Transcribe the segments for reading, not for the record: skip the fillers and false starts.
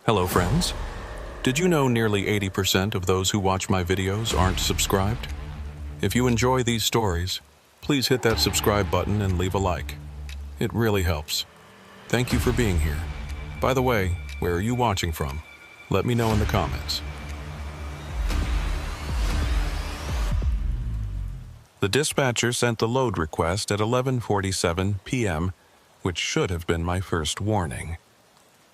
Hello friends. Did you know nearly 80% of those who watch my videos aren't subscribed? If you enjoy these stories, please hit that subscribe button and leave a like. It really helps. Thank you for being here. By the way, where are you watching from? Let me know in the comments. The dispatcher sent the load request at 11:47 p.m., which should have been my first warning.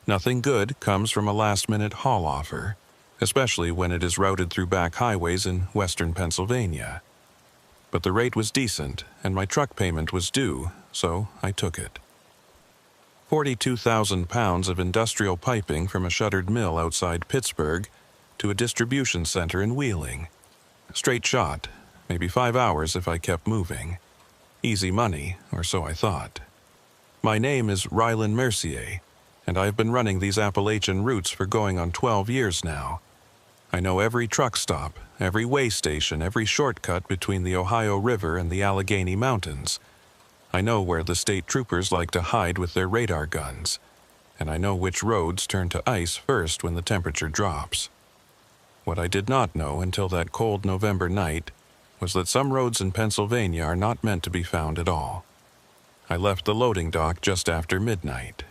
Nothing good comes from a last-minute haul offer, especially when it is routed through back highways in western Pennsylvania. But the rate was decent, and my truck payment was due, so I took it. 42,000 pounds of industrial piping from a shuttered mill outside Pittsburgh to a distribution center in Wheeling. Straight shot, maybe 5 hours if I kept moving. Easy money, or so I thought. My name is Rylan Mercier, and I've been running these Appalachian routes for going on 12 years now. I know every truck stop, every way station, every shortcut between the Ohio River and the Allegheny Mountains. I know where the state troopers like to hide with their radar guns, and I know which roads turn to ice first when the temperature drops. What I did not know until that cold November night was that some roads in Pennsylvania are not meant to be found at all. I left the loading dock just after midnight.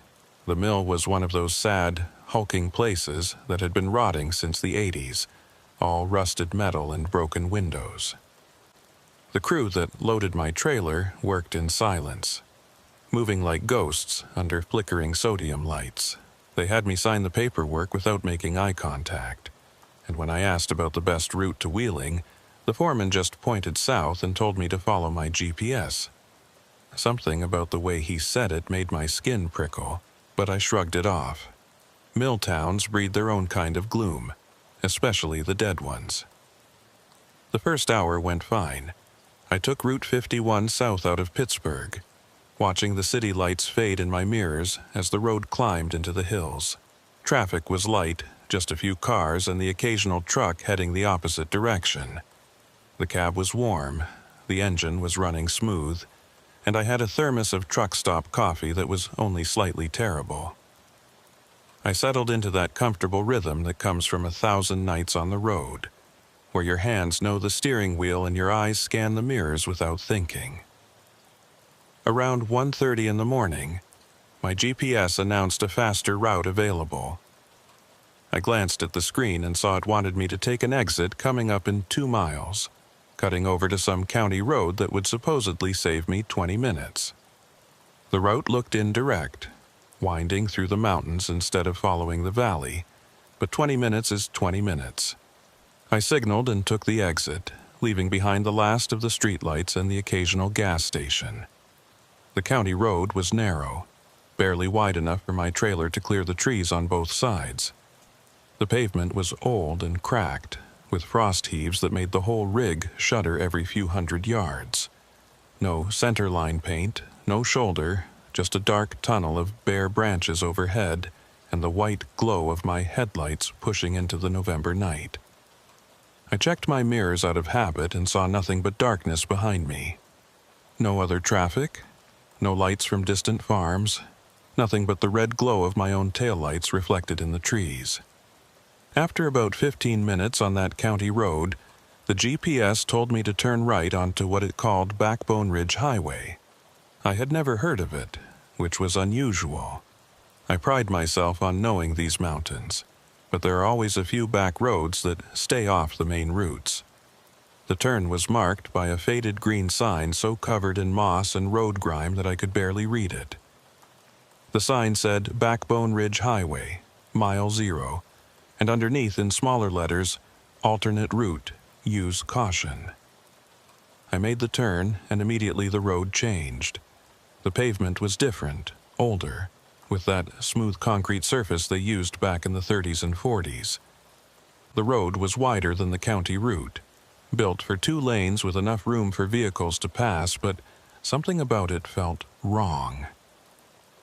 The mill was one of those sad, hulking places that had been rotting since the 80s, all rusted metal and broken windows. The crew that loaded my trailer worked in silence, moving like ghosts under flickering sodium lights. They had me sign the paperwork without making eye contact, and when I asked about the best route to Wheeling, the foreman just pointed south and told me to follow my GPS. Something about the way he said it made my skin prickle, but I shrugged it off. Mill towns breed their own kind of gloom, especially the dead ones. The first hour went fine. I took Route 51 south out of Pittsburgh, watching the city lights fade in my mirrors as the road climbed into the hills. Traffic was light, just a few cars and the occasional truck heading the opposite direction. The cab was warm, the engine was running smooth, and I had a thermos of truck stop coffee that was only slightly terrible. I settled into that comfortable rhythm that comes from 1,000 nights on the road, where your hands know the steering wheel and your eyes scan the mirrors without thinking. Around 1:30 in the morning, my GPS announced a faster route available. I glanced at the screen and saw it wanted me to take an exit coming up in 2 miles. Cutting over to some county road that would supposedly save me 20 minutes. The route looked indirect, winding through the mountains instead of following the valley, but 20 minutes is 20 minutes. I signaled and took the exit, leaving behind the last of the streetlights and the occasional gas station. The county road was narrow, barely wide enough for my trailer to clear the trees on both sides. The pavement was old and cracked, with frost heaves that made the whole rig shudder every few hundred yards. No centerline paint, no shoulder, just a dark tunnel of bare branches overhead and the white glow of my headlights pushing into the November night. I checked my mirrors out of habit and saw nothing but darkness behind me. No other traffic, no lights from distant farms, nothing but the red glow of my own taillights reflected in the trees. After about 15 minutes on that county road, the GPS told me to turn right onto what it called Backbone Ridge Highway. I had never heard of it, which was unusual. I pride myself on knowing these mountains, but there are always a few back roads that stay off the main routes. The turn was marked by a faded green sign so covered in moss and road grime that I could barely read it. The sign said Backbone Ridge Highway, Mile 0, and underneath in smaller letters, alternate route, use caution. I made the turn, and immediately the road changed. The pavement was different, older, with that smooth concrete surface they used back in the 30s and 40s. The road was wider than the county route, built for 2 lanes with enough room for vehicles to pass, but something about it felt wrong.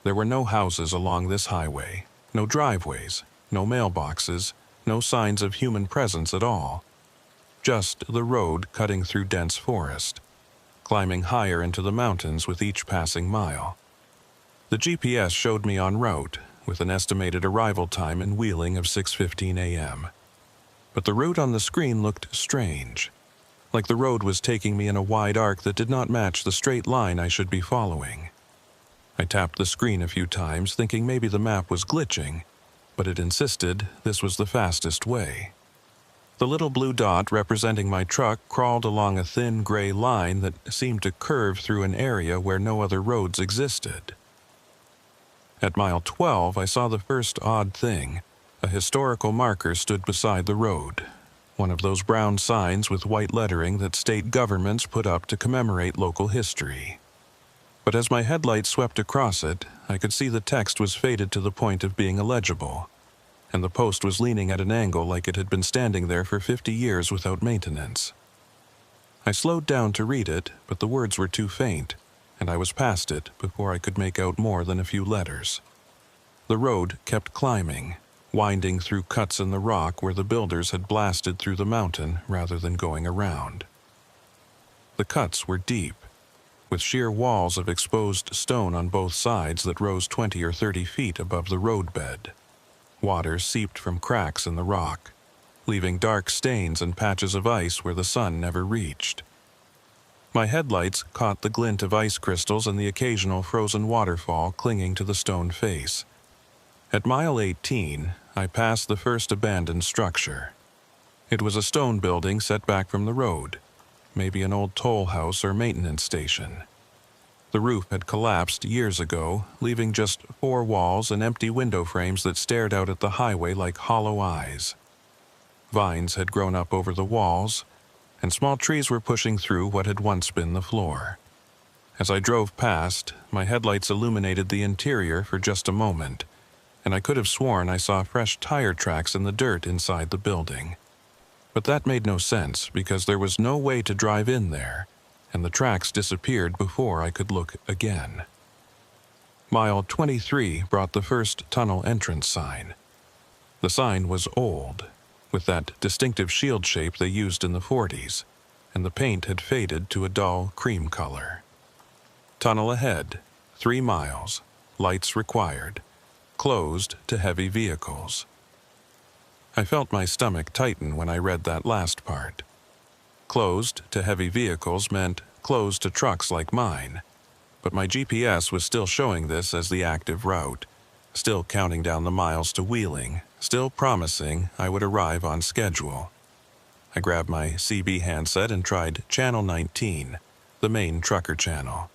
There were no houses along this highway, no driveways, no mailboxes, no signs of human presence at all. Just the road cutting through dense forest, climbing higher into the mountains with each passing mile. The GPS showed me en route, with an estimated arrival time in Wheeling of 6:15 a.m. But the route on the screen looked strange, like the road was taking me in a wide arc that did not match the straight line I should be following. I tapped the screen a few times, thinking maybe the map was glitching, but it insisted this was the fastest way. The little blue dot representing my truck crawled along a thin gray line that seemed to curve through an area where no other roads existed. At mile 12, I saw the first odd thing. A historical marker stood beside the road, one of those brown signs with white lettering that state governments put up to commemorate local history. But as my headlights swept across it, I could see the text was faded to the point of being illegible, and the post was leaning at an angle like it had been standing there for 50 years without maintenance. I slowed down to read it, but the words were too faint, and I was past it before I could make out more than a few letters. The road kept climbing, winding through cuts in the rock where the builders had blasted through the mountain rather than going around. The cuts were deep, with sheer walls of exposed stone on both sides that rose 20 or 30 feet above the roadbed. Water seeped from cracks in the rock, leaving dark stains and patches of ice where the sun never reached. My headlights caught the glint of ice crystals and the occasional frozen waterfall clinging to the stone face. At mile 18, I passed the first abandoned structure. It was a stone building set back from the road, maybe an old toll house or maintenance station. The roof had collapsed years ago, leaving just 4 walls and empty window frames that stared out at the highway like hollow eyes. Vines had grown up over the walls, and small trees were pushing through what had once been the floor. As I drove past, my headlights illuminated the interior for just a moment, and I could have sworn I saw fresh tire tracks in the dirt inside the building. But that made no sense because there was no way to drive in there, and the tracks disappeared before I could look again. Mile 23 brought the first tunnel entrance sign. The sign was old, with that distinctive shield shape they used in the 40s, and the paint had faded to a dull cream color. Tunnel ahead, 3 miles, lights required, closed to heavy vehicles. I felt my stomach tighten when I read that last part. Closed to heavy vehicles meant closed to trucks like mine, but my GPS was still showing this as the active route, still counting down the miles to Wheeling, still promising I would arrive on schedule. I grabbed my CB handset and tried Channel 19, the main trucker channel.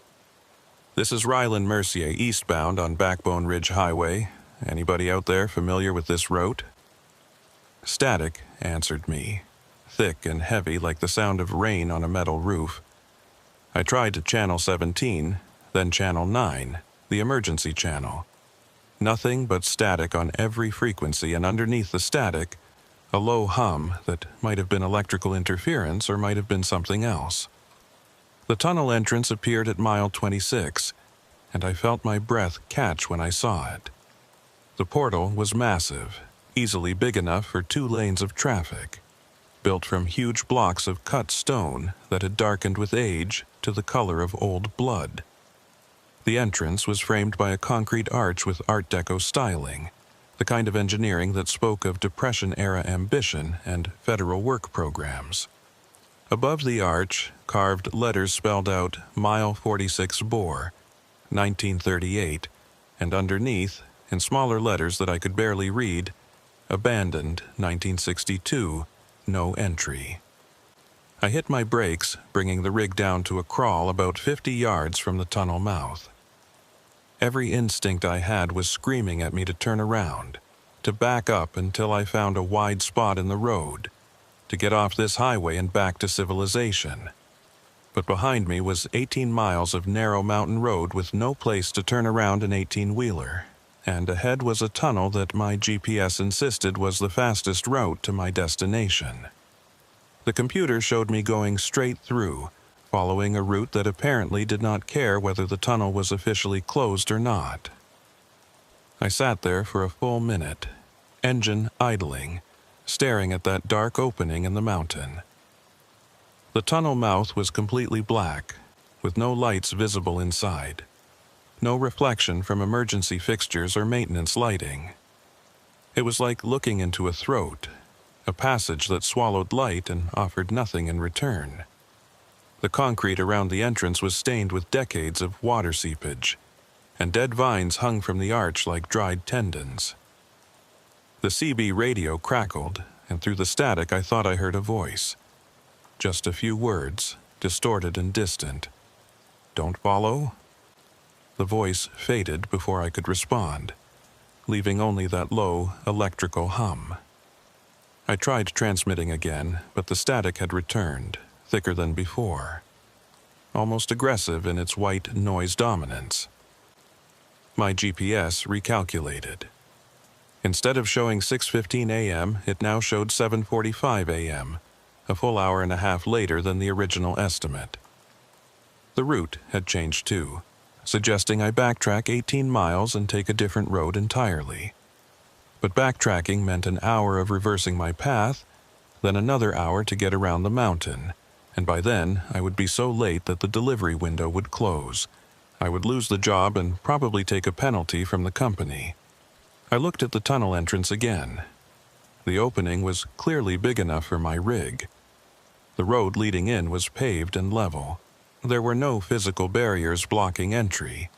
"This is Ryland Mercier eastbound on Backbone Ridge Highway. Anybody out there familiar with this route?" Static answered me, thick and heavy like the sound of rain on a metal roof. I tried Channel 17, then Channel 9, the emergency channel. Nothing but static on every frequency, and underneath the static, a low hum that might have been electrical interference or might have been something else. The tunnel entrance appeared at mile 26, and I felt my breath catch when I saw it. The portal was massive, easily big enough for 2 lanes of traffic, built from huge blocks of cut stone that had darkened with age to the color of old blood. The entrance was framed by a concrete arch with Art Deco styling, the kind of engineering that spoke of Depression-era ambition and federal work programs. Above the arch, carved letters spelled out Mile 46 Bore, 1938, and underneath, in smaller letters that I could barely read, Abandoned, 1962, no entry. I hit my brakes, bringing the rig down to a crawl about 50 yards from the tunnel mouth. Every instinct I had was screaming at me to turn around, to back up until I found a wide spot in the road, to get off this highway and back to civilization. But behind me was 18 miles of narrow mountain road with no place to turn around an 18-wheeler, and ahead was a tunnel that my GPS insisted was the fastest route to my destination. The computer showed me going straight through, following a route that apparently did not care whether the tunnel was officially closed or not. I sat there for a full minute, engine idling, staring at that dark opening in the mountain. The tunnel mouth was completely black, with no lights visible inside. No reflection from emergency fixtures or maintenance lighting. It was like looking into a throat, a passage that swallowed light and offered nothing in return. The concrete around the entrance was stained with decades of water seepage, and dead vines hung from the arch like dried tendons. The CB radio crackled, and through the static I thought I heard a voice. Just a few words, distorted and distant. "Don't follow?" The voice faded before I could respond, leaving only that low, electrical hum. I tried transmitting again, but the static had returned, thicker than before, almost aggressive in its white noise dominance. My GPS recalculated. Instead of showing 6:15 a.m., it now showed 7:45 a.m., a full hour and a half later than the original estimate. The route had changed too, suggesting I backtrack 18 miles and take a different road entirely. But backtracking meant an hour of reversing my path, then another hour to get around the mountain, and by then I would be so late that the delivery window would close. I would lose the job and probably take a penalty from the company. I looked at the tunnel entrance again. The opening was clearly big enough for my rig. The road leading in was paved and level. There were no physical barriers blocking entry,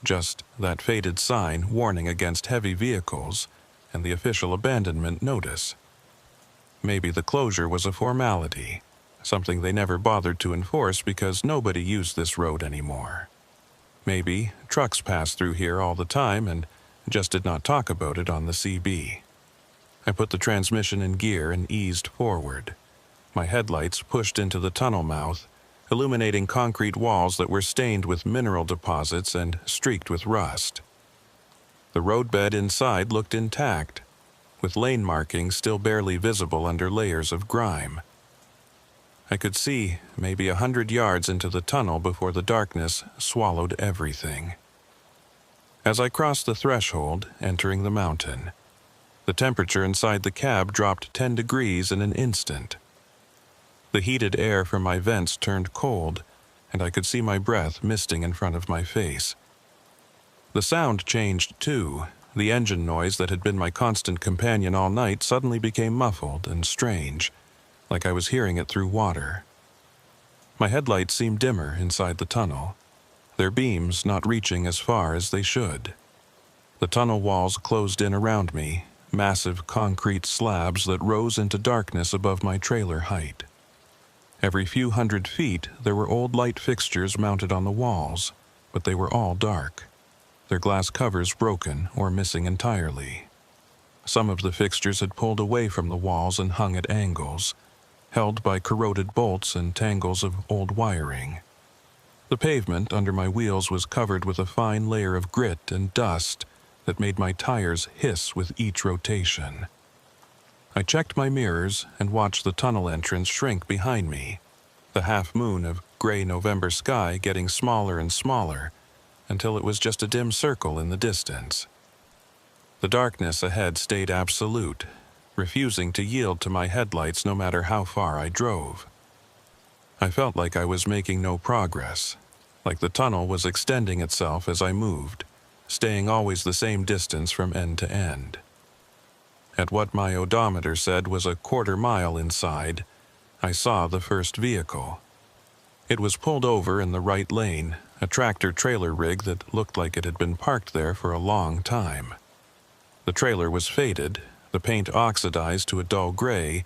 just that faded sign warning against heavy vehicles and the official abandonment notice. Maybe the closure was a formality, something they never bothered to enforce because nobody used this road anymore. Maybe trucks passed through here all the time and just did not talk about it on the CB. I put the transmission in gear and eased forward. My headlights pushed into the tunnel mouth, illuminating concrete walls that were stained with mineral deposits and streaked with rust. The roadbed inside looked intact, with lane markings still barely visible under layers of grime. I could see maybe 100 yards into the tunnel before the darkness swallowed everything. As I crossed the threshold, entering the mountain, the temperature inside the cab dropped 10 degrees in an instant. The heated air from my vents turned cold, and I could see my breath misting in front of my face. The sound changed too. The engine noise that had been my constant companion all night suddenly became muffled and strange, like I was hearing it through water. My headlights seemed dimmer inside the tunnel, their beams not reaching as far as they should. The tunnel walls closed in around me, massive concrete slabs that rose into darkness above my trailer height. Every few hundred feet, there were old light fixtures mounted on the walls, but they were all dark, their glass covers broken or missing entirely. Some of the fixtures had pulled away from the walls and hung at angles, held by corroded bolts and tangles of old wiring. The pavement under my wheels was covered with a fine layer of grit and dust that made my tires hiss with each rotation. I checked my mirrors and watched the tunnel entrance shrink behind me, the half-moon of gray November sky getting smaller and smaller until it was just a dim circle in the distance. The darkness ahead stayed absolute, refusing to yield to my headlights no matter how far I drove. I felt like I was making no progress, like the tunnel was extending itself as I moved, staying always the same distance from end to end. At what my odometer said was a quarter mile inside, I saw the first vehicle. It was pulled over in the right lane, a tractor-trailer rig that looked like it had been parked there for a long time. The trailer was faded, the paint oxidized to a dull gray,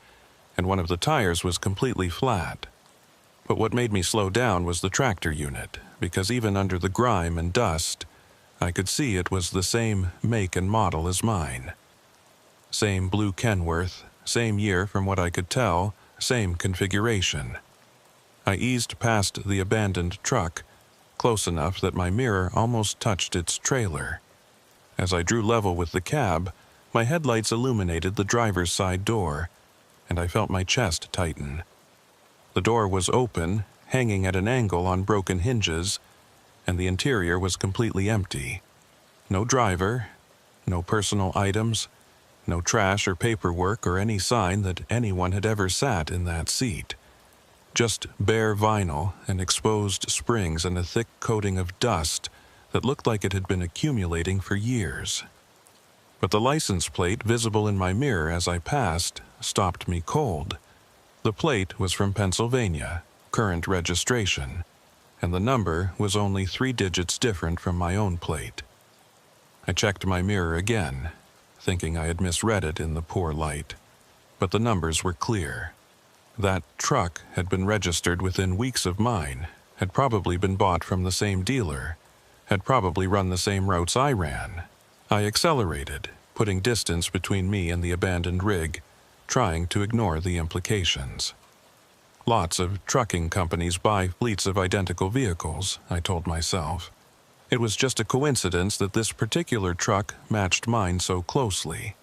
and one of the tires was completely flat. But what made me slow down was the tractor unit, because even under the grime and dust, I could see it was the same make and model as mine. Same blue Kenworth, same year from what I could tell, same configuration. I eased past the abandoned truck, close enough that my mirror almost touched its trailer. As I drew level with the cab, my headlights illuminated the driver's side door, and I felt my chest tighten. The door was open, hanging at an angle on broken hinges, and the interior was completely empty. No driver, no personal items, no trash or paperwork or any sign that anyone had ever sat in that seat. Just bare vinyl and exposed springs and a thick coating of dust that looked like it had been accumulating for years. But the license plate visible in my mirror as I passed stopped me cold. The plate was from Pennsylvania, current registration, and the number was only 3 digits different from my own plate. I checked my mirror again, thinking I had misread it in the poor light, but the numbers were clear. That truck had been registered within weeks of mine, had probably been bought from the same dealer, had probably run the same routes I ran. I accelerated, putting distance between me and the abandoned rig, trying to ignore the implications. Lots of trucking companies buy fleets of identical vehicles, I told myself. It was just a coincidence that this particular truck matched mine so closely.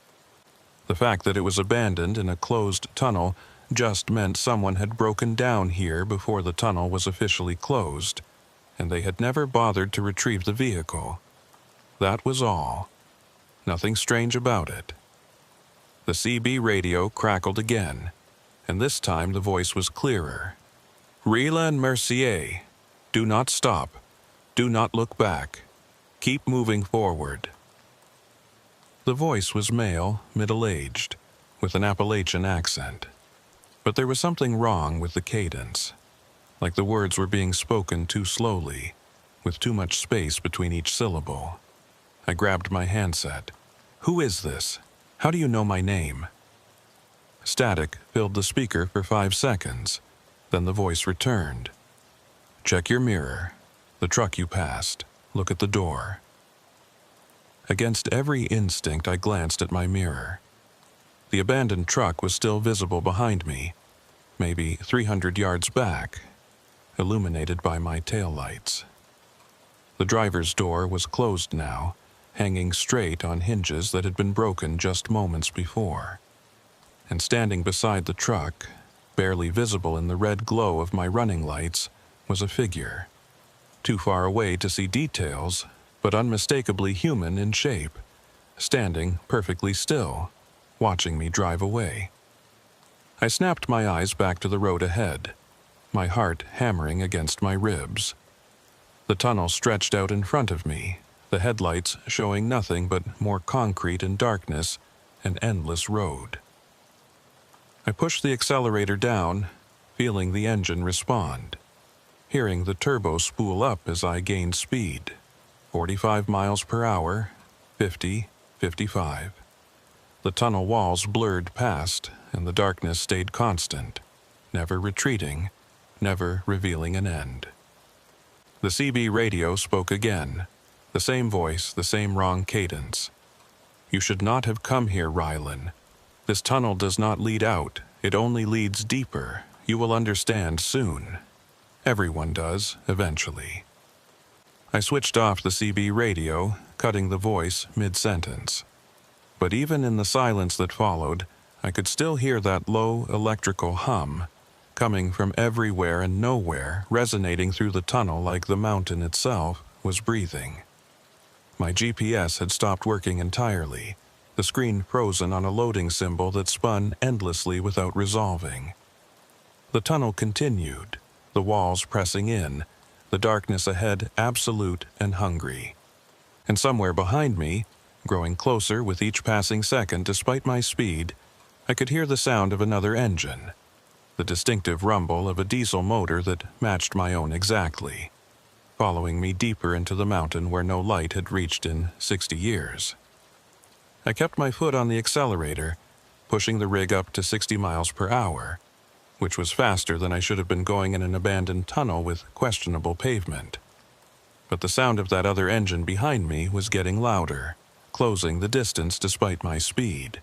The fact that it was abandoned in a closed tunnel just meant someone had broken down here before the tunnel was officially closed, and they had never bothered to retrieve the vehicle. That was all. Nothing strange about it. The CB radio crackled again, and this time the voice was clearer. Rila and Mercier, do not stop. Do not look back. Keep moving forward. The voice was male, middle-aged, with an Appalachian accent. But there was something wrong with the cadence, like the words were being spoken too slowly, with too much space between each syllable. I grabbed my handset. Who is this? How do you know my name? Static filled the speaker for 5 seconds. Then the voice returned. Check your mirror. The truck you passed. Look at the door. Against every instinct, I glanced at my mirror. The abandoned truck was still visible behind me, maybe 300 yards back, illuminated by my taillights. The driver's door was closed now, hanging straight on hinges that had been broken just moments before. And standing beside the truck, barely visible in the red glow of my running lights, was a figure. Too far away to see details, but unmistakably human in shape, standing perfectly still, watching me drive away. I snapped my eyes back to the road ahead, my heart hammering against my ribs. The tunnel stretched out in front of me, the headlights showing nothing but more concrete and darkness, an endless road. I pushed the accelerator down, feeling the engine respond, hearing the turbo spool up as I gained speed. 45 miles per hour, 50, 55. The tunnel walls blurred past, and the darkness stayed constant, never retreating, never revealing an end. The CB radio spoke again, the same voice, the same wrong cadence. You should not have come here, Rylan. This tunnel does not lead out, it only leads deeper. You will understand soon. Everyone does, eventually. I switched off the CB radio, cutting the voice mid-sentence. But even in the silence that followed, I could still hear that low electrical hum, coming from everywhere and nowhere, resonating through the tunnel like the mountain itself was breathing. My GPS had stopped working entirely, the screen frozen on a loading symbol that spun endlessly without resolving. The tunnel continued, the walls pressing in, the darkness ahead absolute and hungry. And somewhere behind me, growing closer with each passing second despite my speed, I could hear the sound of another engine, the distinctive rumble of a diesel motor that matched my own exactly, following me deeper into the mountain where no light had reached in 60 years. I kept my foot on the accelerator, pushing the rig up to 60 miles per hour, which was faster than I should have been going in an abandoned tunnel with questionable pavement. But the sound of that other engine behind me was getting louder, closing the distance despite my speed.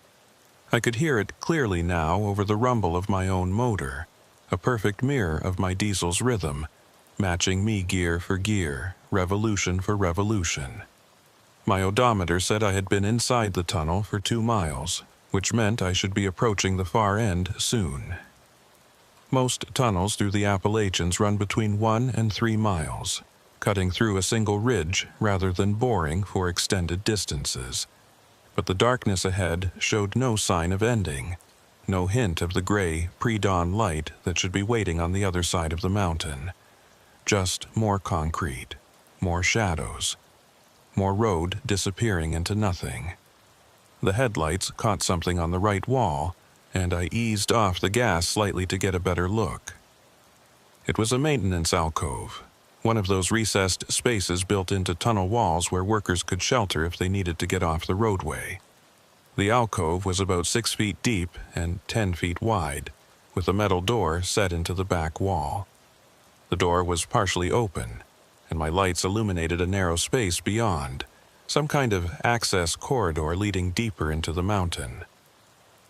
I could hear it clearly now over the rumble of my own motor, a perfect mirror of my diesel's rhythm, matching me gear for gear, revolution for revolution. My odometer said I had been inside the tunnel for 2 miles, which meant I should be approaching the far end soon. Most tunnels through the Appalachians run between 1 and 3 miles, cutting through a single ridge rather than boring for extended distances. But the darkness ahead showed no sign of ending, no hint of the gray, pre-dawn light that should be waiting on the other side of the mountain. Just more concrete, more shadows, more road disappearing into nothing. The headlights caught something on the right wall, and I eased off the gas slightly to get a better look. It was a maintenance alcove, one of those recessed spaces built into tunnel walls where workers could shelter if they needed to get off the roadway. The alcove was about 6 feet deep and 10 feet wide, with a metal door set into the back wall. The door was partially open, and my lights illuminated a narrow space beyond, some kind of access corridor leading deeper into the mountain.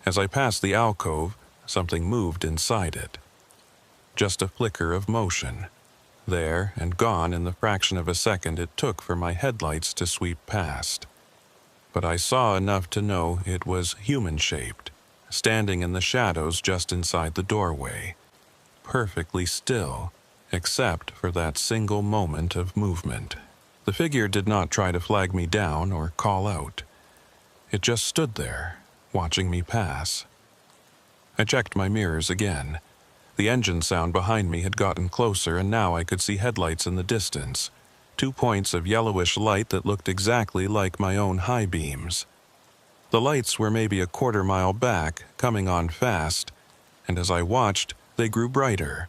As I passed the alcove, something moved inside it. Just a flicker of motion, there and gone in the fraction of a second it took for my headlights to sweep past. But I saw enough to know it was human-shaped, standing in the shadows just inside the doorway, perfectly still, except for that single moment of movement. The figure did not try to flag me down or call out. It just stood there, watching me pass. I checked my mirrors again. The engine sound behind me had gotten closer, and now I could see headlights in the distance, 2 points of yellowish light that looked exactly like my own high beams. The lights were maybe a quarter-mile back, coming on fast, and as I watched, they grew brighter.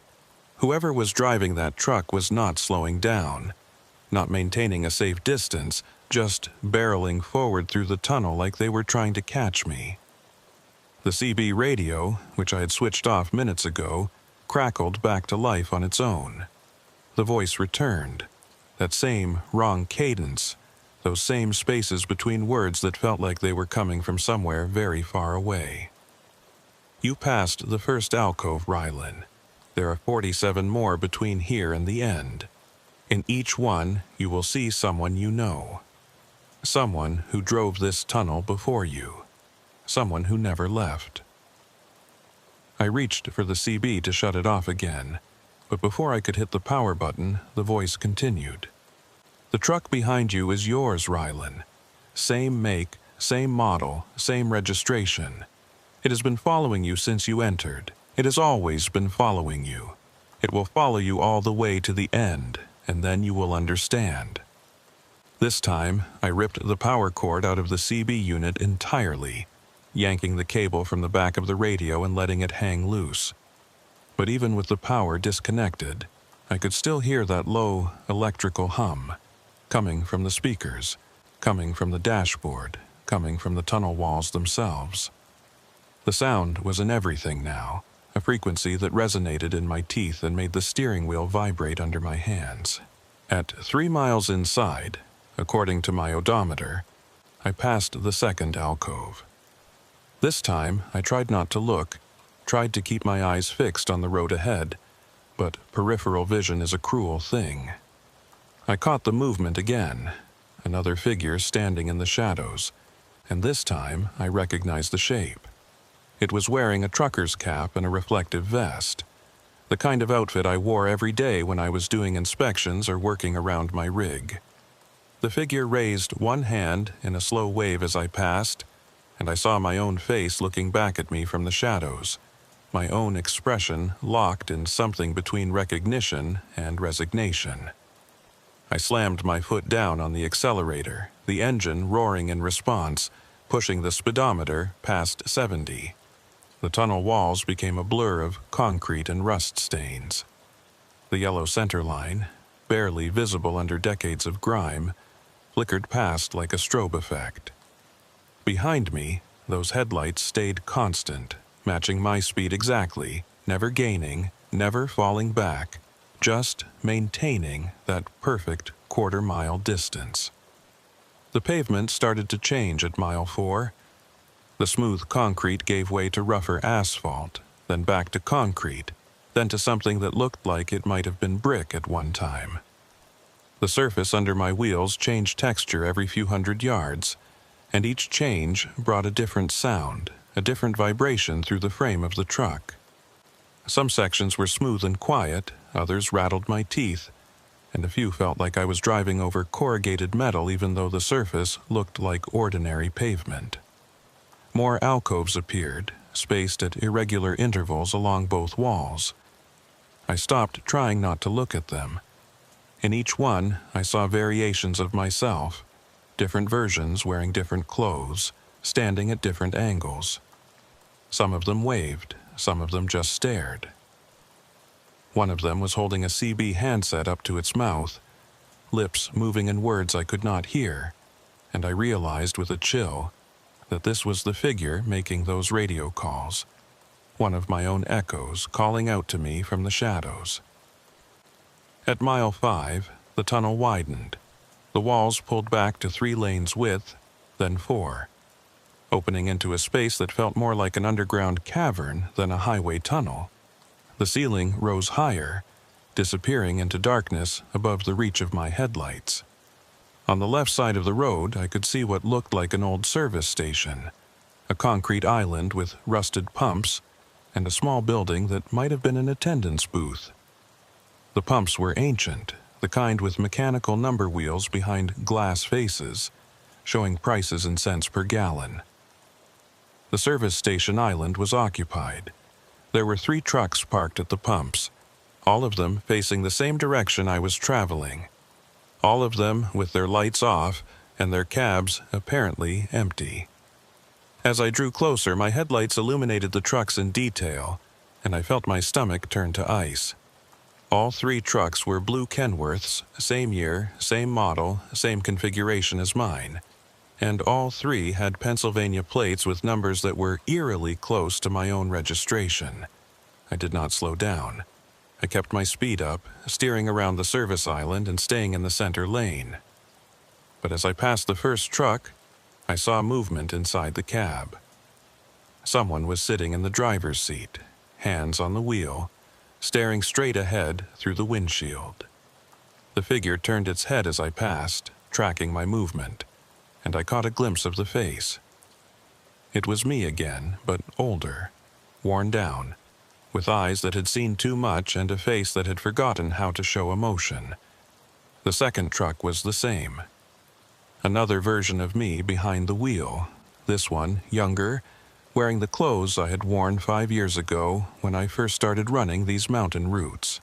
Whoever was driving that truck was not slowing down, not maintaining a safe distance, just barreling forward through the tunnel like they were trying to catch me. The CB radio, which I had switched off minutes ago, crackled back to life on its own. The voice returned. That same wrong cadence, those same spaces between words that felt like they were coming from somewhere very far away. You passed the first alcove, Rylan. There are 47 more between here and the end. In each one, you will see someone you know. Someone who drove this tunnel before you. Someone who never left. I reached for the CB to shut it off again, but before I could hit the power button, the voice continued. The truck behind you is yours, Rylan. Same make, same model, same registration. It has been following you since you entered. It has always been following you. It will follow you all the way to the end, and then you will understand. This time, I ripped the power cord out of the CB unit entirely, yanking the cable from the back of the radio and letting it hang loose. But even with the power disconnected, I could still hear that low electrical hum, coming from the speakers, coming from the dashboard, coming from the tunnel walls themselves. The sound was in everything now, a frequency that resonated in my teeth and made the steering wheel vibrate under my hands. At 3 miles inside, according to my odometer, I passed the second alcove. This time, I tried not to look, tried to keep my eyes fixed on the road ahead, but peripheral vision is a cruel thing. I caught the movement again, another figure standing in the shadows, and this time I recognized the shape. It was wearing a trucker's cap and a reflective vest, the kind of outfit I wore every day when I was doing inspections or working around my rig. The figure raised one hand in a slow wave as I passed, and I saw my own face looking back at me from the shadows, my own expression locked in something between recognition and resignation. I slammed my foot down on the accelerator, the engine roaring in response, pushing the speedometer past 70. The tunnel walls became a blur of concrete and rust stains. The yellow center line, barely visible under decades of grime, flickered past like a strobe effect. Behind me, those headlights stayed constant, matching my speed exactly, never gaining, never falling back, just maintaining that perfect quarter-mile distance. The pavement started to change at mile 4. The smooth concrete gave way to rougher asphalt, then back to concrete, then to something that looked like it might have been brick at one time. The surface under my wheels changed texture every few hundred yards, and each change brought a different sound, a different vibration through the frame of the truck. Some sections were smooth and quiet, others rattled my teeth, and a few felt like I was driving over corrugated metal even though the surface looked like ordinary pavement. More alcoves appeared, spaced at irregular intervals along both walls. I stopped trying not to look at them. In each one, I saw variations of myself, different versions wearing different clothes, standing at different angles. Some of them waved, some of them just stared. One of them was holding a CB handset up to its mouth, lips moving in words I could not hear, and I realized with a chill that this was the figure making those radio calls, one of my own echoes calling out to me from the shadows. At mile 5, the tunnel widened. The walls pulled back to 3 lanes width, then 4, opening into a space that felt more like an underground cavern than a highway tunnel. The ceiling rose higher, disappearing into darkness above the reach of my headlights. On the left side of the road, I could see what looked like an old service station, a concrete island with rusted pumps, and a small building that might have been an attendance booth. The pumps were ancient, the kind with mechanical number wheels behind glass faces, showing prices in cents per gallon. The service station island was occupied. There were 3 trucks parked at the pumps, all of them facing the same direction I was traveling, all of them with their lights off and their cabs apparently empty. As I drew closer, my headlights illuminated the trucks in detail, and I felt my stomach turn to ice. All 3 trucks were blue Kenworths, same year, same model, same configuration as mine, and all 3 had Pennsylvania plates with numbers that were eerily close to my own registration. I did not slow down. I kept my speed up, steering around the service island and staying in the center lane. But as I passed the first truck, I saw movement inside the cab. Someone was sitting in the driver's seat, hands on the wheel, staring straight ahead through the windshield. The figure turned its head as I passed, tracking my movement, and I caught a glimpse of the face. It was me again, but older, worn down, with eyes that had seen too much and a face that had forgotten how to show emotion. The second truck was the same. Another version of me behind the wheel, this one younger, wearing the clothes I had worn 5 years ago when I first started running these mountain routes.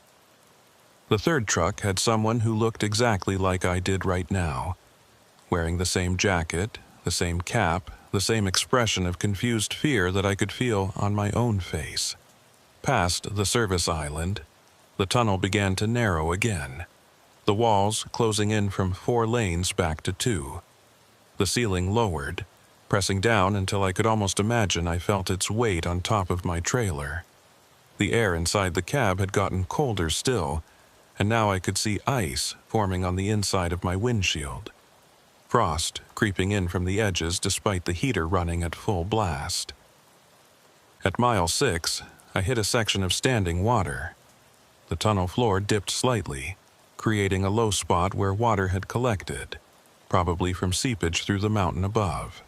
The third truck had someone who looked exactly like I did right now, wearing the same jacket, the same cap, the same expression of confused fear that I could feel on my own face. Past the service island, the tunnel began to narrow again, the walls closing in from 4 lanes back to 2. The ceiling lowered, pressing down until I could almost imagine I felt its weight on top of my trailer. The air inside the cab had gotten colder still, and now I could see ice forming on the inside of my windshield. Frost creeping in from the edges despite the heater running at full blast. At mile 6, I hit a section of standing water. The tunnel floor dipped slightly, creating a low spot where water had collected, probably from seepage through the mountain above.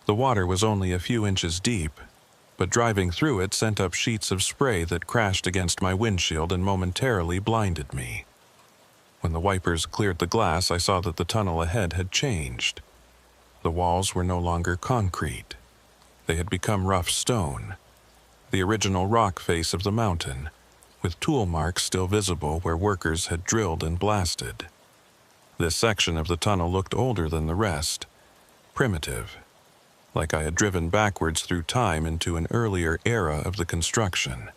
The water was only a few inches deep, but driving through it sent up sheets of spray that crashed against my windshield and momentarily blinded me. When the wipers cleared the glass, I saw that the tunnel ahead had changed. The walls were no longer concrete. They had become rough stone, the original rock face of the mountain, with tool marks still visible where workers had drilled and blasted. This section of the tunnel looked older than the rest, primitive, like I had driven backwards through time into an earlier era of the construction.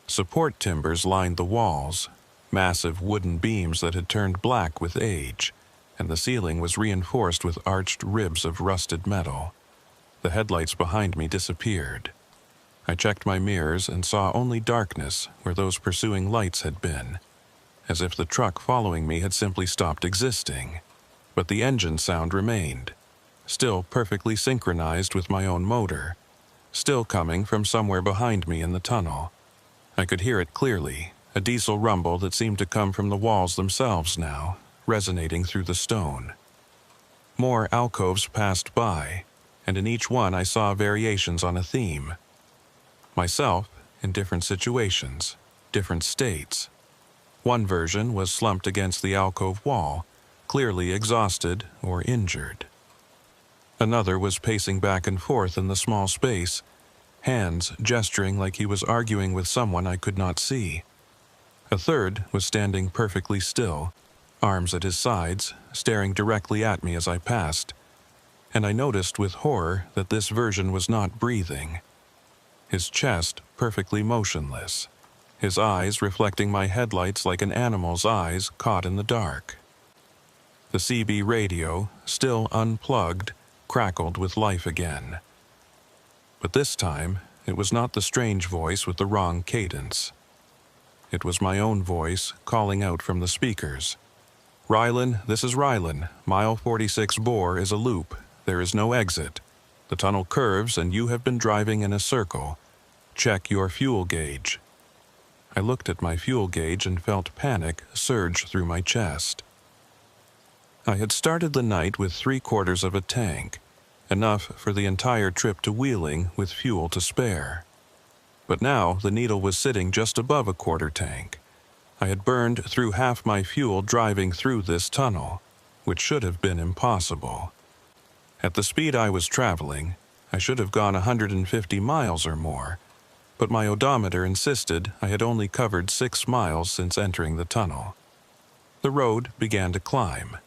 Support timbers lined the walls, massive wooden beams that had turned black with age, and the ceiling was reinforced with arched ribs of rusted metal. The headlights behind me disappeared. I checked my mirrors and saw only darkness where those pursuing lights had been, as if the truck following me had simply stopped existing. But the engine sound remained, still perfectly synchronized with my own motor, still coming from somewhere behind me in the tunnel. I could hear it clearly, a diesel rumble that seemed to come from the walls themselves now, resonating through the stone. More alcoves passed by, and in each one I saw variations on a theme. Myself in different situations, different states. One version was slumped against the alcove wall, clearly exhausted or injured. Another was pacing back and forth in the small space, hands gesturing like he was arguing with someone I could not see. A third was standing perfectly still, arms at his sides, staring directly at me as I passed, and I noticed with horror that this version was not breathing. His chest perfectly motionless, his eyes reflecting my headlights like an animal's eyes caught in the dark. The CB radio, still unplugged, crackled with life again. But this time, it was not the strange voice with the wrong cadence. It was my own voice calling out from the speakers. "Rylan, this is Rylan. Mile 46 bore is a loop. There is no exit. The tunnel curves and you have been driving in a circle. Check your fuel gauge." I looked at my fuel gauge and felt panic surge through my chest. I had started the night with 3/4 of a tank, enough for the entire trip to Wheeling with fuel to spare. But now the needle was sitting just above a 1/4 tank. I had burned through half my fuel driving through this tunnel, which should have been impossible. At the speed I was traveling, I should have gone 150 miles or more, but my odometer insisted I had only covered 6 miles since entering the tunnel. The road began to climb,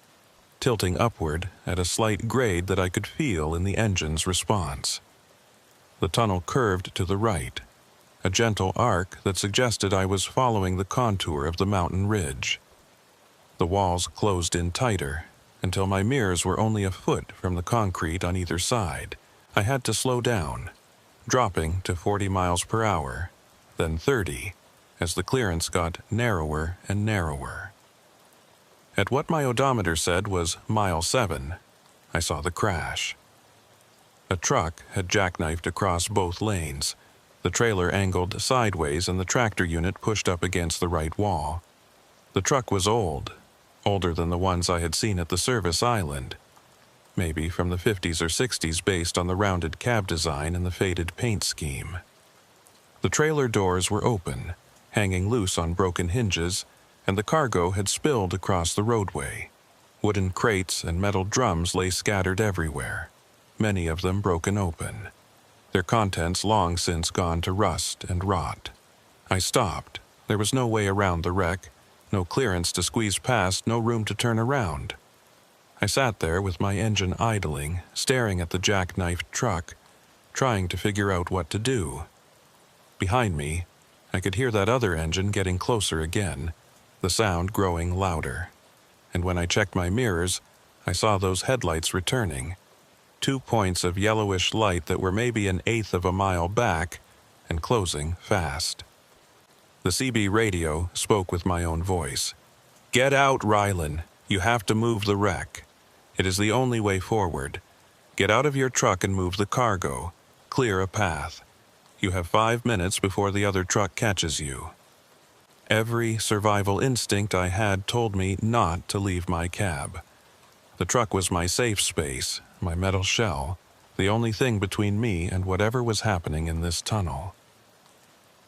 tilting upward at a slight grade that I could feel in the engine's response. The tunnel curved to the right, a gentle arc that suggested I was following the contour of the mountain ridge. The walls closed in tighter, until my mirrors were only a foot from the concrete on either side. I had to slow down, dropping to 40 miles per hour, then 30, as the clearance got narrower and narrower. At what my odometer said was mile 7, I saw the crash. A truck had jackknifed across both lanes, the trailer angled sideways and the tractor unit pushed up against the right wall. The truck was old, older than the ones I had seen at the service island, maybe from the 50s or 60s based on the rounded cab design and the faded paint scheme. The trailer doors were open, hanging loose on broken hinges, and the cargo had spilled across the roadway. Wooden crates and metal drums lay scattered everywhere, many of them broken open, their contents long since gone to rust and rot. I stopped. There was no way around the wreck, no clearance to squeeze past, no room to turn around. I sat there with my engine idling, staring at the jackknifed truck, trying to figure out what to do. Behind me, I could hear that other engine getting closer again, the sound growing louder. And when I checked my mirrors, I saw those headlights returning, 2 points of yellowish light that were maybe 1/8 of a mile back and closing fast. The CB radio spoke with my own voice. "Get out, Rylan. You have to move the wreck. It is the only way forward. Get out of your truck and move the cargo. Clear a path. You have 5 minutes before the other truck catches you." Every survival instinct I had told me not to leave my cab. The truck was my safe space, my metal shell, the only thing between me and whatever was happening in this tunnel.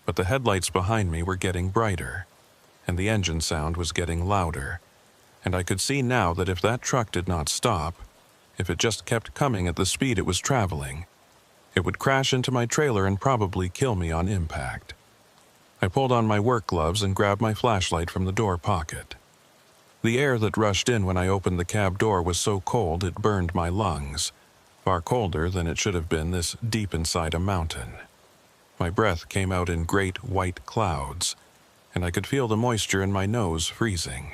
But the headlights behind me were getting brighter, and the engine sound was getting louder, and I could see now that if that truck did not stop, if it just kept coming at the speed it was traveling, it would crash into my trailer and probably kill me on impact. I pulled on my work gloves and grabbed my flashlight from the door pocket. The air that rushed in when I opened the cab door was so cold it burned my lungs, far colder than it should have been this deep inside a mountain. My breath came out in great white clouds, and I could feel the moisture in my nose freezing.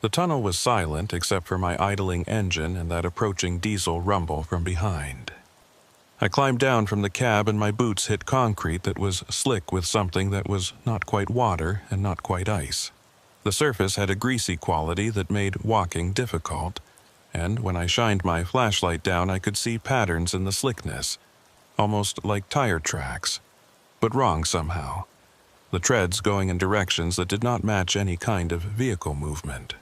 The tunnel was silent except for my idling engine and that approaching diesel rumble from behind. I climbed down from the cab and my boots hit concrete that was slick with something that was not quite water and not quite ice. The surface had a greasy quality that made walking difficult, and when I shined my flashlight down I could see patterns in the slickness, almost like tire tracks, but wrong somehow, the treads going in directions that did not match any kind of vehicle movement.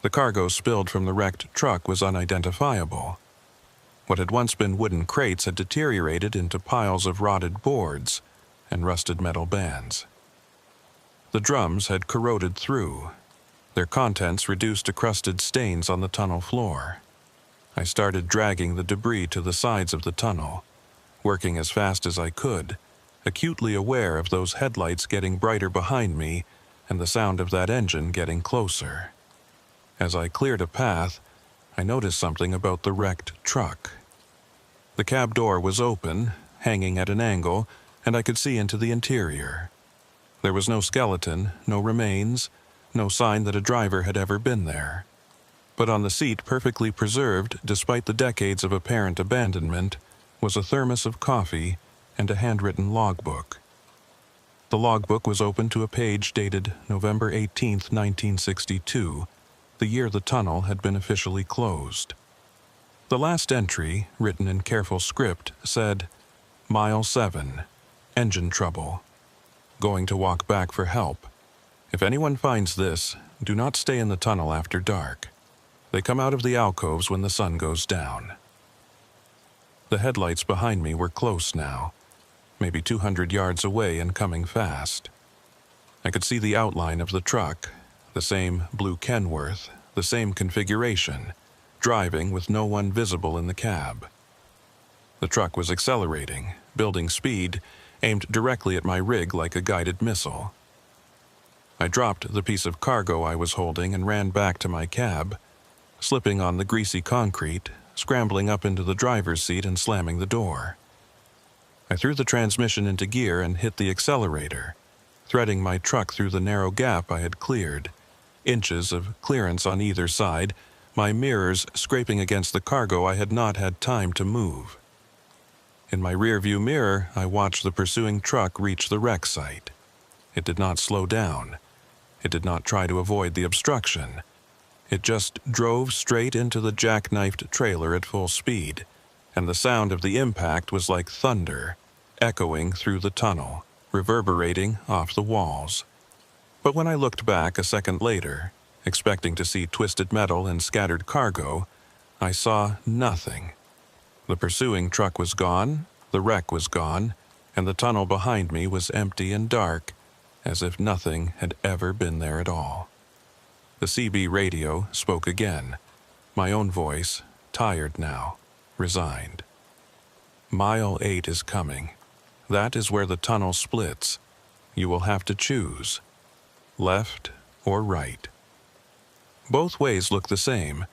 The cargo spilled from the wrecked truck was unidentifiable. What had once been wooden crates had deteriorated into piles of rotted boards and rusted metal bands. The drums had corroded through, their contents reduced to crusted stains on the tunnel floor. I started dragging the debris to the sides of the tunnel, working as fast as I could, acutely aware of those headlights getting brighter behind me and the sound of that engine getting closer. As I cleared a path, I noticed something about the wrecked truck. The cab door was open, hanging at an angle, and I could see into the interior. There was no skeleton, no remains, no sign that a driver had ever been there. But on the seat, perfectly preserved despite the decades of apparent abandonment, was a thermos of coffee and a handwritten logbook. The logbook was open to a page dated November 18, 1962, the year the tunnel had been officially closed. The last entry, written in careful script, said, "Mile 7, engine trouble. Going to walk back for help. If anyone finds this, do not stay in the tunnel after dark. They come out of the alcoves when the sun goes down." The headlights behind me were close now, maybe 200 yards away and coming fast. I could see the outline of the truck, the same blue Kenworth, the same configuration, driving with no one visible in the cab. The truck was accelerating, building speed, aimed directly at my rig like a guided missile. I dropped the piece of cargo I was holding and ran back to my cab, slipping on the greasy concrete, scrambling up into the driver's seat and slamming the door. I threw the transmission into gear and hit the accelerator, threading my truck through the narrow gap I had cleared, inches of clearance on either side, my mirrors scraping against the cargo I had not had time to move. In my rearview mirror, I watched the pursuing truck reach the wreck site. It did not slow down. It did not try to avoid the obstruction. It just drove straight into the jackknifed trailer at full speed, and the sound of the impact was like thunder, echoing through the tunnel, reverberating off the walls. But when I looked back a second later, expecting to see twisted metal and scattered cargo, I saw nothing. The pursuing truck was gone, the wreck was gone, and the tunnel behind me was empty and dark, as if nothing had ever been there at all. The CB radio spoke again, my own voice, tired now, resigned. "Mile 8 is coming. That is where the tunnel splits. You will have to choose, left or right. Both ways look the same.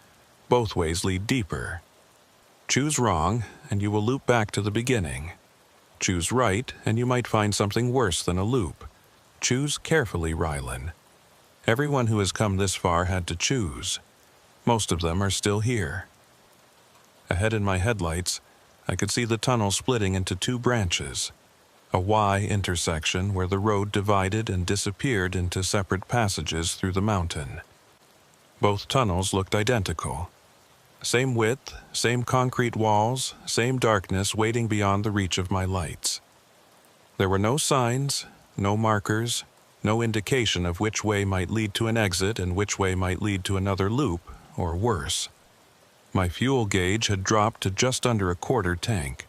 Both ways lead deeper. Choose wrong, and you will loop back to the beginning. Choose right, and you might find something worse than a loop. Choose carefully, Rylan. Everyone who has come this far had to choose. Most of them are still here." Ahead in my headlights, I could see the tunnel splitting into two branches, a Y intersection where the road divided and disappeared into separate passages through the mountain. Both tunnels looked identical. Same width, same concrete walls, same darkness waiting beyond the reach of my lights. There were no signs, no markers, no indication of which way might lead to an exit and which way might lead to another loop, or worse. My fuel gauge had dropped to just under a quarter tank.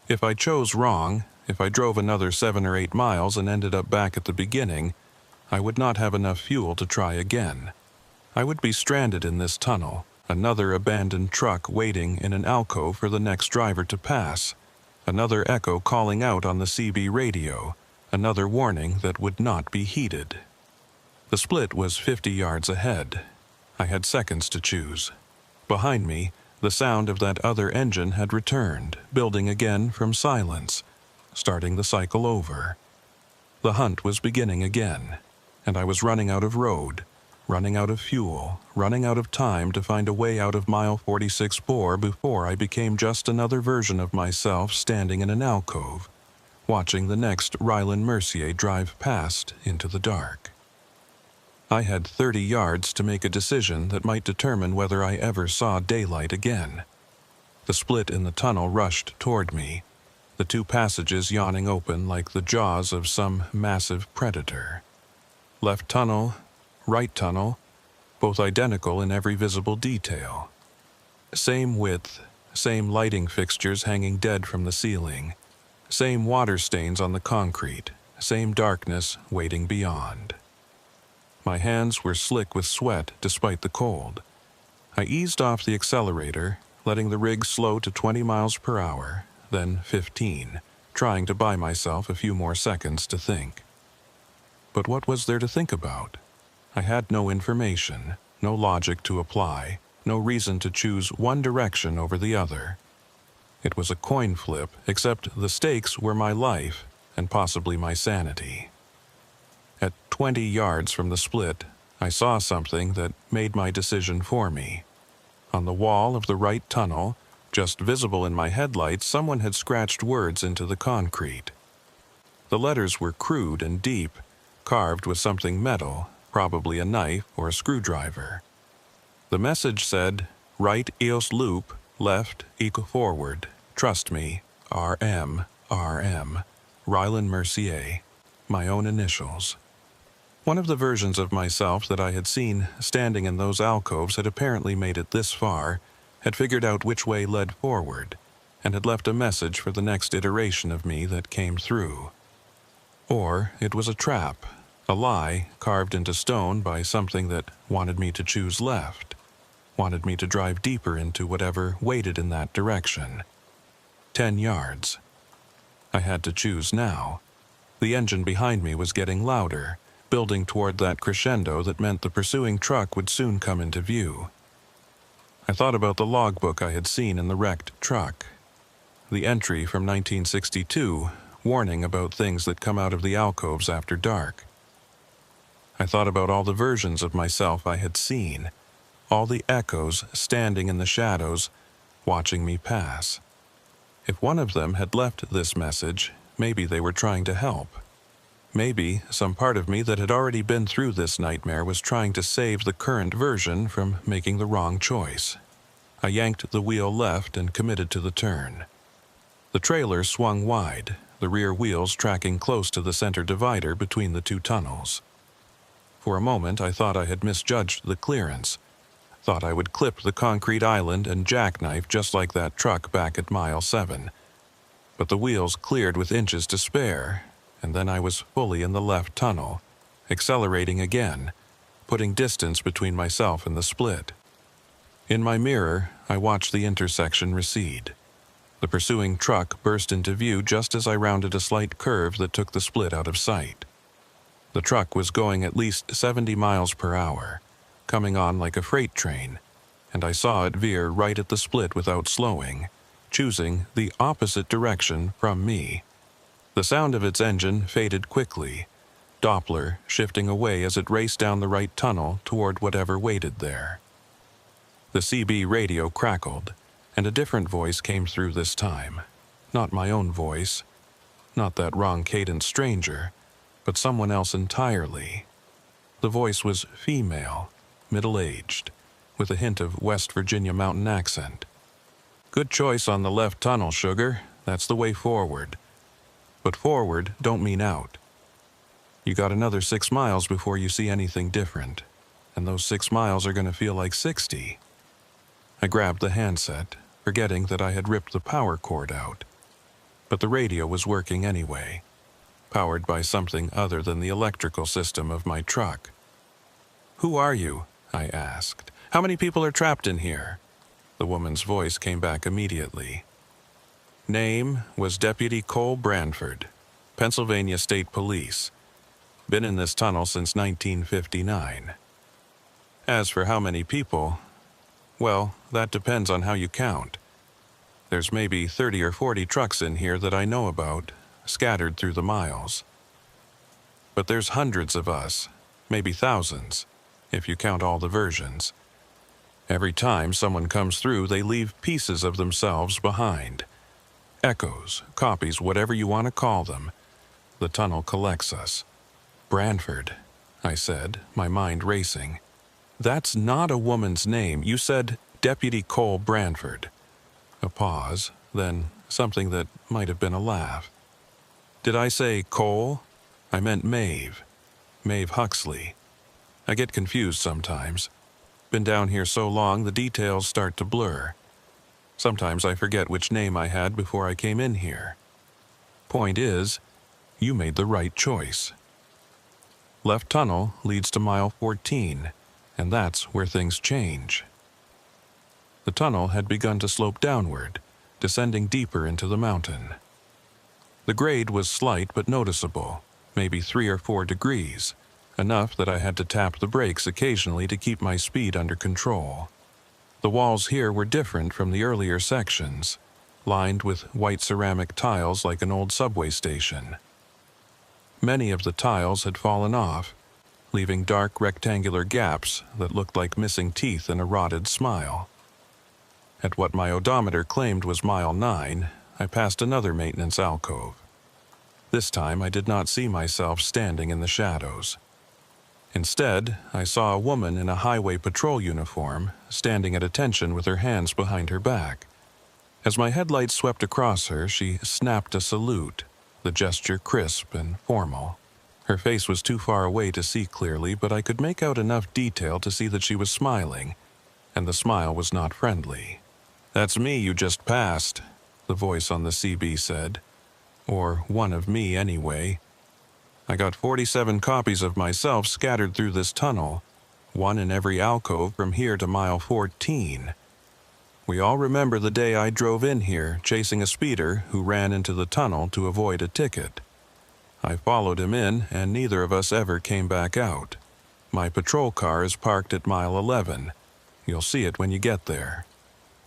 If I chose wrong, if I drove another 7 or 8 miles and ended up back at the beginning, I would not have enough fuel to try again. I would be stranded in this tunnel, another abandoned truck waiting in an alcove for the next driver to pass, another echo calling out on the CB radio, another warning that would not be heeded. The split was 50 yards ahead. I had seconds to choose. Behind me, the sound of that other engine had returned, building again from silence, starting the cycle over. The hunt was beginning again, and I was running out of road, running out of fuel, running out of time to find a way out of mile 46-4 before I became just another version of myself standing in an alcove, watching the next Rylan Mercier drive past into the dark. I had 30 yards to make a decision that might determine whether I ever saw daylight again. The split in the tunnel rushed toward me, the two passages yawning open like the jaws of some massive predator. Left tunnel, right tunnel, both identical in every visible detail. Same width, same lighting fixtures hanging dead from the ceiling, same water stains on the concrete, same darkness waiting beyond. My hands were slick with sweat despite the cold. I eased off the accelerator, letting the rig slow to 20 miles per hour, then 15, trying to buy myself a few more seconds to think. But what was there to think about? I had no information, no logic to apply, no reason to choose one direction over the other. It was a coin flip, except the stakes were my life and possibly my sanity. At 20 yards from the split, I saw something that made my decision for me. On the wall of the right tunnel, just visible in my headlights, someone had scratched words into the concrete. The letters were crude and deep, carved with something metal, probably a knife or a screwdriver. The message said, "Right EOS loop, left eco forward, trust me, RM, RM, Rylan Mercier," my own initials. One of the versions of myself that I had seen standing in those alcoves had apparently made it this far, had figured out which way led forward, and had left a message for the next iteration of me that came through. Or it was a trap, a lie carved into stone by something that wanted me to choose left, wanted me to drive deeper into whatever waited in that direction. 10 yards. I had to choose now. The engine behind me was getting louder, building toward that crescendo that meant the pursuing truck would soon come into view. I thought about the logbook I had seen in the wrecked truck. The entry from 1962, warning about things that come out of the alcoves after dark. I thought about all the versions of myself I had seen, all the echoes standing in the shadows, watching me pass. If one of them had left this message, maybe they were trying to help. Maybe some part of me that had already been through this nightmare was trying to save the current version from making the wrong choice. I yanked the wheel left and committed to the turn. The trailer swung wide, the rear wheels tracking close to the center divider between the two tunnels. For a moment I thought I had misjudged the clearance, thought I would clip the concrete island and jackknife just like that truck back at mile 7. But the wheels cleared with inches to spare, and then I was fully in the left tunnel, accelerating again, putting distance between myself and the split. In my mirror, I watched the intersection recede. The pursuing truck burst into view just as I rounded a slight curve that took the split out of sight. The truck was going at least 70 miles per hour, coming on like a freight train, and I saw it veer right at the split without slowing, choosing the opposite direction from me. The sound of its engine faded quickly, Doppler shifting away as it raced down the right tunnel toward whatever waited there. The CB radio crackled, and a different voice came through this time. Not my own voice, not that wrong cadence stranger, but someone else entirely. The voice was female, middle-aged, with a hint of West Virginia mountain accent. "Good choice on the left tunnel, sugar. That's the way forward. But forward don't mean out. You got another 6 miles before you see anything different, and those 6 miles are going to feel like 60. I grabbed the handset, forgetting that I had ripped the power cord out. But the radio was working anyway, powered by something other than the electrical system of my truck. "Who are you?" I asked. "How many people are trapped in here?" The woman's voice came back immediately. Name was Deputy Cole Branford, Pennsylvania State Police. Been in this tunnel since 1959. As for how many people, well, that depends on how you count. There's maybe 30 or 40 trucks in here that I know about, scattered through the miles. But there's hundreds of us, maybe thousands, if you count all the versions. Every time someone comes through, they leave pieces of themselves behind. Echoes, copies, whatever you want to call them. The tunnel collects us. "Branford," I said, my mind racing. "That's not a woman's name. You said Deputy Cole Branford." A pause, then something that might have been a laugh. "Did I say Cole? I meant Maeve. Maeve Huxley. I get confused sometimes. Been down here so long the details start to blur. Sometimes I forget which name I had before I came in here. Point is, you made the right choice. Left tunnel leads to mile 14, and that's where things change." The tunnel had begun to slope downward, descending deeper into the mountain. The grade was slight but noticeable, maybe 3 or 4 degrees. enough that I had to tap the brakes occasionally to keep my speed under control. The walls here were different from the earlier sections, lined with white ceramic tiles like an old subway station. Many of the tiles had fallen off, leaving dark rectangular gaps that looked like missing teeth in a rotted smile. At what my odometer claimed was mile 9, I passed another maintenance alcove. This time I did not see myself standing in the shadows. Instead, I saw a woman in a highway patrol uniform standing at attention with her hands behind her back. As my headlights swept across her, she snapped a salute, the gesture crisp and formal. Her face was too far away to see clearly, but I could make out enough detail to see that she was smiling, and the smile was not friendly. "That's me you just passed," the voice on the CB said. Or one of me, anyway. I got 47 copies of myself scattered through this tunnel, one in every alcove from here to mile 14. We all remember the day I drove in here, chasing a speeder who ran into the tunnel to avoid a ticket. I followed him in, and neither of us ever came back out. My patrol car is parked at mile 11. You'll see it when you get there.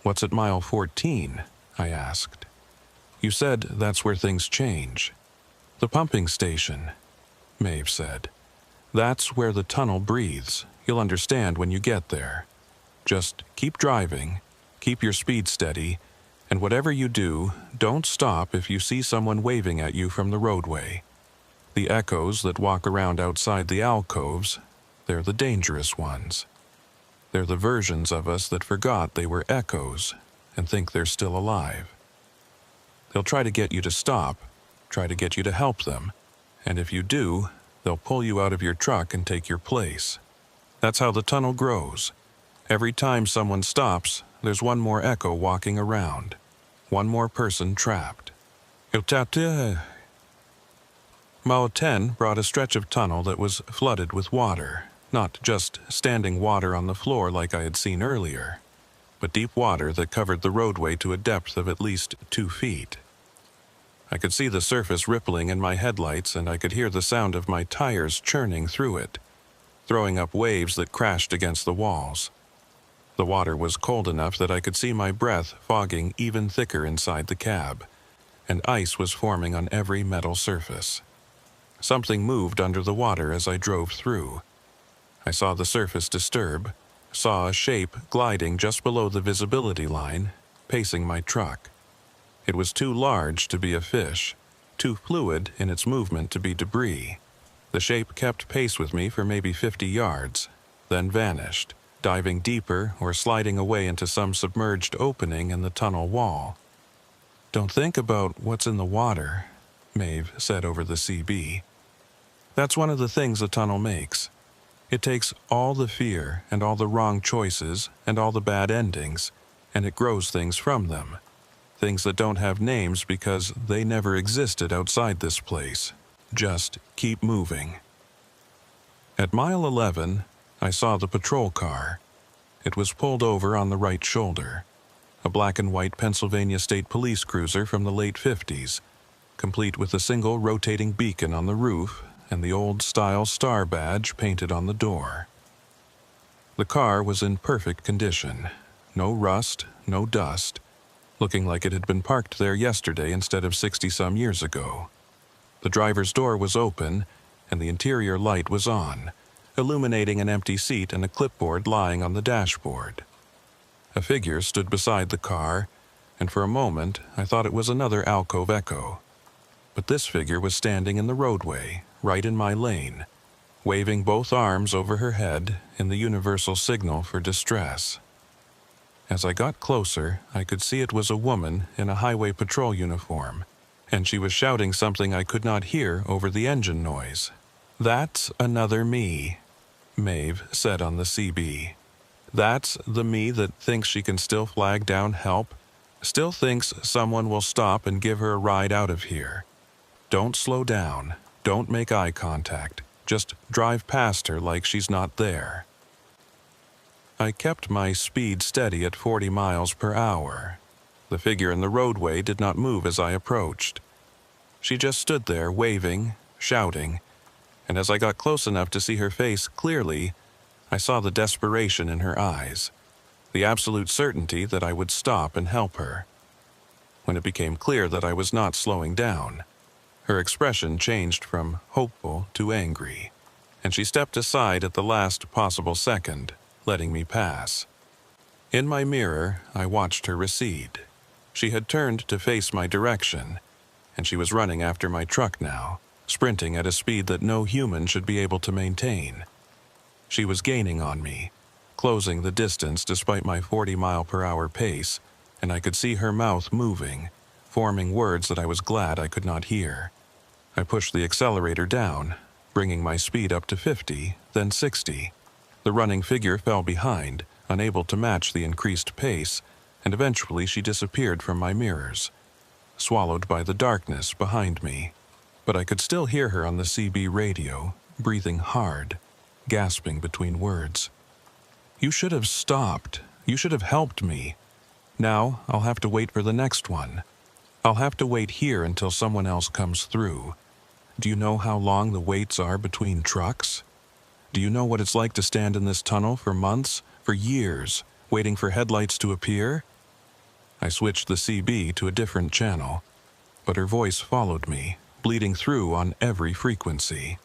"What's at mile 14? I asked. "You said that's where things change." "The pumping station," Maeve said. "That's where the tunnel breathes. You'll understand when you get there. Just keep driving, keep your speed steady, and whatever you do, don't stop if you see someone waving at you from the roadway. The echoes that walk around outside the alcoves, they're the dangerous ones. They're the versions of us that forgot they were echoes and think they're still alive. They'll try to get you to stop, try to get you to help them, and if you do, they'll pull you out of your truck and take your place. That's how the tunnel grows. Every time someone stops, there's one more echo walking around, one more person trapped." Mile 10 brought a stretch of tunnel that was flooded with water, not just standing water on the floor like I had seen earlier, but deep water that covered the roadway to a depth of at least 2 feet. I could see the surface rippling in my headlights, and I could hear the sound of my tires churning through it, throwing up waves that crashed against the walls. The water was cold enough that I could see my breath fogging even thicker inside the cab, and ice was forming on every metal surface. Something moved under the water as I drove through. I saw the surface disturb, saw a shape gliding just below the visibility line, pacing my truck. It was too large to be a fish, too fluid in its movement to be debris. The shape kept pace with me for maybe 50 yards, then vanished, diving deeper or sliding away into some submerged opening in the tunnel wall. "Don't think about what's in the water," Maeve said over the CB. "That's one of the things a tunnel makes. It takes all the fear and all the wrong choices and all the bad endings, and it grows things from them. Things that don't have names because they never existed outside this place. Just keep moving." At mile 11, I saw the patrol car. It was pulled over on the right shoulder. A black and white Pennsylvania State Police cruiser from the late 50s, complete with a single rotating beacon on the roof and the old-style star badge painted on the door. The car was in perfect condition. No rust, no dust, looking like it had been parked there yesterday instead of 60-some years ago. The driver's door was open, and the interior light was on, illuminating an empty seat and a clipboard lying on the dashboard. A figure stood beside the car, and for a moment I thought it was another alcove echo. But this figure was standing in the roadway, right in my lane, waving both arms over her head in the universal signal for distress. As I got closer, I could see it was a woman in a highway patrol uniform, and she was shouting something I could not hear over the engine noise. "That's another me," Maeve said on the CB. "That's the me that thinks she can still flag down help, still thinks someone will stop and give her a ride out of here. Don't slow down, don't make eye contact, just drive past her like she's not there." I kept my speed steady at 40 miles per hour. The figure in the roadway did not move as I approached. She just stood there waving, shouting, and as I got close enough to see her face clearly, I saw the desperation in her eyes, the absolute certainty that I would stop and help her. When it became clear that I was not slowing down, her expression changed from hopeful to angry, and she stepped aside at the last possible second, letting me pass. In my mirror, I watched her recede. She had turned to face my direction, and she was running after my truck now, sprinting at a speed that no human should be able to maintain. She was gaining on me, closing the distance despite my 40-mile-per-hour pace, and I could see her mouth moving, forming words that I was glad I could not hear. I pushed the accelerator down, bringing my speed up to 50, then 60. The running figure fell behind, unable to match the increased pace, and eventually she disappeared from my mirrors, swallowed by the darkness behind me. But I could still hear her on the CB radio, breathing hard, gasping between words. "You should have stopped. You should have helped me. Now I'll have to wait for the next one. I'll have to wait here until someone else comes through. Do you know how long the waits are between trucks? Do you know what it's like to stand in this tunnel for months, for years, waiting for headlights to appear?" I switched the CB to a different channel, but her voice followed me, bleeding through on every frequency.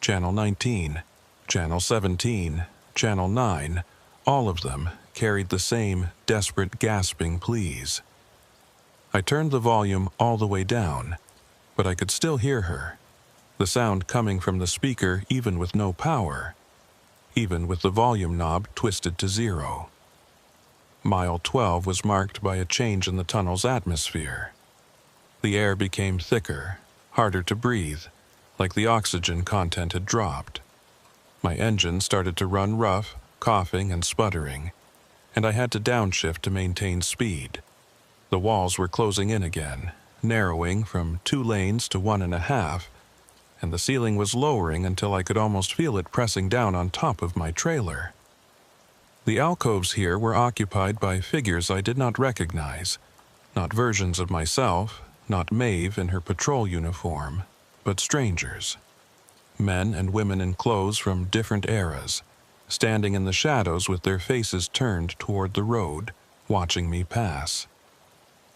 Channel 19, Channel 17, Channel 9, all of them carried the same desperate gasping pleas. I turned the volume all the way down, but I could still hear her, the sound coming from the speaker even with no power, even with the volume knob twisted to 0. Mile 12 was marked by a change in the tunnel's atmosphere. The air became thicker, harder to breathe, like the oxygen content had dropped. My engine started to run rough, coughing and sputtering, and I had to downshift to maintain speed. The walls were closing in again, narrowing from 2 lanes to 1.5, and the ceiling was lowering until I could almost feel it pressing down on top of my trailer. The alcoves here were occupied by figures I did not recognize, not versions of myself, not Maeve in her patrol uniform, but strangers. Men and women in clothes from different eras, standing in the shadows with their faces turned toward the road, watching me pass.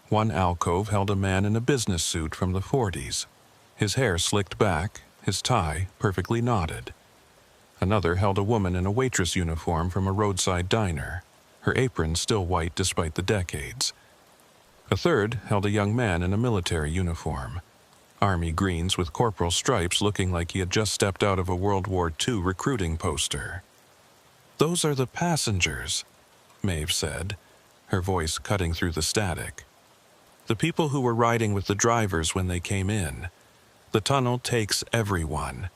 One alcove held a man in a business suit from the 40s, his hair slicked back, his tie perfectly knotted. Another held a woman in a waitress uniform from a roadside diner, her apron still white despite the decades. A third held a young man in a military uniform, army greens with corporal stripes looking like he had just stepped out of a World War II recruiting poster. "Those are the passengers," Maeve said, her voice cutting through the static. "The people who were riding with the drivers when they came in. The tunnel takes everyone.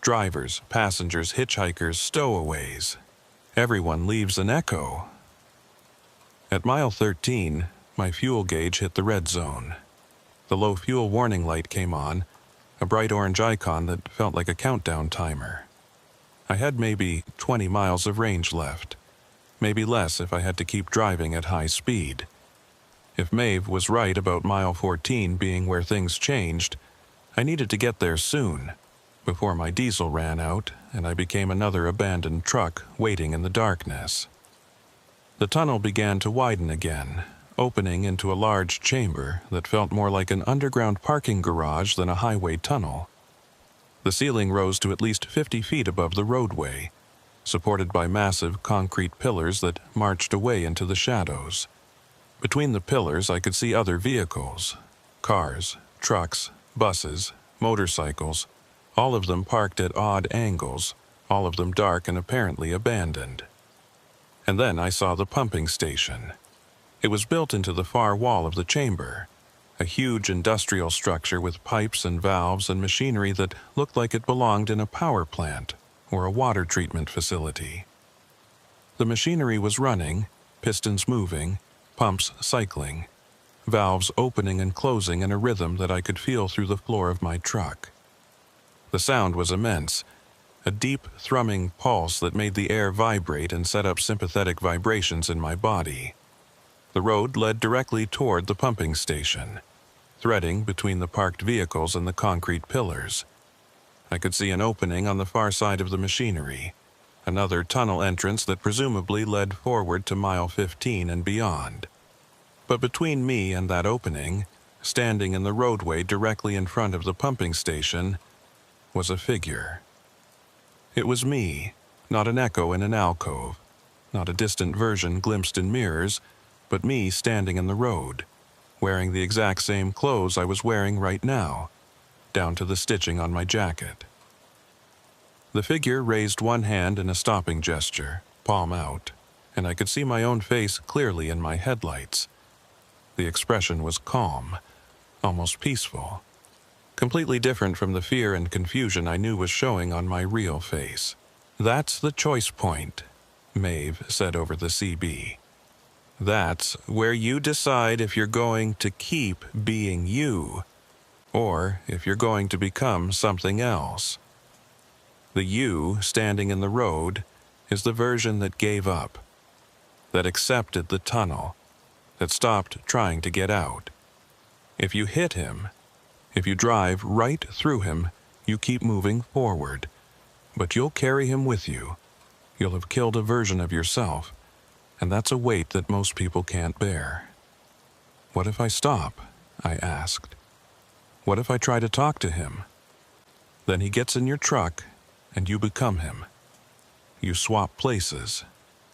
Drivers, passengers, hitchhikers, stowaways. Everyone leaves an echo." At mile 13, my fuel gauge hit the red zone. The low fuel warning light came on, a bright orange icon that felt like a countdown timer. I had maybe 20 miles of range left, maybe less if I had to keep driving at high speed. If Maeve was right about mile 14 being where things changed, I needed to get there soon, before my diesel ran out and I became another abandoned truck waiting in the darkness. The tunnel began to widen again, opening into a large chamber that felt more like an underground parking garage than a highway tunnel. The ceiling rose to at least 50 feet above the roadway, supported by massive concrete pillars that marched away into the shadows. Between the pillars I could see other vehicles, cars, trucks, buses, motorcycles, all of them parked at odd angles, all of them dark and apparently abandoned. And then I saw the pumping station. It was built into the far wall of the chamber, a huge industrial structure with pipes and valves and machinery that looked like it belonged in a power plant or a water treatment facility. The machinery was running, pistons moving, pumps cycling, valves opening and closing in a rhythm that I could feel through the floor of my truck. The sound was immense, a deep, thrumming pulse that made the air vibrate and set up sympathetic vibrations in my body. The road led directly toward the pumping station, threading between the parked vehicles and the concrete pillars. I could see an opening on the far side of the machinery, another tunnel entrance that presumably led forward to mile 15 and beyond. But between me and that opening, standing in the roadway directly in front of the pumping station, was a figure. It was me, not an echo in an alcove, not a distant version glimpsed in mirrors, but me standing in the road, wearing the exact same clothes I was wearing right now, down to the stitching on my jacket. The figure raised one hand in a stopping gesture, palm out, and I could see my own face clearly in my headlights. The expression was calm, almost peaceful, completely different from the fear and confusion I knew was showing on my real face. "That's the choice point," Maeve said over the CB. "That's where you decide if you're going to keep being you, or if you're going to become something else. The you standing in the road is the version that gave up, that accepted the tunnel, that stopped trying to get out. If you hit him, if you drive right through him, you keep moving forward, but you'll carry him with you. You'll have killed a version of yourself, and that's a weight that most people can't bear." "What if I stop?" I asked. "What if I try to talk to him?" "Then he gets in your truck, and you become him. You swap places.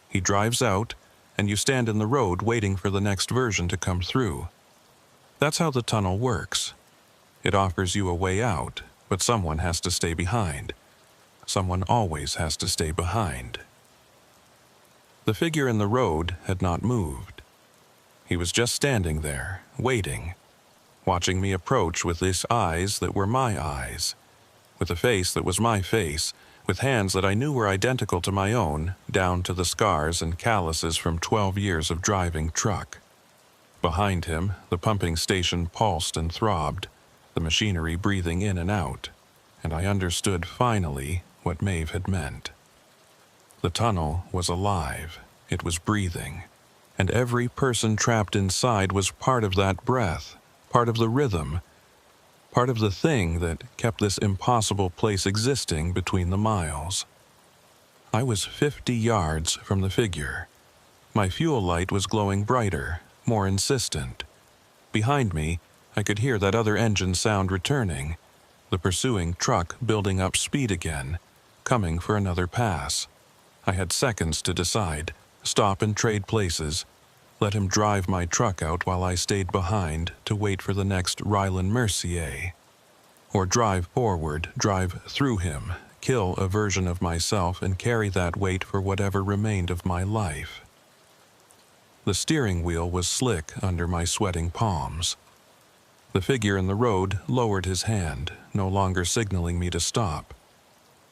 He drives out, and you stand in the road waiting for the next version to come through. That's how the tunnel works. It offers you a way out, but someone has to stay behind. Someone always has to stay behind." The figure in the road had not moved. He was just standing there, waiting, watching me approach with his eyes that were my eyes, with a face that was my face, with hands that I knew were identical to my own, down to the scars and calluses from 12 years of driving truck. Behind him, the pumping station pulsed and throbbed, the machinery breathing in and out, and I understood finally what Maeve had meant. The tunnel was alive, it was breathing, and every person trapped inside was part of that breath, part of the rhythm, part of the thing that kept this impossible place existing between the miles. I was 50 yards from the figure. My fuel light was glowing brighter, more insistent. Behind me, I could hear that other engine sound returning, the pursuing truck building up speed again, coming for another pass. I had seconds to decide, stop and trade places, let him drive my truck out while I stayed behind to wait for the next Ryland Mercier. Or drive forward, drive through him, kill a version of myself and carry that weight for whatever remained of my life. The steering wheel was slick under my sweating palms. The figure in the road lowered his hand, no longer signaling me to stop.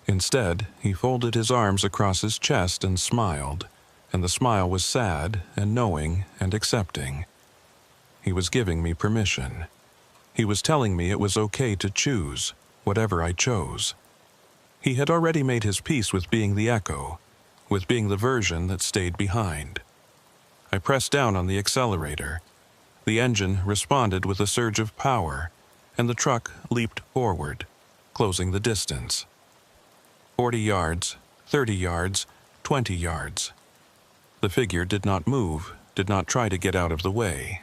Instead, he folded his arms across his chest and smiled, and the smile was sad and knowing and accepting. He was giving me permission. He was telling me it was okay to choose, whatever I chose. He had already made his peace with being the echo, with being the version that stayed behind. I pressed down on the accelerator. The engine responded with a surge of power, and the truck leaped forward, closing the distance. 40 yards, 30 yards, 20 yards. The figure did not move, did not try to get out of the way.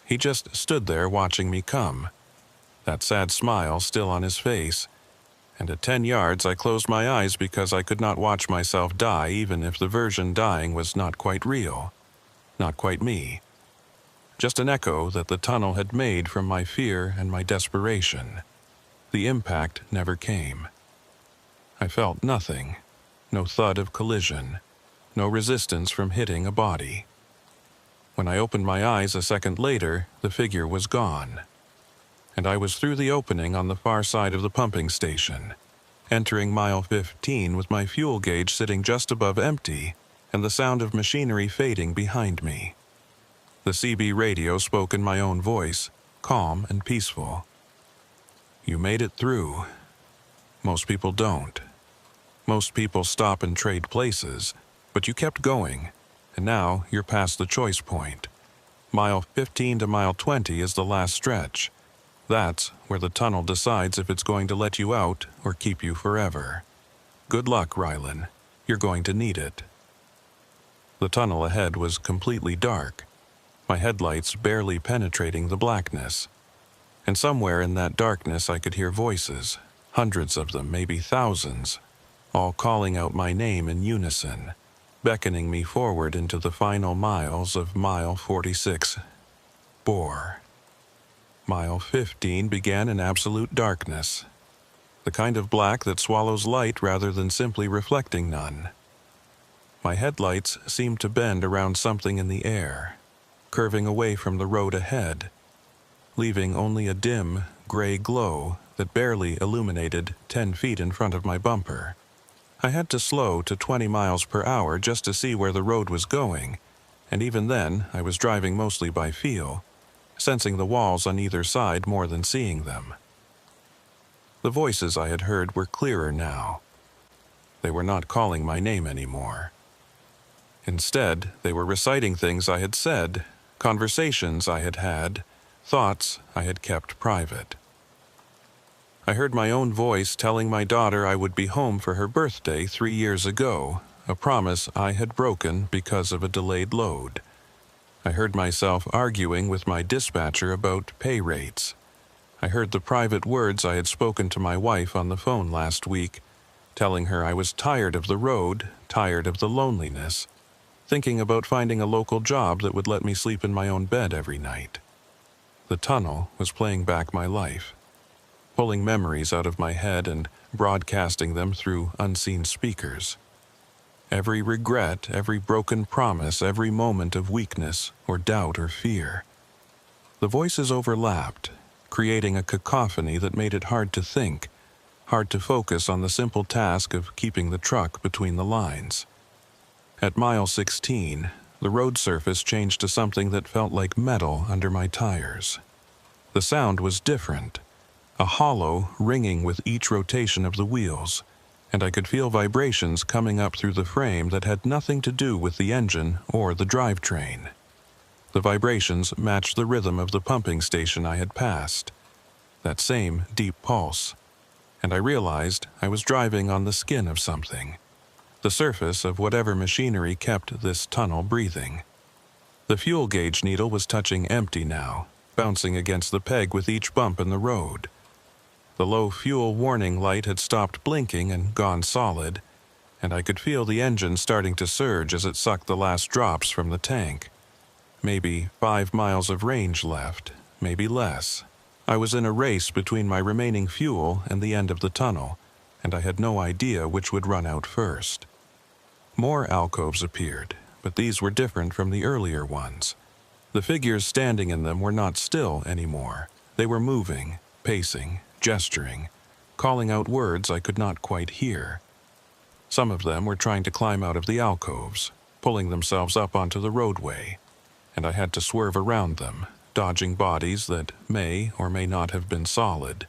He just stood there watching me come, that sad smile still on his face, and at 10 yards I closed my eyes because I could not watch myself die even if the version dying was not quite real, not quite me. Just an echo that the tunnel had made from my fear and my desperation. The impact never came. I felt nothing, no thud of collision, no resistance from hitting a body. When I opened my eyes a second later, the figure was gone, and I was through the opening on the far side of the pumping station, entering mile 15 with my fuel gauge sitting just above empty and the sound of machinery fading behind me. The CB radio spoke in my own voice, calm and peaceful. "You made it through. Most people don't. Most people stop and trade places, but you kept going, and now you're past the choice point. Mile 15 to mile 20 is the last stretch. That's where the tunnel decides if it's going to let you out or keep you forever. Good luck, Rylan. You're going to need it. The tunnel ahead was completely dark, my headlights barely penetrating the blackness. And somewhere in that darkness I could hear voices, hundreds of them, maybe thousands, all calling out my name in unison, beckoning me forward into the final miles of Mile 46. Bore. Mile 15 began in absolute darkness, the kind of black that swallows light rather than simply reflecting none. My headlights seemed to bend around something in the air, curving away from the road ahead, leaving only a dim, gray glow that barely illuminated 10 feet in front of my bumper. I had to slow to 20 miles per hour just to see where the road was going, and even then I was driving mostly by feel, sensing the walls on either side more than seeing them. The voices I had heard were clearer now. They were not calling my name anymore. Instead, they were reciting things I had said, conversations I had had, thoughts I had kept private. I heard my own voice telling my daughter I would be home for her birthday 3 years ago, a promise I had broken because of a delayed load. I heard myself arguing with my dispatcher about pay rates. I heard the private words I had spoken to my wife on the phone last week, telling her I was tired of the road, tired of the loneliness, thinking about finding a local job that would let me sleep in my own bed every night. The tunnel was playing back my life, pulling memories out of my head and broadcasting them through unseen speakers. Every regret, every broken promise, every moment of weakness or doubt or fear. The voices overlapped, creating a cacophony that made it hard to think, hard to focus on the simple task of keeping the truck between the lines. At mile 16, the road surface changed to something that felt like metal under my tires. The sound was different, a hollow ringing with each rotation of the wheels, and I could feel vibrations coming up through the frame that had nothing to do with the engine or the drivetrain. The vibrations matched the rhythm of the pumping station I had passed, that same deep pulse, and I realized I was driving on the skin of something, the surface of whatever machinery kept this tunnel breathing. The fuel gauge needle was touching empty now, bouncing against the peg with each bump in the road. The low fuel warning light had stopped blinking and gone solid, and I could feel the engine starting to surge as it sucked the last drops from the tank. Maybe 5 miles of range left, maybe less. I was in a race between my remaining fuel and the end of the tunnel, and I had no idea which would run out first. More alcoves appeared, but these were different from the earlier ones. The figures standing in them were not still anymore. They were moving, pacing, gesturing, calling out words I could not quite hear. Some of them were trying to climb out of the alcoves, pulling themselves up onto the roadway, and I had to swerve around them, dodging bodies that may or may not have been solid,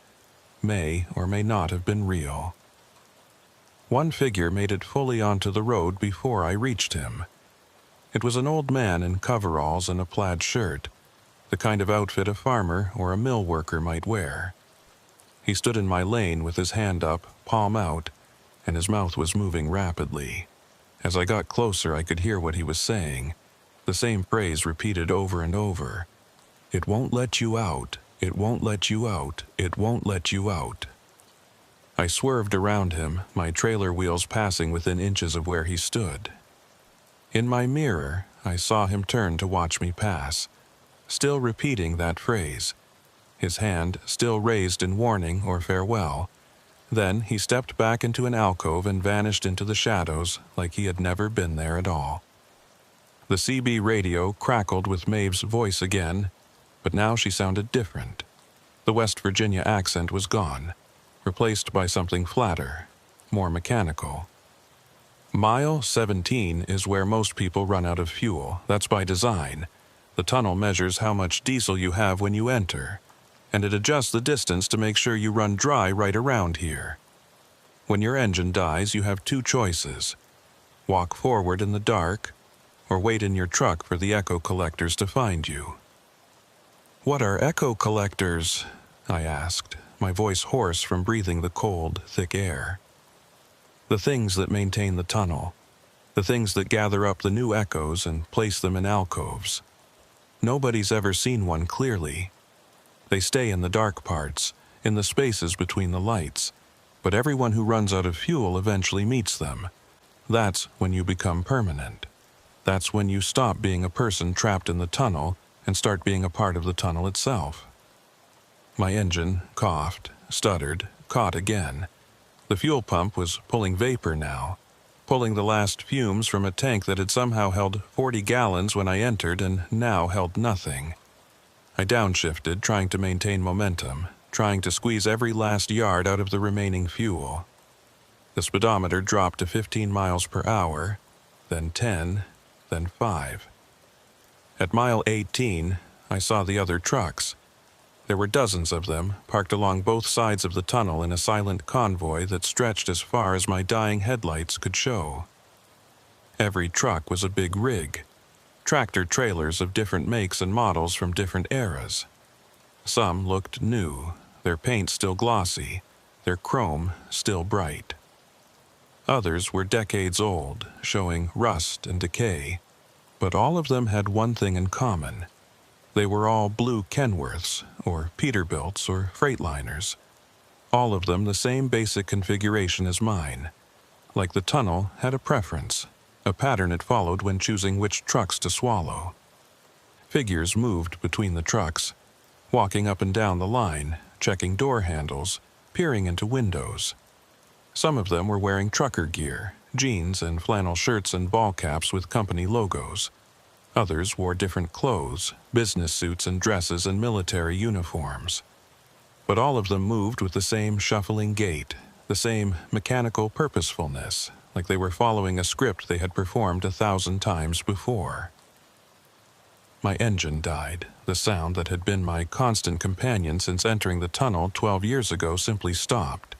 may or may not have been real. One figure made it fully onto the road before I reached him. It was an old man in coveralls and a plaid shirt, the kind of outfit a farmer or a mill worker might wear. He stood in my lane with his hand up, palm out, and his mouth was moving rapidly. As I got closer, I could hear what he was saying, the same phrase repeated over and over. "It won't let you out. It won't let you out. It won't let you out." I swerved around him, my trailer wheels passing within inches of where he stood. In my mirror, I saw him turn to watch me pass, still repeating that phrase, his hand still raised in warning or farewell. Then he stepped back into an alcove and vanished into the shadows like he had never been there at all. The CB radio crackled with Maeve's voice again, but now she sounded different. The West Virginia accent was gone, replaced by something flatter, more mechanical. Mile 17 is where most people run out of fuel. That's by design. The tunnel measures how much diesel you have when you enter, and it adjusts the distance to make sure you run dry right around here. When your engine dies, you have 2 choices: walk forward in the dark, or wait in your truck for the echo collectors to find you. "What are echo collectors?" I asked, my voice hoarse from breathing the cold, thick air. The things that maintain the tunnel. The things that gather up the new echoes and place them in alcoves. Nobody's ever seen one clearly. They stay in the dark parts, in the spaces between the lights, but everyone who runs out of fuel eventually meets them. That's when you become permanent. That's when you stop being a person trapped in the tunnel and start being a part of the tunnel itself. My engine coughed, stuttered, caught again. The fuel pump was pulling vapor now, pulling the last fumes from a tank that had somehow held 40 gallons when I entered and now held nothing. I downshifted, trying to maintain momentum, trying to squeeze every last yard out of the remaining fuel. The speedometer dropped to 15 miles per hour, then 10, then 5. At mile 18, I saw the other trucks. There were dozens of them, parked along both sides of the tunnel in a silent convoy that stretched as far as my dying headlights could show. Every truck was a big rig, tractor-trailers of different makes and models from different eras. Some looked new, their paint still glossy, their chrome still bright. Others were decades old, showing rust and decay, but all of them had one thing in common. They were all blue Kenworths, or Peterbilts, or Freightliners. All of them the same basic configuration as mine. Like the tunnel had a preference, a pattern it followed when choosing which trucks to swallow. Figures moved between the trucks, walking up and down the line, checking door handles, peering into windows. Some of them were wearing trucker gear, jeans and flannel shirts and ball caps with company logos. Others wore different clothes, business suits and dresses and military uniforms. But all of them moved with the same shuffling gait, the same mechanical purposefulness, like they were following a script they had performed 1,000 times before. My engine died. The sound that had been my constant companion since entering the tunnel 12 years ago simply stopped,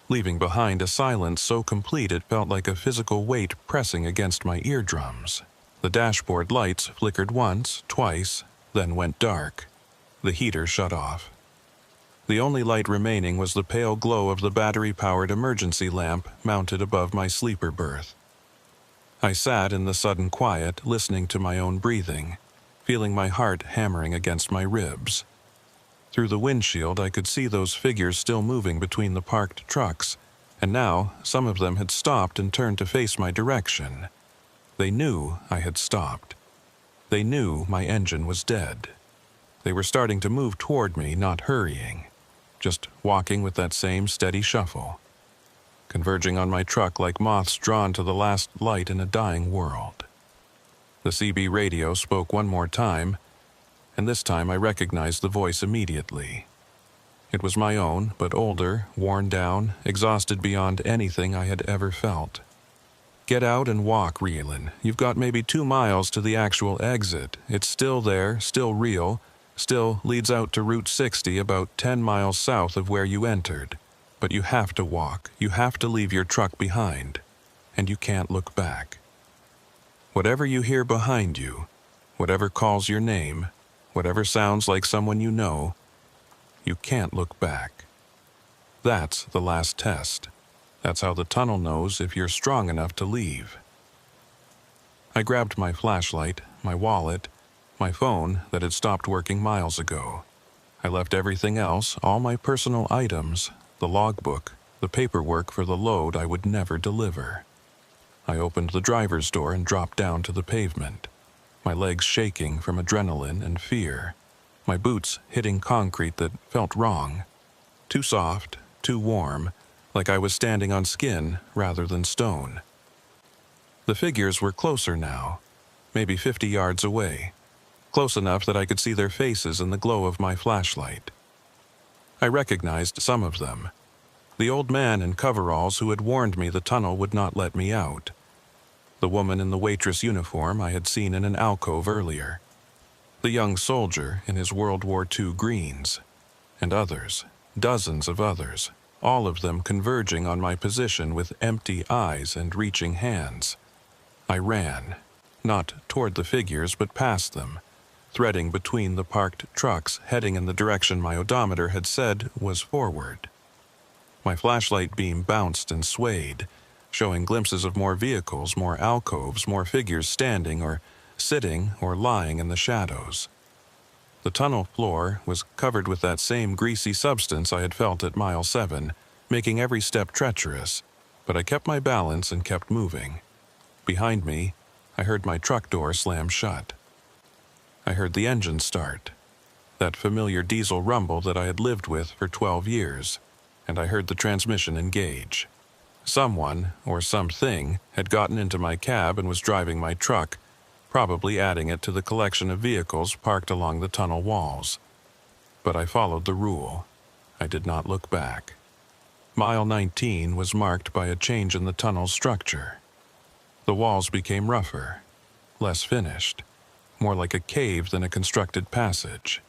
leaving behind a silence so complete it felt like a physical weight pressing against my eardrums. The dashboard lights flickered once, twice, then went dark. The heater shut off. The only light remaining was the pale glow of the battery-powered emergency lamp mounted above my sleeper berth. I sat in the sudden quiet, listening to my own breathing, feeling my heart hammering against my ribs. Through the windshield, I could see those figures still moving between the parked trucks, and now some of them had stopped and turned to face my direction. They knew I had stopped. They knew my engine was dead. They were starting to move toward me, not hurrying, just walking with that same steady shuffle, converging on my truck like moths drawn to the last light in a dying world. The CB radio spoke one more time, and this time I recognized the voice immediately. It was my own, but older, worn down, exhausted beyond anything I had ever felt. Get out and walk, Rielan. You've got maybe 2 miles to the actual exit. It's still there, still real, still leads out to Route 60 about 10 miles south of where you entered. But you have to walk. You have to leave your truck behind. And you can't look back. Whatever you hear behind you, whatever calls your name, whatever sounds like someone you know, you can't look back. That's the last test. That's how the tunnel knows if you're strong enough to leave. I grabbed my flashlight, my wallet, my phone that had stopped working miles ago. I left everything else, all my personal items, the logbook, the paperwork for the load I would never deliver. I opened the driver's door and dropped down to the pavement, my legs shaking from adrenaline and fear, my boots hitting concrete that felt wrong, too soft, too warm, like I was standing on skin rather than stone. The figures were closer now, maybe 50 yards away, close enough that I could see their faces in the glow of my flashlight. I recognized some of them. The old man in coveralls who had warned me the tunnel would not let me out. The woman in the waitress uniform I had seen in an alcove earlier. The young soldier in his World War II greens. And others, dozens of others, all of them converging on my position with empty eyes and reaching hands. I ran, not toward the figures but past them, threading between the parked trucks heading in the direction my odometer had said was forward. My flashlight beam bounced and swayed, showing glimpses of more vehicles, more alcoves, more figures standing or sitting or lying in the shadows. The tunnel floor was covered with that same greasy substance I had felt at mile 7, making every step treacherous, but I kept my balance and kept moving. Behind me, I heard my truck door slam shut. I heard the engine start, that familiar diesel rumble that I had lived with for 12 years, and I heard the transmission engage. Someone, or something, had gotten into my cab and was driving my truck, probably adding it to the collection of vehicles parked along the tunnel walls. But I followed the rule. I did not look back. Mile 19 was marked by a change in the tunnel's structure. The walls became rougher, less finished, more like a cave than a constructed passage.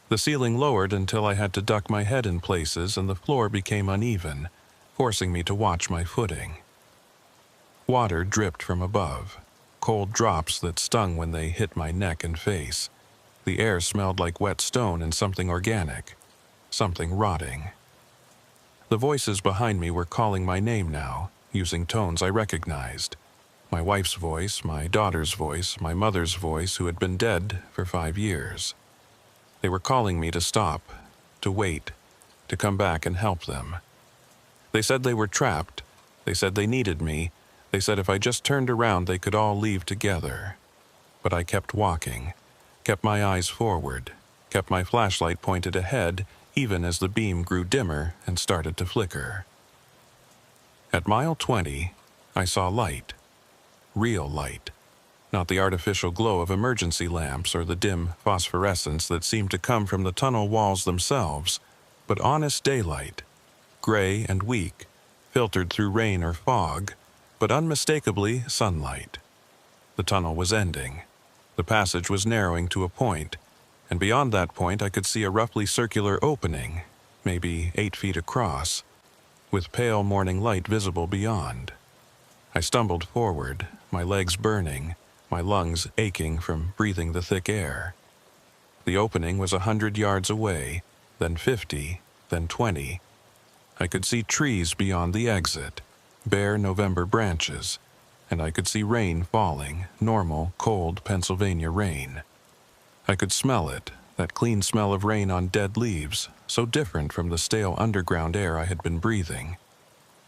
The ceiling lowered until I had to duck my head in places and the floor became uneven, forcing me to watch my footing. Water dripped from above, cold drops that stung when they hit my neck and face. The air smelled like wet stone and something organic, something rotting. The voices behind me were calling my name now, using tones I recognized. My wife's voice, my daughter's voice, my mother's voice, who had been dead for 5 years. They were calling me to stop, to wait, to come back and help them. They said they were trapped. They said they needed me. They said if I just turned around they could all leave together. But I kept walking, kept my eyes forward, kept my flashlight pointed ahead, even as the beam grew dimmer and started to flicker. At mile 20, I saw light. Real light. Not the artificial glow of emergency lamps or the dim phosphorescence that seemed to come from the tunnel walls themselves, but honest daylight, gray and weak, filtered through rain or fog, but unmistakably sunlight. The tunnel was ending. The passage was narrowing to a point, and beyond that point I could see a roughly circular opening, maybe 8 feet across, with pale morning light visible beyond. I stumbled forward, my legs burning, my lungs aching from breathing the thick air. The opening was 100 yards away, then 50, then 20. I could see trees beyond the exit, bare November branches, and I could see rain falling, normal, cold Pennsylvania rain. I could smell it, that clean smell of rain on dead leaves, so different from the stale underground air I had been breathing.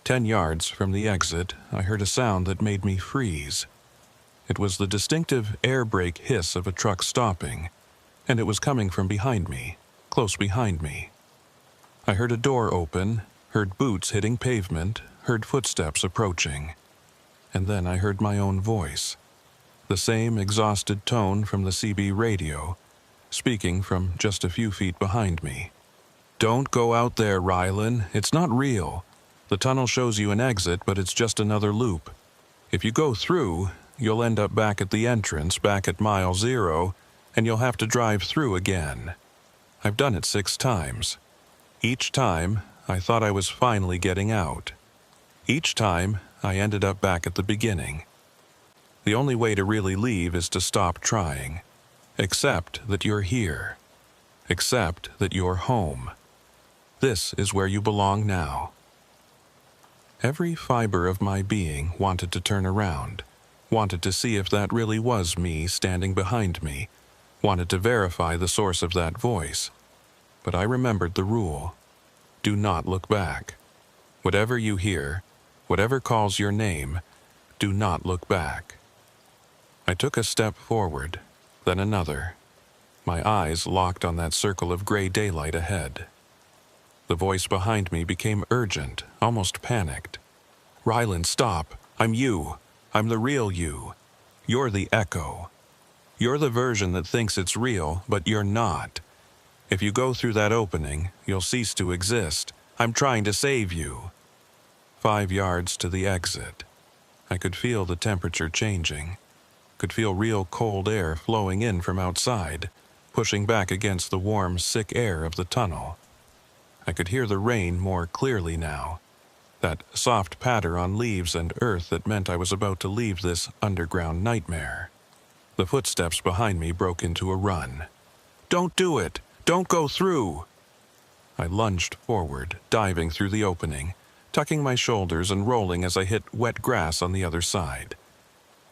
10 yards from the exit, I heard a sound that made me freeze. It was the distinctive air brake hiss of a truck stopping, and it was coming from behind me, close behind me. I heard a door open, heard boots hitting pavement, heard footsteps approaching. And then I heard my own voice, the same exhausted tone from the CB radio, speaking from just a few feet behind me. "Don't go out there, Rylan. It's not real. The tunnel shows you an exit, but it's just another loop. If you go through, you'll end up back at the entrance, back at mile 0, and you'll have to drive through again. I've done it 6 times. Each time, I thought I was finally getting out. Each time, I ended up back at the beginning. The only way to really leave is to stop trying. Accept that you're here. Accept that you're home. This is where you belong now." Every fiber of my being wanted to turn around, wanted to see if that really was me standing behind me, wanted to verify the source of that voice. But I remembered the rule. Do not look back. Whatever you hear, whatever calls your name, do not look back. I took a step forward, then another. My eyes locked on that circle of gray daylight ahead. The voice behind me became urgent, almost panicked. "Rylan, stop. I'm you. I'm the real you. You're the echo. You're the version that thinks it's real, but you're not. If you go through that opening, you'll cease to exist. I'm trying to save you." 5 yards to the exit. I could feel the temperature changing. Could feel real cold air flowing in from outside, pushing back against the warm, sick air of the tunnel. I could hear the rain more clearly now, that soft patter on leaves and earth that meant I was about to leave this underground nightmare. The footsteps behind me broke into a run. "Don't do it! Don't go through!" I lunged forward, diving through the opening, tucking my shoulders and rolling as I hit wet grass on the other side.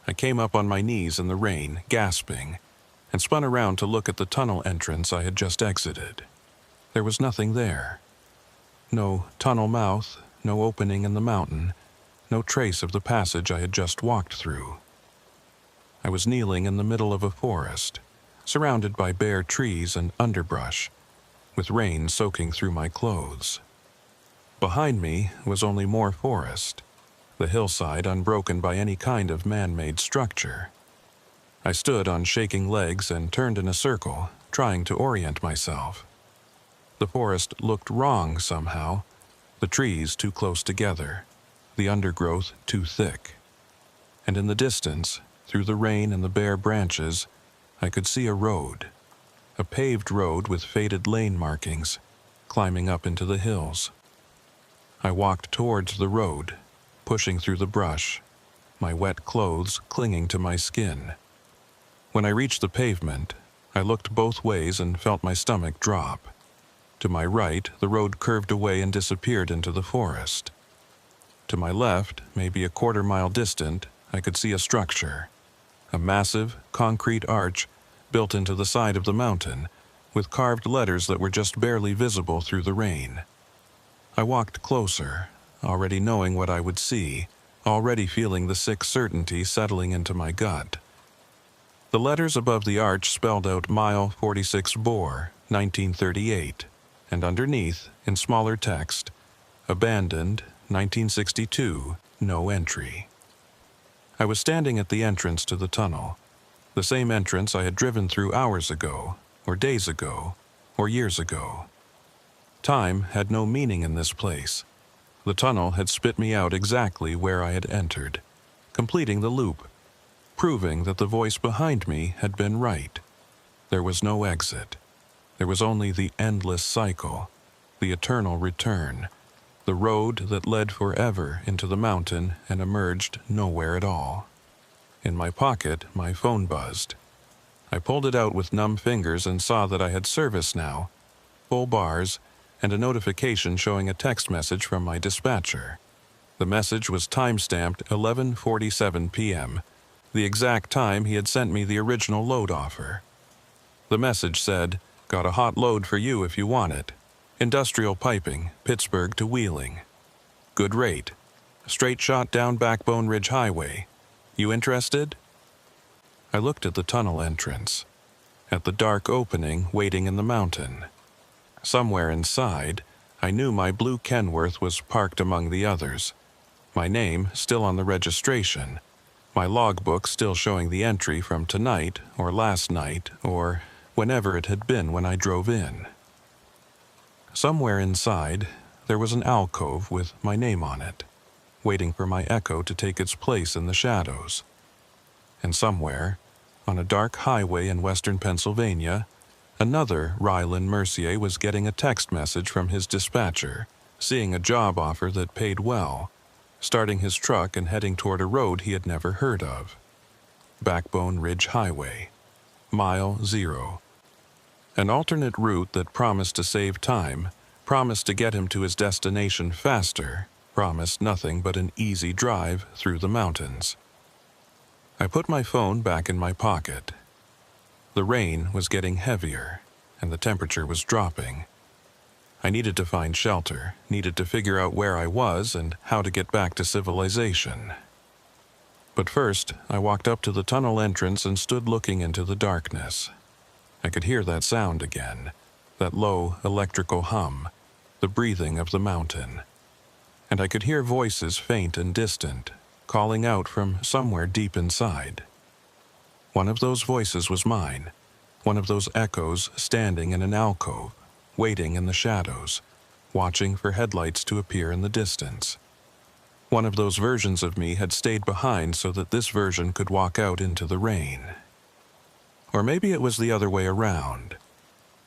I came up on my knees in the rain, gasping, and spun around to look at the tunnel entrance I had just exited. There was nothing there. No tunnel mouth, no opening in the mountain, no trace of the passage I had just walked through. I was kneeling in the middle of a forest, surrounded by bare trees and underbrush, with rain soaking through my clothes. Behind me was only more forest, the hillside unbroken by any kind of man-made structure. I stood on shaking legs and turned in a circle, trying to orient myself. The forest looked wrong somehow, the trees too close together, the undergrowth too thick. And in the distance, through the rain and the bare branches, I could see a road, a paved road with faded lane markings, climbing up into the hills. I walked towards the road, pushing through the brush, my wet clothes clinging to my skin. When I reached the pavement, I looked both ways and felt my stomach drop. To my right, the road curved away and disappeared into the forest. To my left, maybe a quarter-mile distant, I could see a structure, a massive, concrete arch built into the side of the mountain, with carved letters that were just barely visible through the rain. I walked closer, already knowing what I would see, already feeling the sick certainty settling into my gut. The letters above the arch spelled out Mile 46 Bore, 1938, and underneath, in smaller text, Abandoned, 1962, no entry. I was standing at the entrance to the tunnel, the same entrance I had driven through hours ago, or days ago, or years ago. Time had no meaning in this place. The tunnel had spit me out exactly where I had entered, completing the loop, proving that the voice behind me had been right. There was no exit. There was only the endless cycle, the eternal return, the road that led forever into the mountain and emerged nowhere at all. In my pocket, my phone buzzed. I pulled it out with numb fingers and saw that I had service now, full bars, and a notification showing a text message from my dispatcher. The message was time-stamped 11:47 p.m., the exact time he had sent me the original load offer. The message said, "Got a hot load for you if you want it. Industrial piping, Pittsburgh to Wheeling. Good rate. Straight shot down Backbone Ridge Highway. You interested?" I looked at the tunnel entrance, at the dark opening waiting in the mountain. Somewhere inside, I knew my blue Kenworth was parked among the others, my name still on the registration, my logbook still showing the entry from tonight or last night or whenever it had been when I drove in. Somewhere inside, there was an alcove with my name on it, waiting for my echo to take its place in the shadows. And somewhere, on a dark highway in western Pennsylvania, another Rylan Mercier was getting a text message from his dispatcher, seeing a job offer that paid well, starting his truck and heading toward a road he had never heard of. Backbone Ridge Highway, Mile 0. An alternate route that promised to save time, promised to get him to his destination faster, promised nothing but an easy drive through the mountains. I put my phone back in my pocket. The rain was getting heavier, and the temperature was dropping. I needed to find shelter, needed to figure out where I was and how to get back to civilization. But first, I walked up to the tunnel entrance and stood looking into the darkness. I could hear that sound again, that low electrical hum, the breathing of the mountain. And I could hear voices faint and distant, calling out from somewhere deep inside. One of those voices was mine, one of those echoes standing in an alcove, waiting in the shadows, watching for headlights to appear in the distance. One of those versions of me had stayed behind so that this version could walk out into the rain. Or maybe it was the other way around.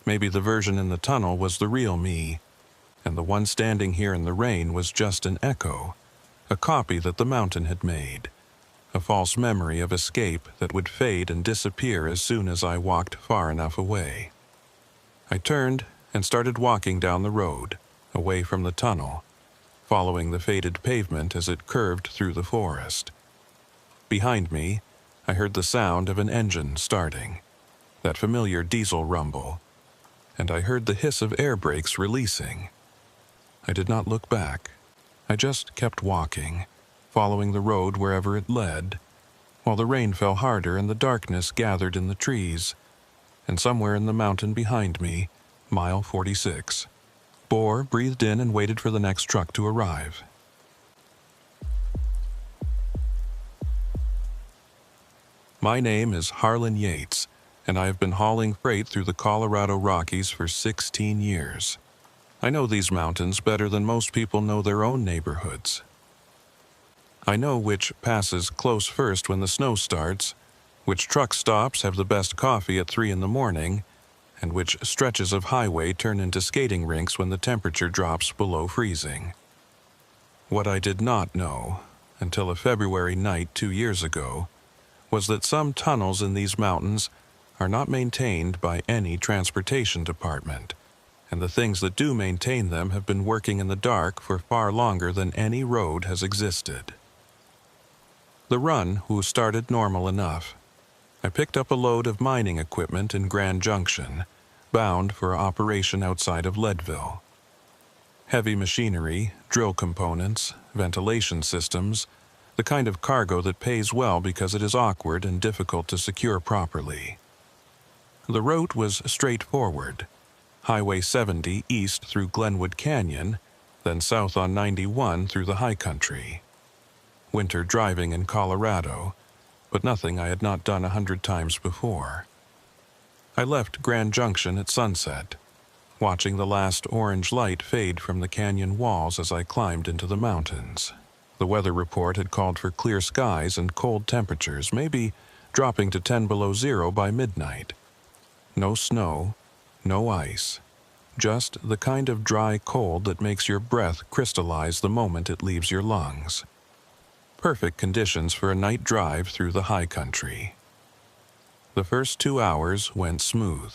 Maybe the version in the tunnel was the real me, and the one standing here in the rain was just an echo, a copy that the mountain had made, a false memory of escape that would fade and disappear as soon as I walked far enough away. I turned and started walking down the road, away from the tunnel, following the faded pavement as it curved through the forest. Behind me, I heard the sound of an engine starting, that familiar diesel rumble, and I heard the hiss of air brakes releasing. I did not look back. I just kept walking, following the road wherever it led, while the rain fell harder and the darkness gathered in the trees, and somewhere in the mountain behind me, mile 46, Boar breathed in and waited for the next truck to arrive. My name is Harlan Yates, and I have been hauling freight through the Colorado Rockies for 16 years. I know these mountains better than most people know their own neighborhoods. I know which passes close first when the snow starts, which truck stops have the best coffee at 3 in the morning, and which stretches of highway turn into skating rinks when the temperature drops below freezing. What I did not know, until a February night 2 years ago, was that some tunnels in these mountains are not maintained by any transportation department, and the things that do maintain them have been working in the dark for far longer than any road has existed. The run started normal enough. I picked up a load of mining equipment in Grand Junction, bound for operation outside of Leadville. Heavy machinery, drill components, ventilation systems, the kind of cargo that pays well because it is awkward and difficult to secure properly. The route was straightforward. Highway 70 east through Glenwood Canyon, then south on 91 through the high country. Winter driving in Colorado, but nothing I had not done 100 times before. I left Grand Junction at sunset, watching the last orange light fade from the canyon walls as I climbed into the mountains. The weather report had called for clear skies and cold temperatures, maybe dropping to 10 below zero by midnight. No snow, no ice, just the kind of dry cold that makes your breath crystallize the moment it leaves your lungs. Perfect conditions for a night drive through the high country. The first 2 hours went smooth.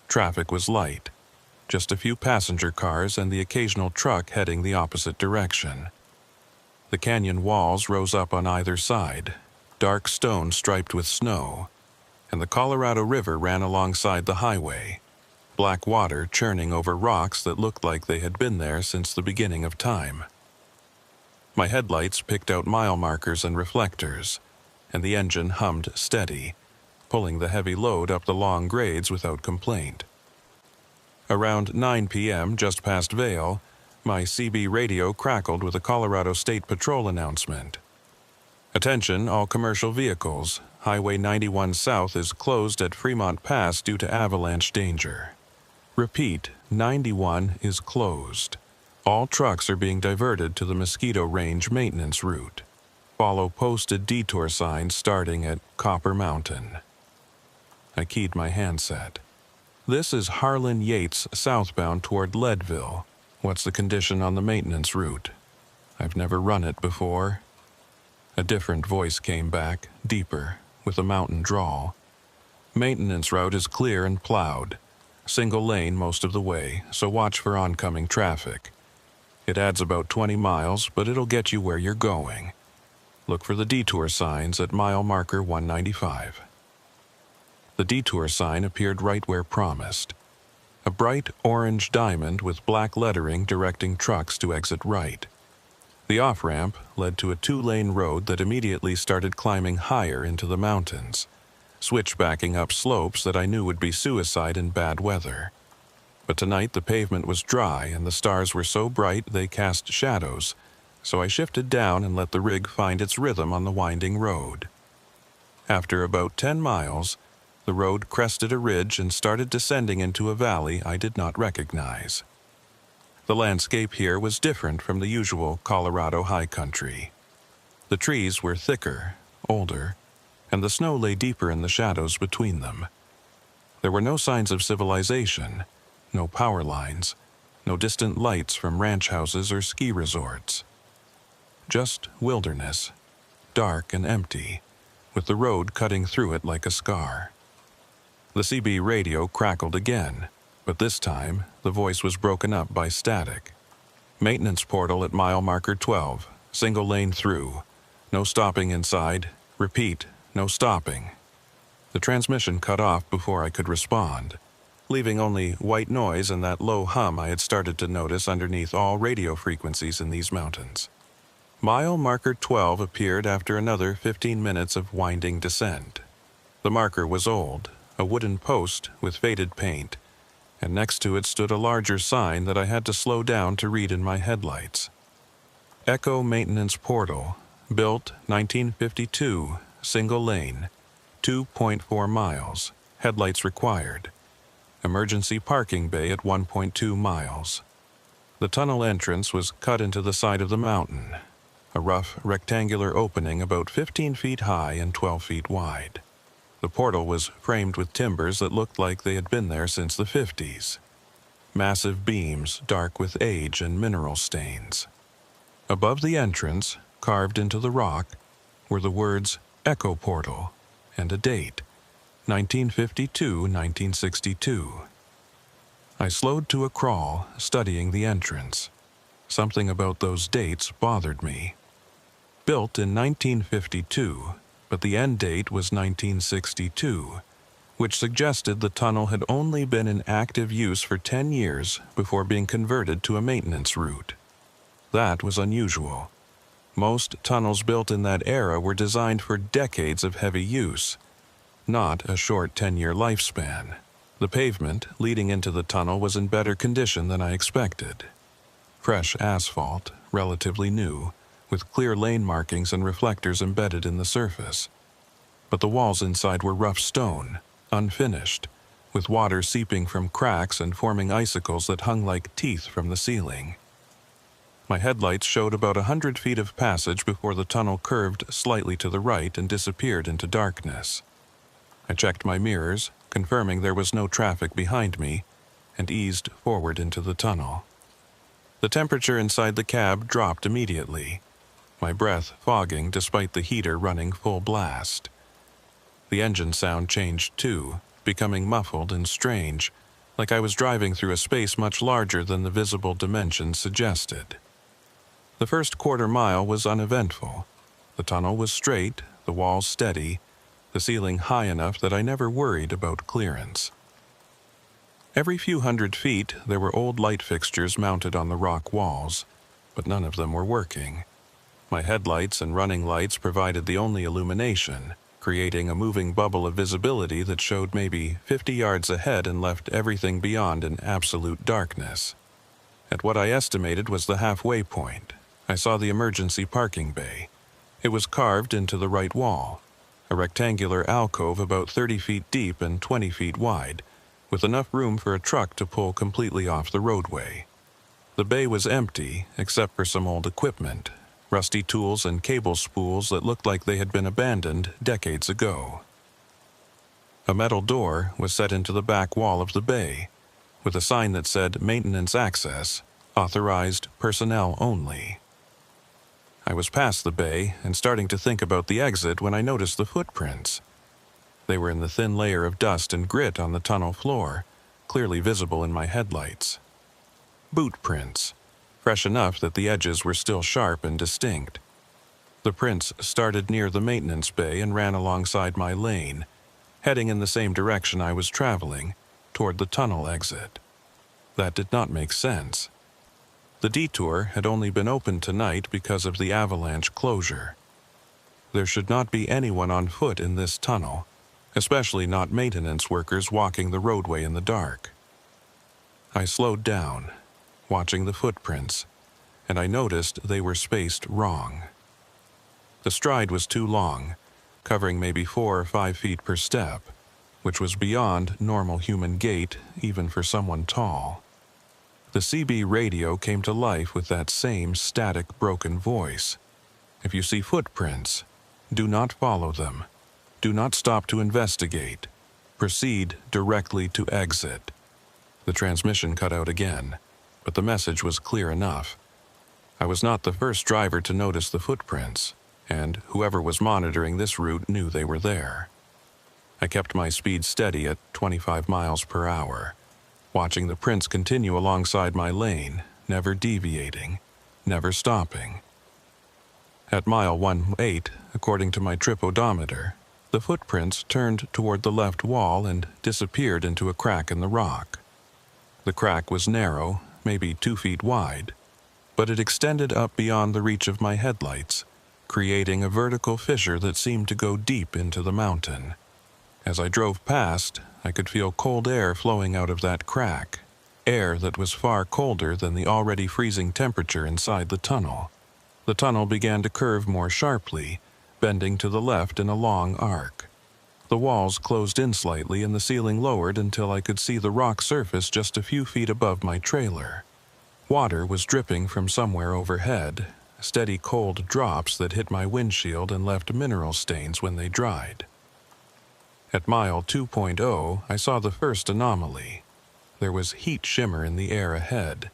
Traffic was light, just a few passenger cars and the occasional truck heading the opposite direction. The canyon walls rose up on either side, dark stone striped with snow, and the Colorado River ran alongside the highway, black water churning over rocks that looked like they had been there since the beginning of time. My headlights picked out mile markers and reflectors, and the engine hummed steady, pulling the heavy load up the long grades without complaint. Around 9 p.m., just past Vail, my CB radio crackled with a Colorado State Patrol announcement. Attention, all commercial vehicles. Highway 91 South is closed at Fremont Pass due to avalanche danger. Repeat, 91 is closed. All trucks are being diverted to the Mosquito Range maintenance route. Follow posted detour signs starting at Copper Mountain. I keyed my handset. This is Harlan Yates southbound toward Leadville. What's the condition on the maintenance route? I've never run it before. A different voice came back, deeper, with a mountain drawl. Maintenance route is clear and plowed. Single lane most of the way, so watch for oncoming traffic. It adds about 20 miles, but it'll get you where you're going. Look for the detour signs at mile marker 195. The detour sign appeared right where promised. A bright orange diamond with black lettering directing trucks to exit right. The off-ramp led to a 2-lane road that immediately started climbing higher into the mountains, switchbacking up slopes that I knew would be suicide in bad weather. But tonight the pavement was dry and the stars were so bright they cast shadows, so I shifted down and let the rig find its rhythm on the winding road. After about 10 miles, the road crested a ridge and started descending into a valley I did not recognize. The landscape here was different from the usual Colorado high country. The trees were thicker, older, and the snow lay deeper in the shadows between them. There were no signs of civilization, no power lines, no distant lights from ranch houses or ski resorts. Just wilderness, dark and empty, with the road cutting through it like a scar. The CB radio crackled again, but this time the voice was broken up by static. Maintenance portal at mile marker 12, single lane through. No stopping inside. Repeat, no stopping. The transmission cut off before I could respond, leaving only white noise and that low hum I had started to notice underneath all radio frequencies in these mountains. Mile marker 12 appeared after another 15 minutes of winding descent. The marker was old, a wooden post with faded paint, and next to it stood a larger sign that I had to slow down to read in my headlights. Echo Maintenance Portal, built 1952, single lane, 2.4 miles, headlights required. Emergency parking bay at 1.2 miles. The tunnel entrance was cut into the side of the mountain, a rough rectangular opening about 15 feet high and 12 feet wide. The portal was framed with timbers that looked like they had been there since the 50s. Massive beams dark with age and mineral stains. Above the entrance, carved into the rock, were the words Echo Portal and a date, 1952-1962. I slowed to a crawl, studying the entrance. Something about those dates bothered me. Built in 1952, but the end date was 1962, which suggested the tunnel had only been in active use for 10 years before being converted to a maintenance route. That was unusual. Most tunnels built in that era were designed for decades of heavy use, not a short 10-year lifespan. The pavement leading into the tunnel was in better condition than I expected. Fresh asphalt, relatively new, with clear lane markings and reflectors embedded in the surface. But the walls inside were rough stone, unfinished, with water seeping from cracks and forming icicles that hung like teeth from the ceiling. My headlights showed about 100 feet of passage before the tunnel curved slightly to the right and disappeared into darkness. I checked my mirrors, confirming there was no traffic behind me, and eased forward into the tunnel. The temperature inside the cab dropped immediately, my breath fogging despite the heater running full blast. The engine sound changed too, becoming muffled and strange, like I was driving through a space much larger than the visible dimensions suggested. The first quarter mile was uneventful. The tunnel was straight, the walls steady, the ceiling high enough that I never worried about clearance. Every few hundred feet, there were old light fixtures mounted on the rock walls, but none of them were working. My headlights and running lights provided the only illumination, creating a moving bubble of visibility that showed maybe 50 yards ahead and left everything beyond in absolute darkness. At what I estimated was the halfway point, I saw the emergency parking bay. It was carved into the right wall, a rectangular alcove about 30 feet deep and 20 feet wide, with enough room for a truck to pull completely off the roadway. The bay was empty, except for some old equipment, rusty tools and cable spools that looked like they had been abandoned decades ago. A metal door was set into the back wall of the bay, with a sign that said Maintenance Access, Authorized Personnel Only. I was past the bay and starting to think about the exit when I noticed the footprints. They were in the thin layer of dust and grit on the tunnel floor, clearly visible in my headlights. Boot prints, fresh enough that the edges were still sharp and distinct. The prints started near the maintenance bay and ran alongside my lane, heading in the same direction I was traveling, toward the tunnel exit. That did not make sense. The detour had only been opened tonight because of the avalanche closure. There should not be anyone on foot in this tunnel, especially not maintenance workers walking the roadway in the dark. I slowed down, watching the footprints, and I noticed they were spaced wrong. The stride was too long, covering maybe 4 or 5 feet per step, which was beyond normal human gait even for someone tall. The CB radio came to life with that same static, broken voice. If you see footprints, do not follow them. Do not stop to investigate. Proceed directly to exit. The transmission cut out again, but the message was clear enough. I was not the first driver to notice the footprints. and whoever was monitoring this route knew they were there. I kept my speed steady at 25 miles per hour, watching the prints continue alongside my lane, never deviating, never stopping. At mile 18, according to my trip odometer, the footprints turned toward the left wall and disappeared into a crack in the rock. The crack was narrow, maybe 2 feet wide, but it extended up beyond the reach of my headlights, creating a vertical fissure that seemed to go deep into the mountain. As I drove past, I could feel cold air flowing out of that crack, air that was far colder than the already freezing temperature inside the tunnel. The tunnel began to curve more sharply, bending to the left in a long arc. The walls closed in slightly and the ceiling lowered until I could see the rock surface just a few feet above my trailer. Water was dripping from somewhere overhead, steady cold drops that hit my windshield and left mineral stains when they dried. At mile 2.0, I saw the first anomaly. There was heat shimmer in the air ahead,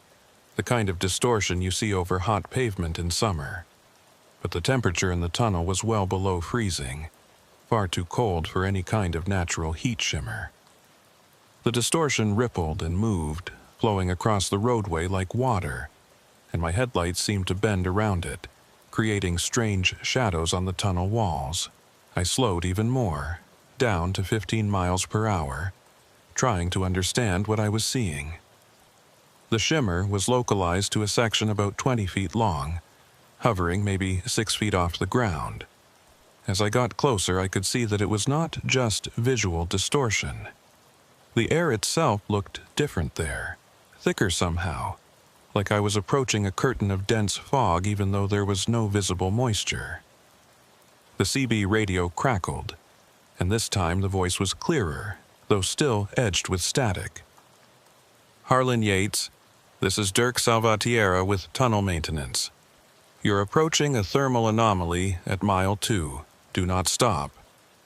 the kind of distortion you see over hot pavement in summer. But the temperature in the tunnel was well below freezing, far too cold for any kind of natural heat shimmer. The distortion rippled and moved, flowing across the roadway like water, and my headlights seemed to bend around it, creating strange shadows on the tunnel walls. I slowed even more, down to 15 miles per hour, trying to understand what I was seeing. The shimmer was localized to a section about 20 feet long, hovering maybe 6 feet off the ground. As I got closer, I could see that it was not just visual distortion. The air itself looked different there, thicker somehow, like I was approaching a curtain of dense fog even though there was no visible moisture. The CB radio crackled, and this time the voice was clearer, though still edged with static. "Harlan Yates, this is Dirk Salvatierra with Tunnel Maintenance. You're approaching a thermal anomaly at mile 2. Do not stop.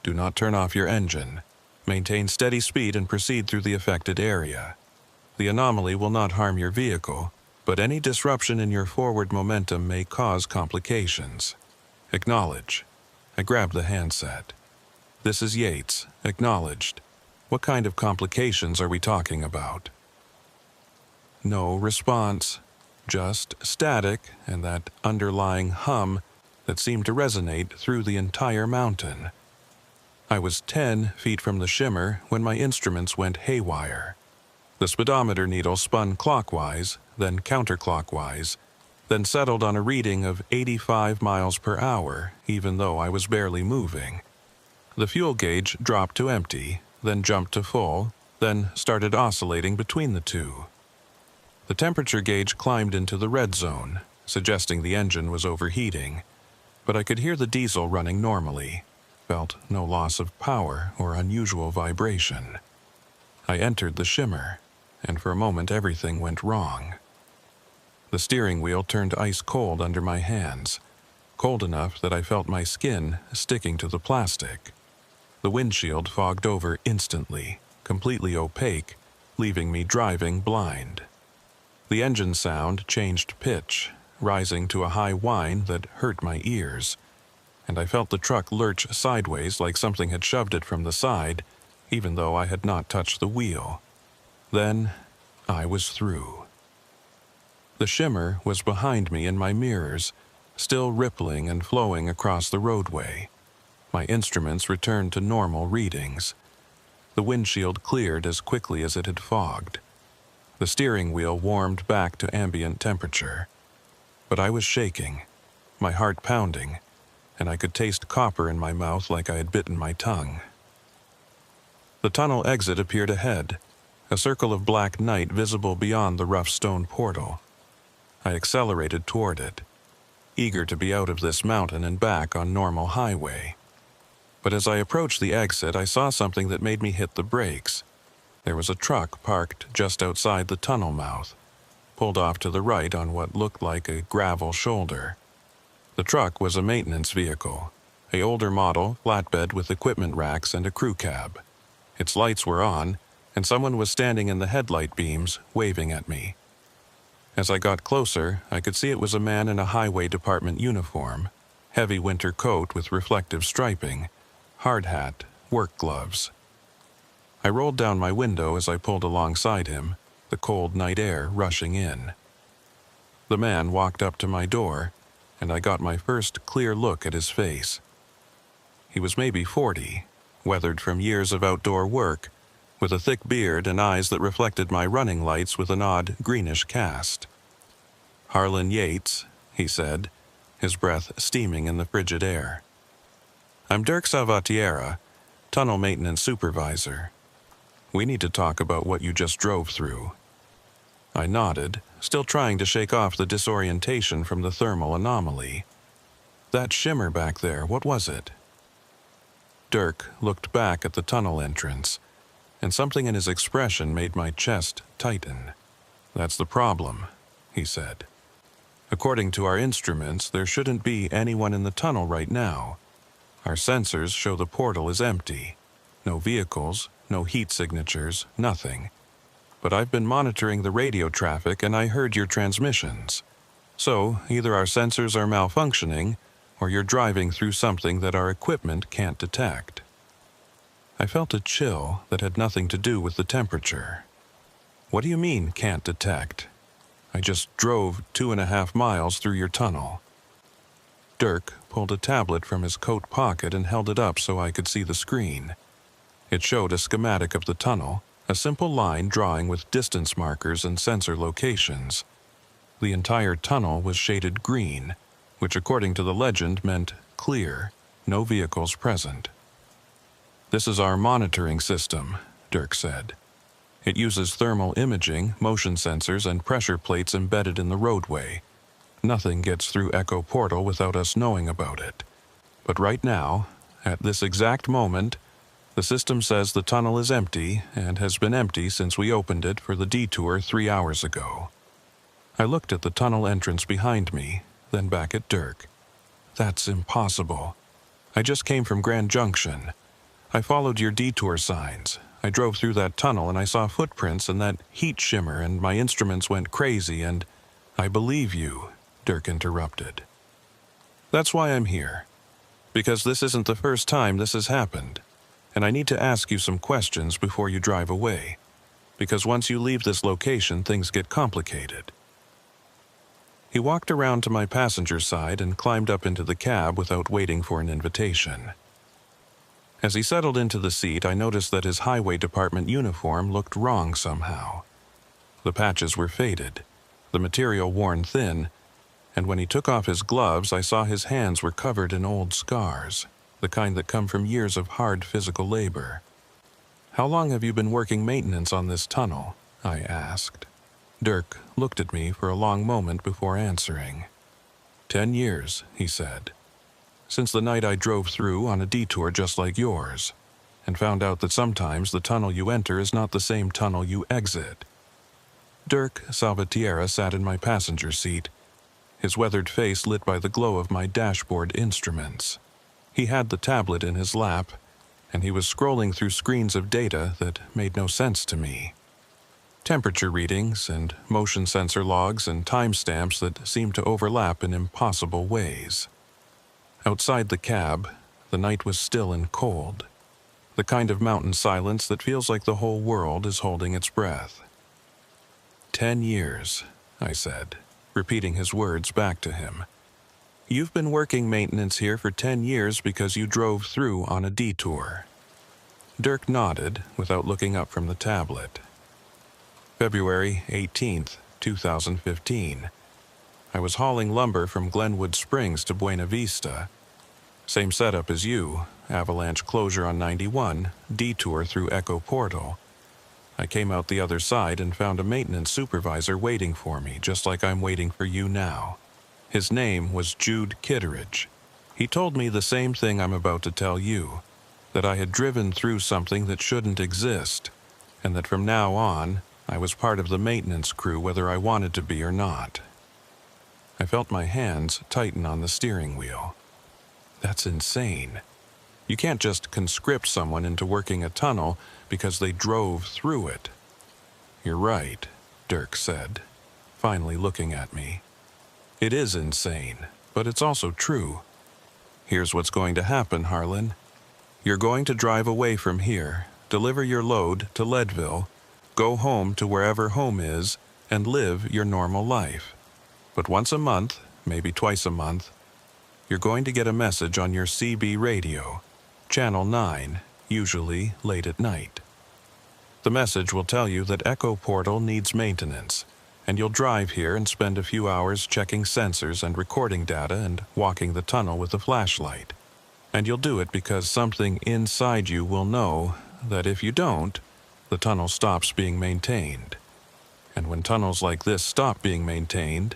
Do not turn off your engine. Maintain steady speed and proceed through the affected area. The anomaly will not harm your vehicle, but any disruption in your forward momentum may cause complications. Acknowledge." I grabbed the handset. "This is Yates. Acknowledged. What kind of complications are we talking about?" No response, just static and that underlying hum that seemed to resonate through the entire mountain. I was 10 feet from the shimmer when my instruments went haywire. The speedometer needle spun clockwise, then counterclockwise, then settled on a reading of 85 miles per hour, even though I was barely moving. The fuel gauge dropped to empty, then jumped to full, then started oscillating between the two. The temperature gauge climbed into the red zone, suggesting the engine was overheating, but I could hear the diesel running normally, felt no loss of power or unusual vibration. I entered the shimmer, and for a moment everything went wrong. The steering wheel turned ice cold under my hands, cold enough that I felt my skin sticking to the plastic. The windshield fogged over instantly, completely opaque, leaving me driving blind. The engine sound changed pitch, rising to a high whine that hurt my ears, and I felt the truck lurch sideways like something had shoved it from the side, even though I had not touched the wheel. Then I was through. The shimmer was behind me in my mirrors, still rippling and flowing across the roadway. My instruments returned to normal readings. The windshield cleared as quickly as it had fogged. The steering wheel warmed back to ambient temperature. But I was shaking, my heart pounding, and I could taste copper in my mouth like I had bitten my tongue. The tunnel exit appeared ahead, a circle of black night visible beyond the rough stone portal. I accelerated toward it, eager to be out of this mountain and back on normal highway. But as I approached the exit, I saw something that made me hit the brakes. There was a truck parked just outside the tunnel mouth, pulled off to the right on what looked like a gravel shoulder. The truck was a maintenance vehicle, an older model flatbed with equipment racks and a crew cab. Its lights were on, and someone was standing in the headlight beams, waving at me. As I got closer, I could see it was a man in a highway department uniform, Heavy winter coat with reflective striping, hard hat, work gloves. I rolled down my window as I pulled alongside him, the cold night air rushing in. The man walked up to my door, and I got my first clear look at his face. He was maybe 40, weathered from years of outdoor work, with a thick beard and eyes that reflected my running lights with an odd greenish cast. "Harlan Yates," he said, his breath steaming in the frigid air. "I'm Dirk Salvatierra, tunnel maintenance supervisor. We need to talk about what you just drove through." I nodded, still trying to shake off the disorientation from the thermal anomaly. "That shimmer back there, what was it?" Dirk looked back at the tunnel entrance, and something in his expression made my chest tighten. "That's the problem," he said. "According to our instruments, there shouldn't be anyone in the tunnel right now. Our sensors show the portal is empty. No vehicles, no heat signatures, nothing. But I've been monitoring the radio traffic and I heard your transmissions. So, either our sensors are malfunctioning, or you're driving through something that our equipment can't detect." I felt a chill that had nothing to do with the temperature. "What do you mean, can't detect? I just drove 2.5 miles through your tunnel." Dirk pulled a tablet from his coat pocket and held it up so I could see the screen. It showed a schematic of the tunnel, a simple line drawing with distance markers and sensor locations. The entire tunnel was shaded green, which according to the legend meant clear, no vehicles present. "This is our monitoring system," Dirk said. "It uses thermal imaging, motion sensors, and pressure plates embedded in the roadway. Nothing gets through Echo Portal without us knowing about it. But right now, at this exact moment, the system says the tunnel is empty and has been empty since we opened it for the detour 3 hours ago." I looked at the tunnel entrance behind me, then back at Dirk. "That's impossible. I just came from Grand Junction. I followed your detour signs. I drove through that tunnel and I saw footprints and that heat shimmer and my instruments went crazy and—" "I believe you," Dirk interrupted. "That's why I'm here. Because this isn't the first time this has happened. And I need to ask you some questions before you drive away. Because once you leave this location, things get complicated." He walked around to my passenger side and climbed up into the cab without waiting for an invitation. As he settled into the seat, I noticed that his highway department uniform looked wrong somehow. The patches were faded, the material worn thin, and when he took off his gloves, I saw his hands were covered in old scars, the kind that come from years of hard physical labor. "How long have you been working maintenance on this tunnel?" I asked. Dirk looked at me for a long moment before answering. 10 years, he said. "Since the night I drove through on a detour just like yours, and found out that sometimes the tunnel you enter is not the same tunnel you exit." Dirk Salvatierra sat in my passenger seat, his weathered face lit by the glow of my dashboard instruments. He had the tablet in his lap, and he was scrolling through screens of data that made no sense to me. Temperature readings and motion sensor logs and timestamps that seemed to overlap in impossible ways. Outside the cab, the night was still and cold, the kind of mountain silence that feels like the whole world is holding its breath. 10 years, I said, repeating his words back to him. "You've been working maintenance here for 10 years because you drove through on a detour." Dirk nodded without looking up from the tablet. February 18th, 2015. I was hauling lumber from Glenwood Springs to Buena Vista. Same setup as you, avalanche closure on 91, detour through Echo Portal. I came out the other side and found a maintenance supervisor waiting for me, just like I'm waiting for you now. His name was Jude Kitteridge. He told me the same thing I'm about to tell you, that I had driven through something that shouldn't exist, and that from now on, I was part of the maintenance crew whether I wanted to be or not. I felt my hands tighten on the steering wheel. That's insane. You can't just conscript someone into working a tunnel because they drove through it. "You're right," Dirk said, finally looking at me. "It is insane, but it's also true. Here's what's going to happen, Harlan. You're going to drive away from here, deliver your load to Leadville, go home to wherever home is, and live your normal life. But once a month, maybe twice a month, you're going to get a message on your CB radio, Channel 9, usually late at night. The message will tell you that Echo Portal needs maintenance, and you'll drive here and spend a few hours checking sensors and recording data and walking the tunnel with a flashlight. And you'll do it because something inside you will know that if you don't, the tunnel stops being maintained. And when tunnels like this stop being maintained,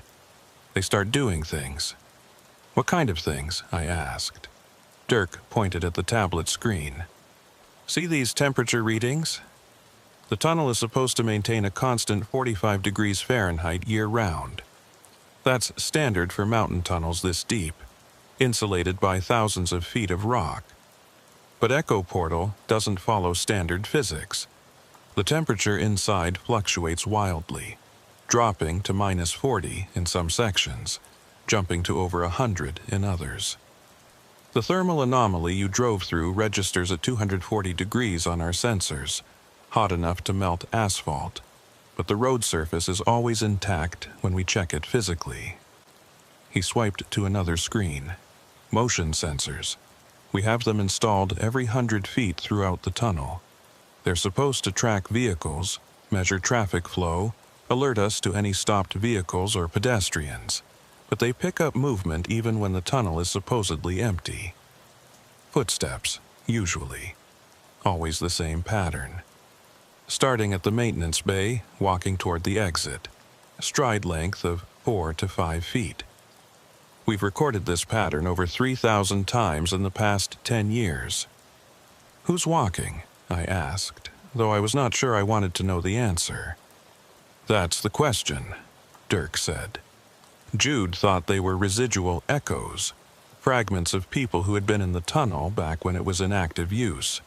they start doing things. What kind of things? I asked. Dirk pointed at the tablet screen. See these temperature readings? The tunnel is supposed to maintain a constant 45 degrees Fahrenheit year-round. That's standard for mountain tunnels this deep, insulated by thousands of feet of rock. But Echo Portal doesn't follow standard physics. The temperature inside fluctuates wildly, dropping to -40 in some sections, jumping to over 100 in others. The thermal anomaly you drove through registers at 240 degrees on our sensors, hot enough to melt asphalt, but the road surface is always intact when we check it physically. He swiped to another screen. Motion sensors. We have them installed every 100 feet throughout the tunnel. They're supposed to track vehicles, measure traffic flow, alert us to any stopped vehicles or pedestrians, but they pick up movement even when the tunnel is supposedly empty. Footsteps, usually. Always the same pattern. Starting at the maintenance bay, walking toward the exit. Stride length of 4 to 5 feet. We've recorded this pattern over 3,000 times in the past 10 years. Who's walking? I asked, though I was not sure I wanted to know the answer. That's the question, Dirk said. Jude thought they were residual echoes, fragments of people who had been in the tunnel back when it was in active use.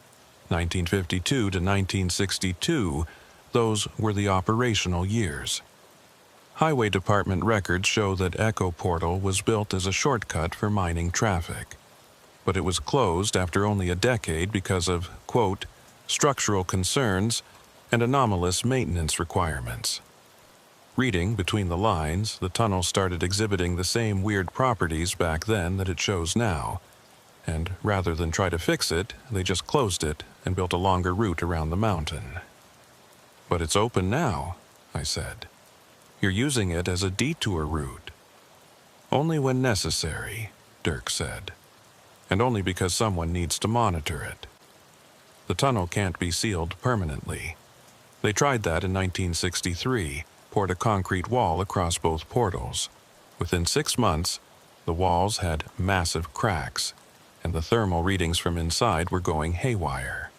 1952 to 1962, those were the operational years. Highway Department records show that Echo Portal was built as a shortcut for mining traffic, but it was closed after only a decade because of, quote, structural concerns and anomalous maintenance requirements. Reading between the lines, the tunnel started exhibiting the same weird properties back then that it shows now, and rather than try to fix it, they just closed it and built a longer route around the mountain. But it's open now, I said. You're using it as a detour route. Only when necessary, Dirk said, and only because someone needs to monitor it. The tunnel can't be sealed permanently. They tried that in 1963, poured a concrete wall across both portals. Within 6 months, the walls had massive cracks, and the thermal readings from inside were going haywire.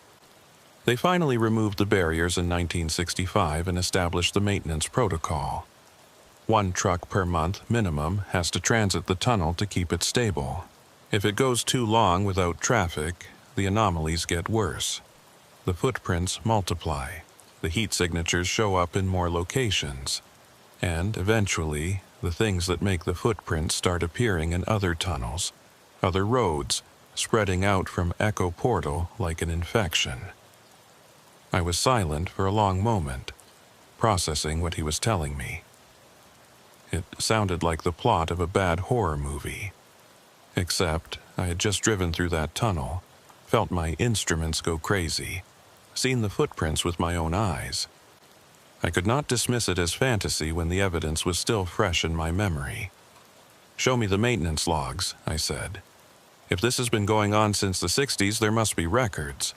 They finally removed the barriers in 1965 and established the maintenance protocol. 1 truck per month minimum has to transit the tunnel to keep it stable. If it goes too long without traffic, the anomalies get worse. The footprints multiply, the heat signatures show up in more locations, and eventually, the things that make the footprints start appearing in other tunnels, other roads, spreading out from Echo Portal like an infection. I was silent for a long moment, processing what he was telling me. It sounded like the plot of a bad horror movie. Except I had just driven through that tunnel, felt my instruments go crazy, seen the footprints with my own eyes. I could not dismiss it as fantasy when the evidence was still fresh in my memory. "Show me the maintenance logs," I said. "If this has been going on since the 60s, there must be records."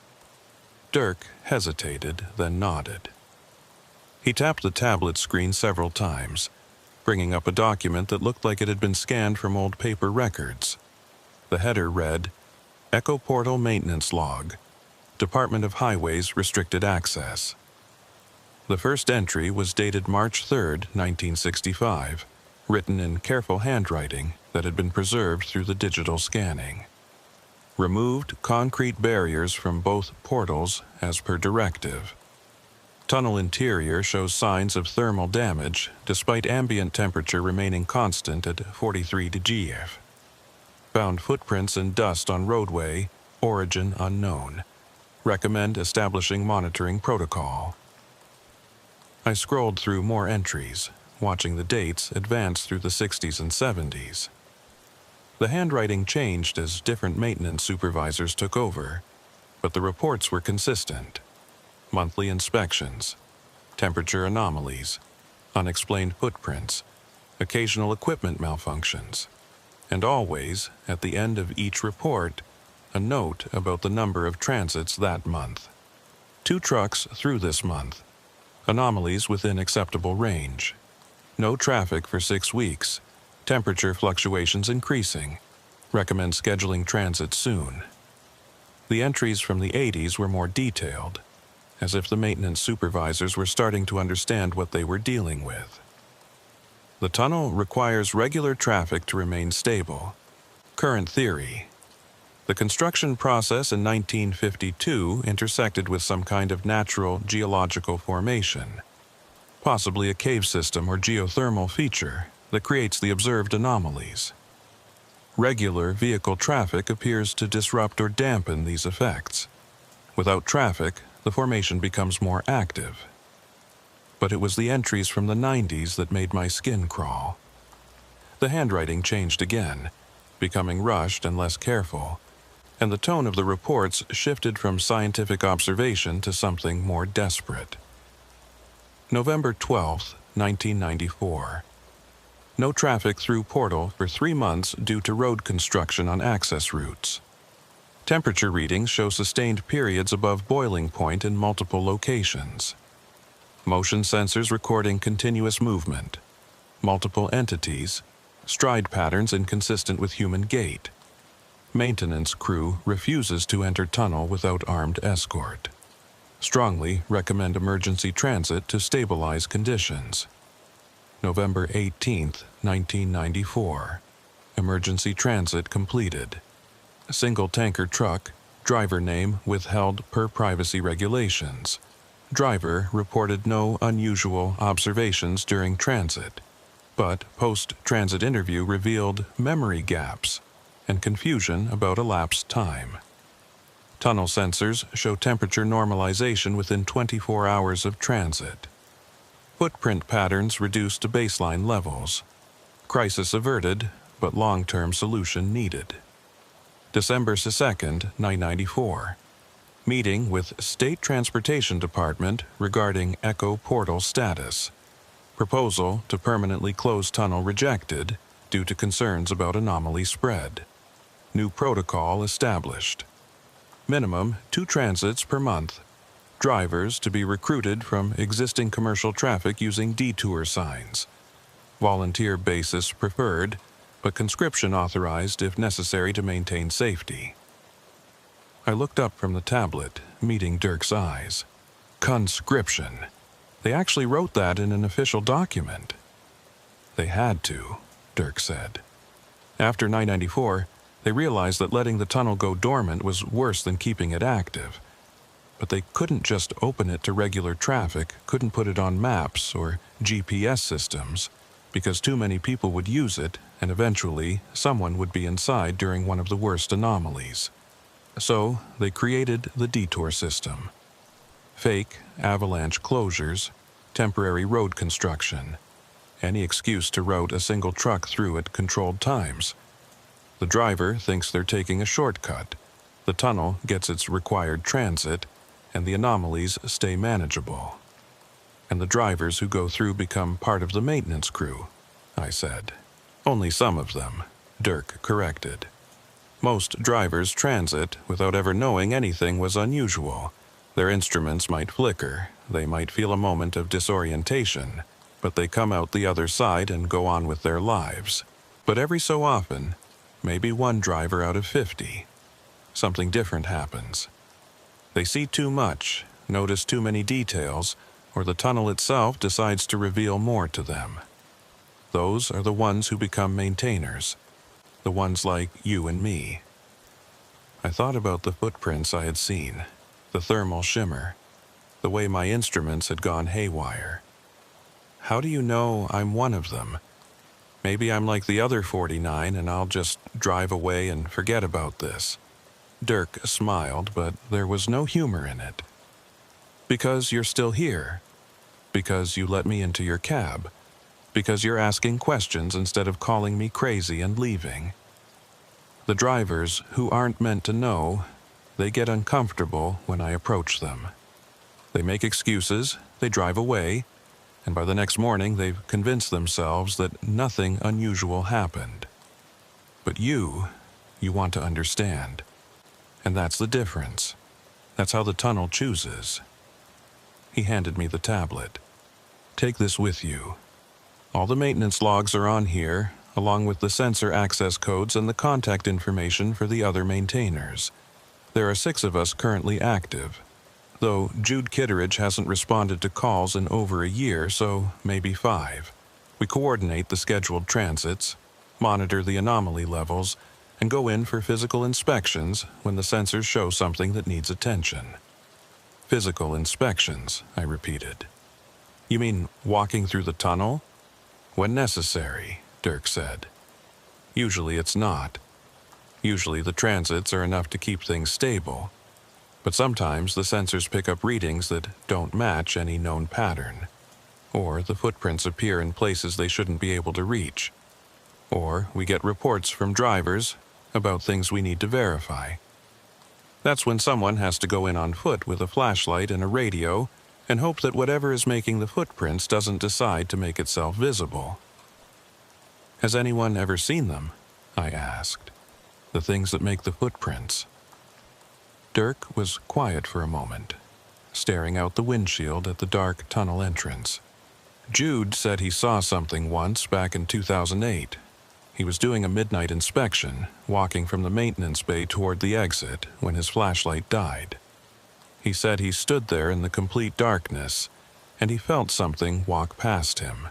Dirk hesitated, then nodded. He tapped the tablet screen several times, bringing up a document that looked like it had been scanned from old paper records. The header read, Echo Portal Maintenance Log, Department of Highways Restricted Access. The first entry was dated March 3, 1965, written in careful handwriting that had been preserved through the digital scanning. Removed concrete barriers from both portals as per directive. Tunnel interior shows signs of thermal damage despite ambient temperature remaining constant at 43 degrees. Found footprints and dust on roadway, origin unknown. Recommend establishing monitoring protocol. I scrolled through more entries, watching the dates advance through the 60s and 70s. The handwriting changed as different maintenance supervisors took over, but the reports were consistent. Monthly inspections, temperature anomalies, unexplained footprints, occasional equipment malfunctions, and always, at the end of each report, a note about the number of transits that month. 2 trucks through this month. Anomalies within acceptable range. No traffic for 6 weeks. Temperature fluctuations increasing. Recommend scheduling transit soon. The entries from the 80s were more detailed, as if the maintenance supervisors were starting to understand what they were dealing with. The tunnel requires regular traffic to remain stable. Current theory. The construction process in 1952 intersected with some kind of natural geological formation, possibly a cave system or geothermal feature that creates the observed anomalies. Regular vehicle traffic appears to disrupt or dampen these effects. Without traffic, the formation becomes more active. But it was the entries from the 90s that made my skin crawl. The handwriting changed again, becoming rushed and less careful, and the tone of the reports shifted from scientific observation to something more desperate. November 12, 1994. No traffic through portal for 3 months due to road construction on access routes. Temperature readings show sustained periods above boiling point in multiple locations. Motion sensors recording continuous movement. Multiple entities. Stride patterns inconsistent with human gait. Maintenance crew refuses to enter tunnel without armed escort. Strongly recommend emergency transit to stabilize conditions. November 18, 1994. Emergency transit completed. Single tanker truck, driver name withheld per privacy regulations. Driver reported no unusual observations during transit, but post-transit interview revealed memory gaps and confusion about elapsed time. Tunnel sensors show temperature normalization within 24 hours of transit. Footprint patterns reduced to baseline levels. Crisis averted, but long-term solution needed. December 2, 1994. Meeting with State Transportation Department regarding Echo Portal status. Proposal to permanently close tunnel rejected due to concerns about anomaly spread. New protocol established. Minimum 2 transits per month. Drivers to be recruited from existing commercial traffic using detour signs. Volunteer basis preferred, but conscription authorized if necessary to maintain safety. I looked up from the tablet, meeting Dirk's eyes. Conscription. They actually wrote that in an official document. They had to, Dirk said. After 994, they realized that letting the tunnel go dormant was worse than keeping it active. But they couldn't just open it to regular traffic, couldn't put it on maps or GPS systems, because too many people would use it, and eventually someone would be inside during one of the worst anomalies. So they created the detour system. Fake avalanche closures, temporary road construction, any excuse to route a single truck through at controlled times. The driver thinks they're taking a shortcut. The tunnel gets its required transit, and the anomalies stay manageable. And the drivers who go through become part of the maintenance crew, I said. Only some of them, Dirk corrected. Most drivers transit without ever knowing anything was unusual. Their instruments might flicker, they might feel a moment of disorientation, but they come out the other side and go on with their lives. But every so often, maybe one driver out of 50, something different happens. They see too much, notice too many details, or the tunnel itself decides to reveal more to them. Those are the ones who become maintainers, the ones like you and me. I thought about the footprints I had seen, the thermal shimmer, the way my instruments had gone haywire. How do you know I'm one of them? Maybe I'm like the other 49 and I'll just drive away and forget about this. Dirk smiled, but there was no humor in it. Because you're still here. Because you let me into your cab. Because you're asking questions instead of calling me crazy and leaving. The drivers who aren't meant to know, they get uncomfortable when I approach them. They make excuses, they drive away, and by the next morning they've convinced themselves that nothing unusual happened. But you want to understand. And that's the difference. That's how the tunnel chooses. He handed me the tablet. Take this with you. All the maintenance logs are on here, along with the sensor access codes and the contact information for the other maintainers. There are 6 of us currently active, though Jude Kitteridge hasn't responded to calls in over a year, so maybe 5. We coordinate the scheduled transits, monitor the anomaly levels, and go in for physical inspections when the sensors show something that needs attention. Physical inspections, I repeated. You mean walking through the tunnel? When necessary, Dirk said. Usually it's not. Usually the transits are enough to keep things stable, but sometimes the sensors pick up readings that don't match any known pattern, or the footprints appear in places they shouldn't be able to reach, or we get reports from drivers about things we need to verify. That's when someone has to go in on foot with a flashlight and a radio and hope that whatever is making the footprints doesn't decide to make itself visible. Has anyone ever seen them? I asked. The things that make the footprints. Dirk was quiet for a moment, staring out the windshield at the dark tunnel entrance. Jude said he saw something once back in 2008. He was doing a midnight inspection, walking from the maintenance bay toward the exit when his flashlight died. He said he stood there in the complete darkness, and he felt something walk past him.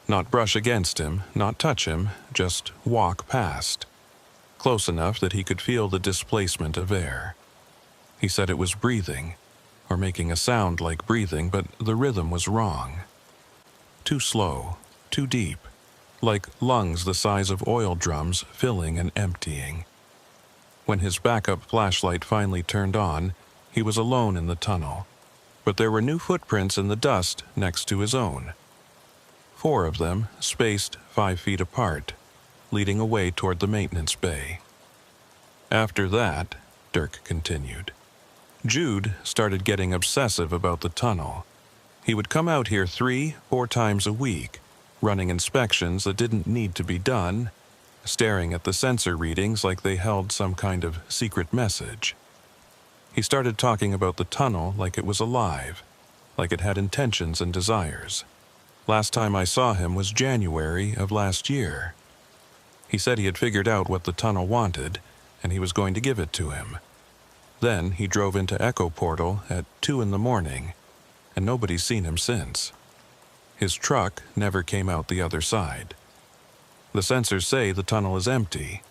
Not brush against him, not touch him, just walk past. Close enough that he could feel the displacement of air. He said it was breathing, or making a sound like breathing, but the rhythm was wrong. Too slow, too deep, like lungs the size of oil drums filling and emptying. When his backup flashlight finally turned on, he was alone in the tunnel, but there were new footprints in the dust next to his own. 4 of them, spaced 5 feet apart, leading away toward the maintenance bay. After that, Dirk continued, Jude started getting obsessive about the tunnel. He would come out here 3-4 times a week, running inspections that didn't need to be done, staring at the sensor readings like they held some kind of secret message. He started talking about the tunnel like it was alive, like it had intentions and desires. Last time I saw him was January of last year. He said he had figured out what the tunnel wanted, and he was going to give it to him. Then he drove into Echo Portal at 2 in the morning, and nobody's seen him since. His truck never came out the other side. The sensors say the tunnel is empty,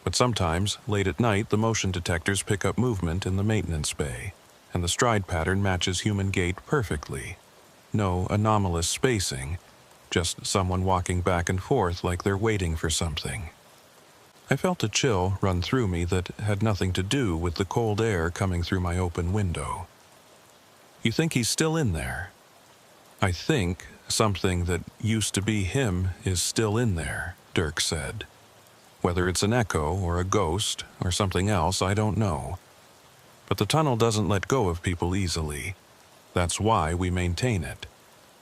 but sometimes, late at night, the motion detectors pick up movement in the maintenance bay, and the stride pattern matches human gait perfectly. No anomalous spacing, just someone walking back and forth like they're waiting for something. I felt a chill run through me that had nothing to do with the cold air coming through my open window. You think he's still in there? I think something that used to be him is still in there, Dirk said. Whether it's an echo or a ghost or something else, I don't know. But the tunnel doesn't let go of people easily. That's why we maintain it.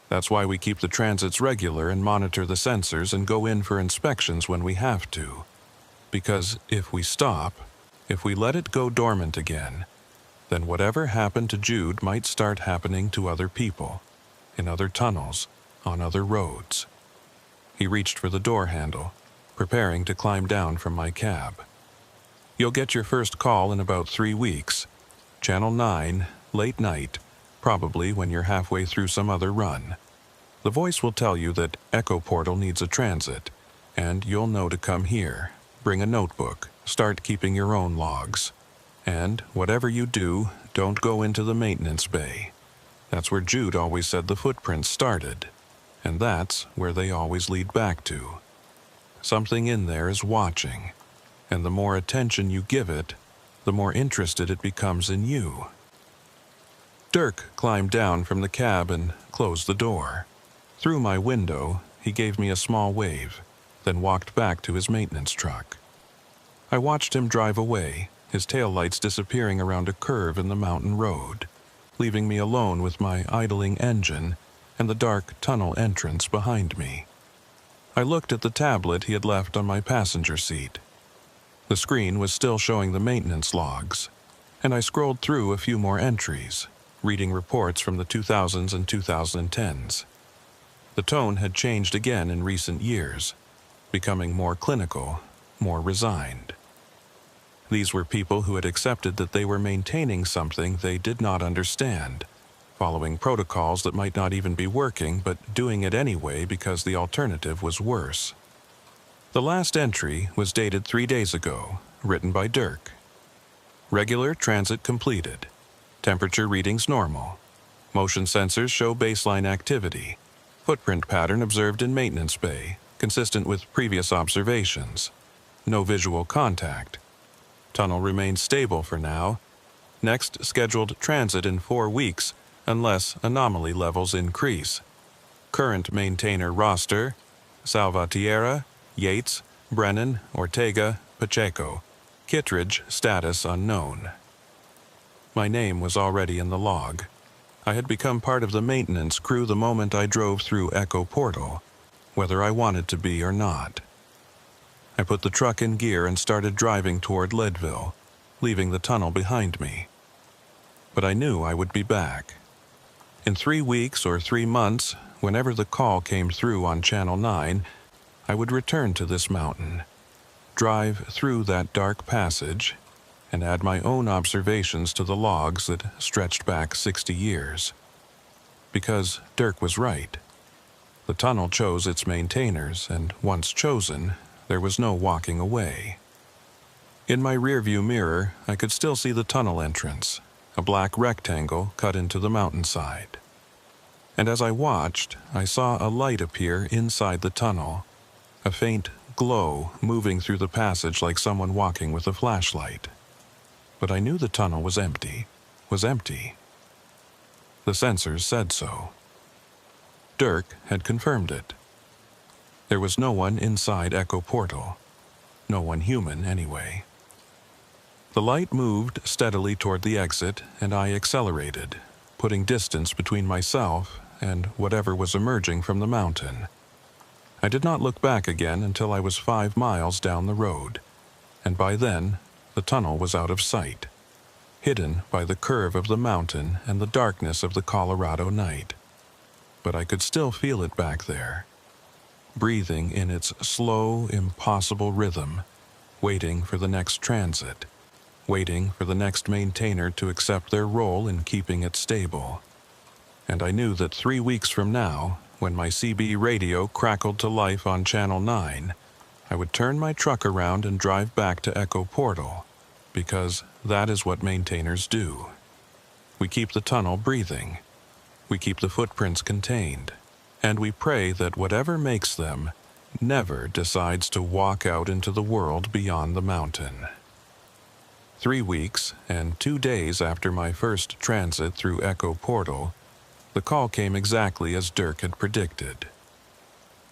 That's why we keep the transits regular and monitor the sensors and go in for inspections when we have to. Because if we stop, if we let it go dormant again, then whatever happened to Jude might start happening to other people, in other tunnels, on other roads. He reached for the door handle, preparing to climb down from my cab. You'll get your first call in about 3 weeks. Channel 9, late night, probably when you're halfway through some other run. The voice will tell you that Echo Portal needs a transit, and you'll know to come here. Bring a notebook, start keeping your own logs. And whatever you do, don't go into the maintenance bay. That's where Jude always said the footprints started, and that's where they always lead back to. Something in there is watching, and the more attention you give it, the more interested it becomes in you. Dirk climbed down from the cab and closed the door. Through my window, he gave me a small wave, then walked back to his maintenance truck. I watched him drive away, his taillights disappearing around a curve in the mountain road, leaving me alone with my idling engine and the dark tunnel entrance behind me. I looked at the tablet he had left on my passenger seat. The screen was still showing the maintenance logs, and I scrolled through a few more entries, reading reports from the 2000s and 2010s. The tone had changed again in recent years, becoming more clinical, more resigned. These were people who had accepted that they were maintaining something they did not understand, following protocols that might not even be working, but doing it anyway because the alternative was worse. The last entry was dated 3 days ago, written by Dirk. Regular transit completed. Temperature readings normal. Motion sensors show baseline activity. Footprint pattern observed in maintenance bay, consistent with previous observations. No visual contact. Tunnel remains stable for now. Next scheduled transit in 4 weeks, unless anomaly levels increase. Current maintainer roster: Salvatierra, Yates, Brennan, Ortega, Pacheco. Kittredge status unknown. My name was already in the log. I had become part of the maintenance crew the moment I drove through Echo Portal, whether I wanted to be or not. I put the truck in gear and started driving toward Leadville, leaving the tunnel behind me. But I knew I would be back. In 3 weeks or 3 months, whenever the call came through on Channel 9, I would return to this mountain, drive through that dark passage, and add my own observations to the logs that stretched back 60 years. Because Dirk was right. The tunnel chose its maintainers, and once chosen, there was no walking away. In my rearview mirror, I could still see the tunnel entrance, a black rectangle cut into the mountainside. And as I watched, I saw a light appear inside the tunnel, a faint glow moving through the passage like someone walking with a flashlight. But I knew the tunnel was empty. The sensors said so. Dirk had confirmed it. There was no one inside Echo Portal. No one human, anyway. The light moved steadily toward the exit, and I accelerated, putting distance between myself and whatever was emerging from the mountain. I did not look back again until I was 5 miles down the road, and by then, the tunnel was out of sight, hidden by the curve of the mountain and the darkness of the Colorado night. But I could still feel it back there, breathing in its slow, impossible rhythm, waiting for the next transit, waiting for the next maintainer to accept their role in keeping it stable. And I knew that 3 weeks from now, when my CB radio crackled to life on Channel 9, I would turn my truck around and drive back to Echo Portal, because that is what maintainers do. We keep the tunnel breathing. We keep the footprints contained. And we pray that whatever makes them never decides to walk out into the world beyond the mountain. 3 weeks and 2 days after my first transit through Echo Portal, the call came exactly as Dirk had predicted.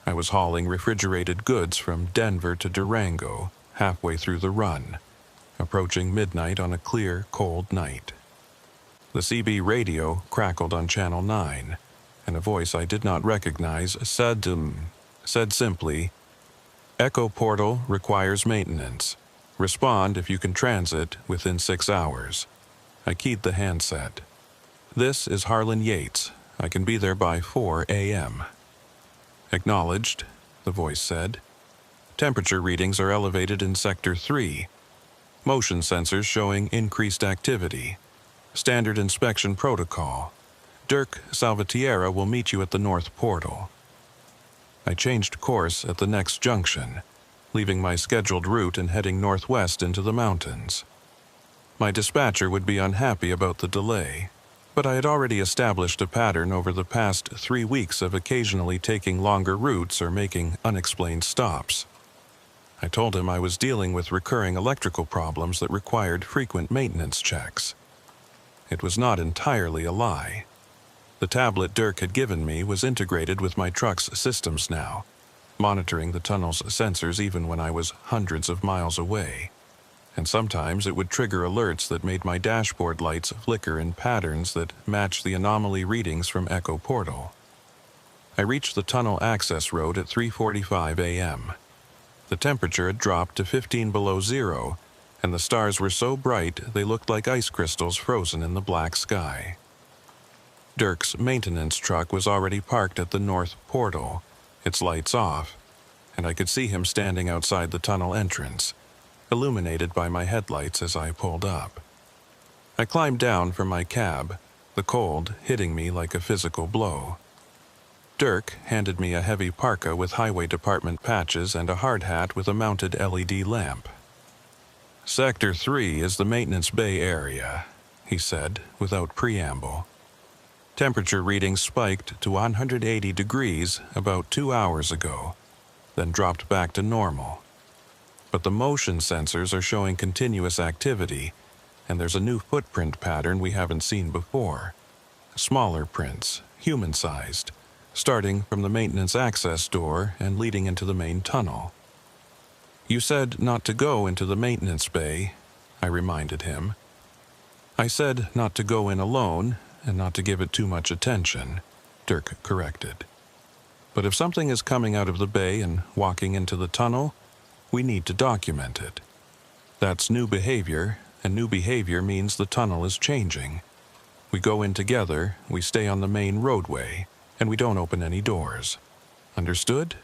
I was hauling refrigerated goods from Denver to Durango, halfway through the run, approaching midnight on a clear, cold night. The CB radio crackled on Channel 9, and a voice I did not recognize said simply, "Echo Portal requires maintenance. Respond if you can transit within 6 hours." I keyed the handset. "This is Harlan Yates. I can be there by 4 a.m. "Acknowledged," the voice said. "Temperature readings are elevated in Sector 3. Motion sensors showing increased activity. Standard inspection protocol. Dirk Salvatierra will meet you at the North Portal." I changed course at the next junction, leaving my scheduled route and heading northwest into the mountains. My dispatcher would be unhappy about the delay, but I had already established a pattern over the past 3 weeks of occasionally taking longer routes or making unexplained stops. I told him I was dealing with recurring electrical problems that required frequent maintenance checks. It was not entirely a lie. The tablet Dirk had given me was integrated with my truck's systems now, monitoring the tunnel's sensors even when I was hundreds of miles away. And sometimes it would trigger alerts that made my dashboard lights flicker in patterns that matched the anomaly readings from Echo Portal. I reached the tunnel access road at 3:45 a.m. The temperature had dropped to 15 below zero, and the stars were so bright they looked like ice crystals frozen in the black sky. Dirk's maintenance truck was already parked at the north portal, its lights off, and I could see him standing outside the tunnel entrance, illuminated by my headlights as I pulled up. I climbed down from my cab, the cold hitting me like a physical blow. Dirk handed me a heavy parka with highway department patches and a hard hat with a mounted LED lamp. "Sector 3 is the maintenance bay area," he said, without preamble. Temperature readings spiked to 180 degrees about 2 hours ago, then dropped back to normal. But the motion sensors are showing continuous activity, and there's a new footprint pattern we haven't seen before. Smaller prints, human-sized, starting from the maintenance access door and leading into the main tunnel. "You said not to go into the maintenance bay," I reminded him. "I said not to go in alone and not to give it too much attention," Dirk corrected. "But if something is coming out of the bay and walking into the tunnel, we need to document it. That's new behavior, and new behavior means the tunnel is changing. We go in together, we stay on the main roadway, and we don't open any doors. Understood?"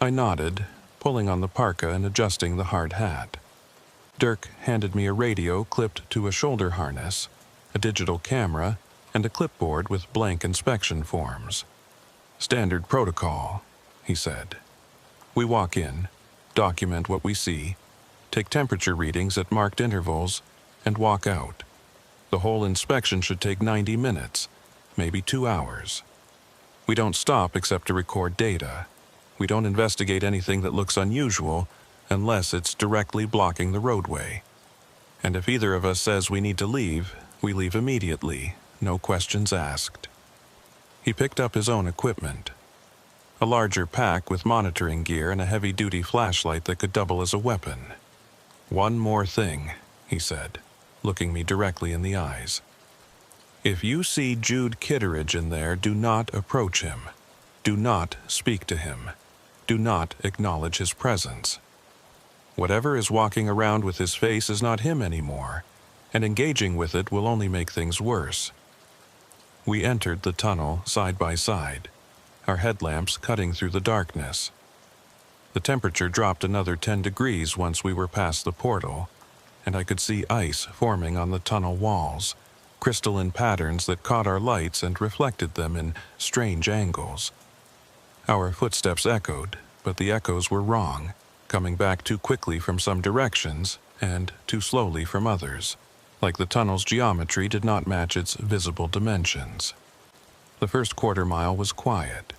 I nodded, pulling on the parka and adjusting the hard hat. Dirk handed me a radio clipped to a shoulder harness, a digital camera, and a clipboard with blank inspection forms. "Standard protocol," he said. "We walk in, document what we see, take temperature readings at marked intervals, and walk out. The whole inspection should take 90 minutes, maybe 2 hours. We don't stop except to record data. We don't investigate anything that looks unusual unless it's directly blocking the roadway. And if either of us says we need to leave, we leave immediately, no questions asked." He picked up his own equipment. A larger pack with monitoring gear and a heavy-duty flashlight that could double as a weapon. "One more thing," he said, looking me directly in the eyes. "If you see Jude Kitteridge in there, do not approach him. Do not speak to him. Do not acknowledge his presence. Whatever is walking around with his face is not him anymore, and engaging with it will only make things worse." We entered the tunnel side by side, our headlamps cutting through the darkness. The temperature dropped another 10 degrees once we were past the portal, and I could see ice forming on the tunnel walls, crystalline patterns that caught our lights and reflected them in strange angles. Our footsteps echoed, but the echoes were wrong, coming back too quickly from some directions and too slowly from others, like the tunnel's geometry did not match its visible dimensions. The first quarter mile was quiet.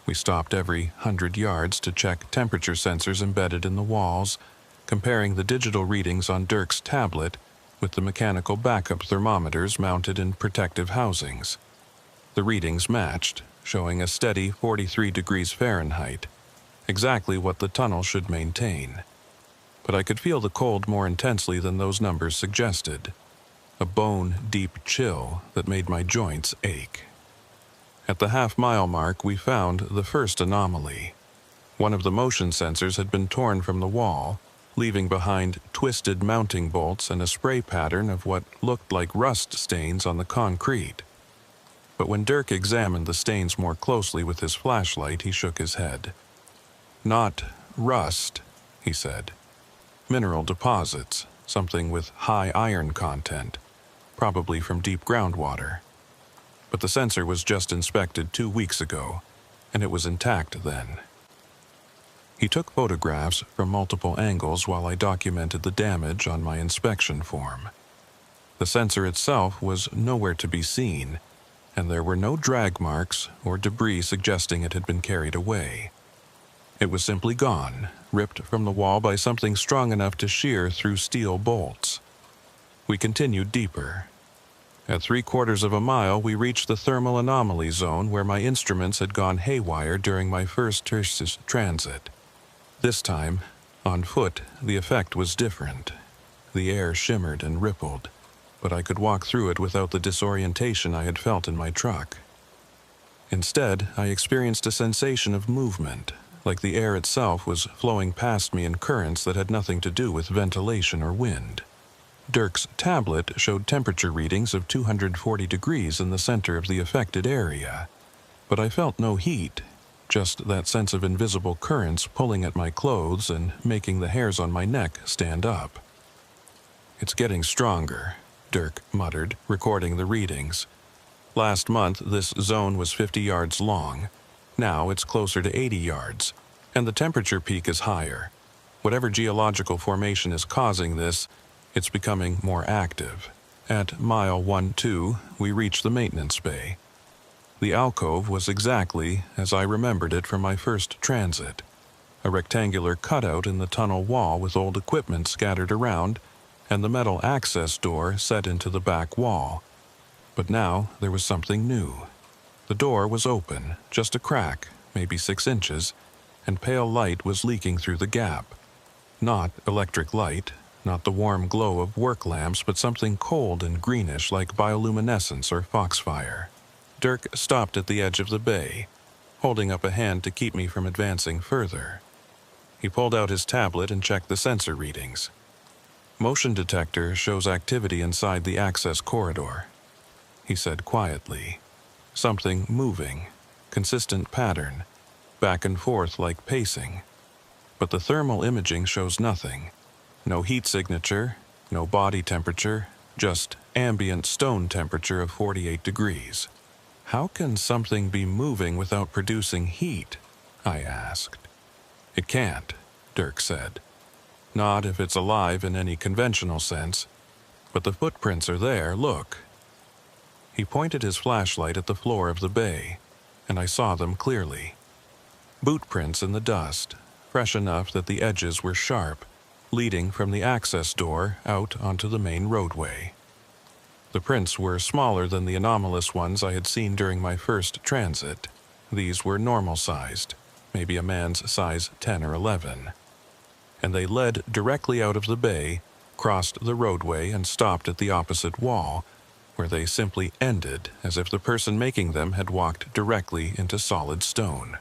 We stopped every 100 yards to check temperature sensors embedded in the walls, comparing the digital readings on Dirk's tablet with the mechanical backup thermometers mounted in protective housings. The readings matched, showing a steady 43 degrees Fahrenheit, exactly what the tunnel should maintain. But I could feel the cold more intensely than those numbers suggested, a bone-deep chill that made my joints ache. At the half-mile mark, we found the first anomaly. One of the motion sensors had been torn from the wall, leaving behind twisted mounting bolts and a spray pattern of what looked like rust stains on the concrete. But when Dirk examined the stains more closely with his flashlight, he shook his head. "Not rust," he said. "Mineral deposits, something with high iron content, probably from deep groundwater. But the sensor was just inspected 2 weeks ago, and it was intact then." He took photographs from multiple angles while I documented the damage on my inspection form. The sensor itself was nowhere to be seen, and there were no drag marks or debris suggesting it had been carried away. It was simply gone, ripped from the wall by something strong enough to shear through steel bolts. We continued deeper. At 3/4 of a mile, we reached the thermal anomaly zone where my instruments had gone haywire during my first tertius transit. This time, on foot, the effect was different. The air shimmered and rippled, but I could walk through it without the disorientation I had felt in my truck. Instead, I experienced a sensation of movement, like the air itself was flowing past me in currents that had nothing to do with ventilation or wind. Dirk's tablet showed temperature readings of 240 degrees in the center of the affected area, but I felt no heat, just that sense of invisible currents pulling at my clothes and making the hairs on my neck stand up. "It's getting stronger," Dirk muttered, recording the readings. "Last month, this zone was 50 yards long. Now it's closer to 80 yards, and the temperature peak is higher. Whatever geological formation is causing this, it's becoming more active." At mile 1-2, we reached the maintenance bay. The alcove was exactly as I remembered it from my first transit. A rectangular cutout in the tunnel wall with old equipment scattered around, and the metal access door set into the back wall. But now there was something new. The door was open, just a crack, maybe 6 inches, and pale light was leaking through the gap. Not electric light, not the warm glow of work lamps, but something cold and greenish like bioluminescence or foxfire. Dirk stopped at the edge of the bay, holding up a hand to keep me from advancing further. He pulled out his tablet and checked the sensor readings. "Motion detector shows activity inside the access corridor," he said quietly. "Something moving, consistent pattern, back and forth like pacing. But the thermal imaging shows nothing. No heat signature, no body temperature, just ambient stone temperature of 48 degrees. How can something be moving without producing heat?" I asked. "It can't," Dirk said. "Not if it's alive in any conventional sense. But the footprints are there, look." He pointed his flashlight at the floor of the bay, and I saw them clearly. Boot prints in the dust, fresh enough that the edges were sharp, leading from the access door out onto the main roadway. The prints were smaller than the anomalous ones I had seen during my first transit. These were normal-sized, maybe a man's size 10 or 11. And they led directly out of the bay, crossed the roadway, and stopped at the opposite wall, where they simply ended as if the person making them had walked directly into solid stone.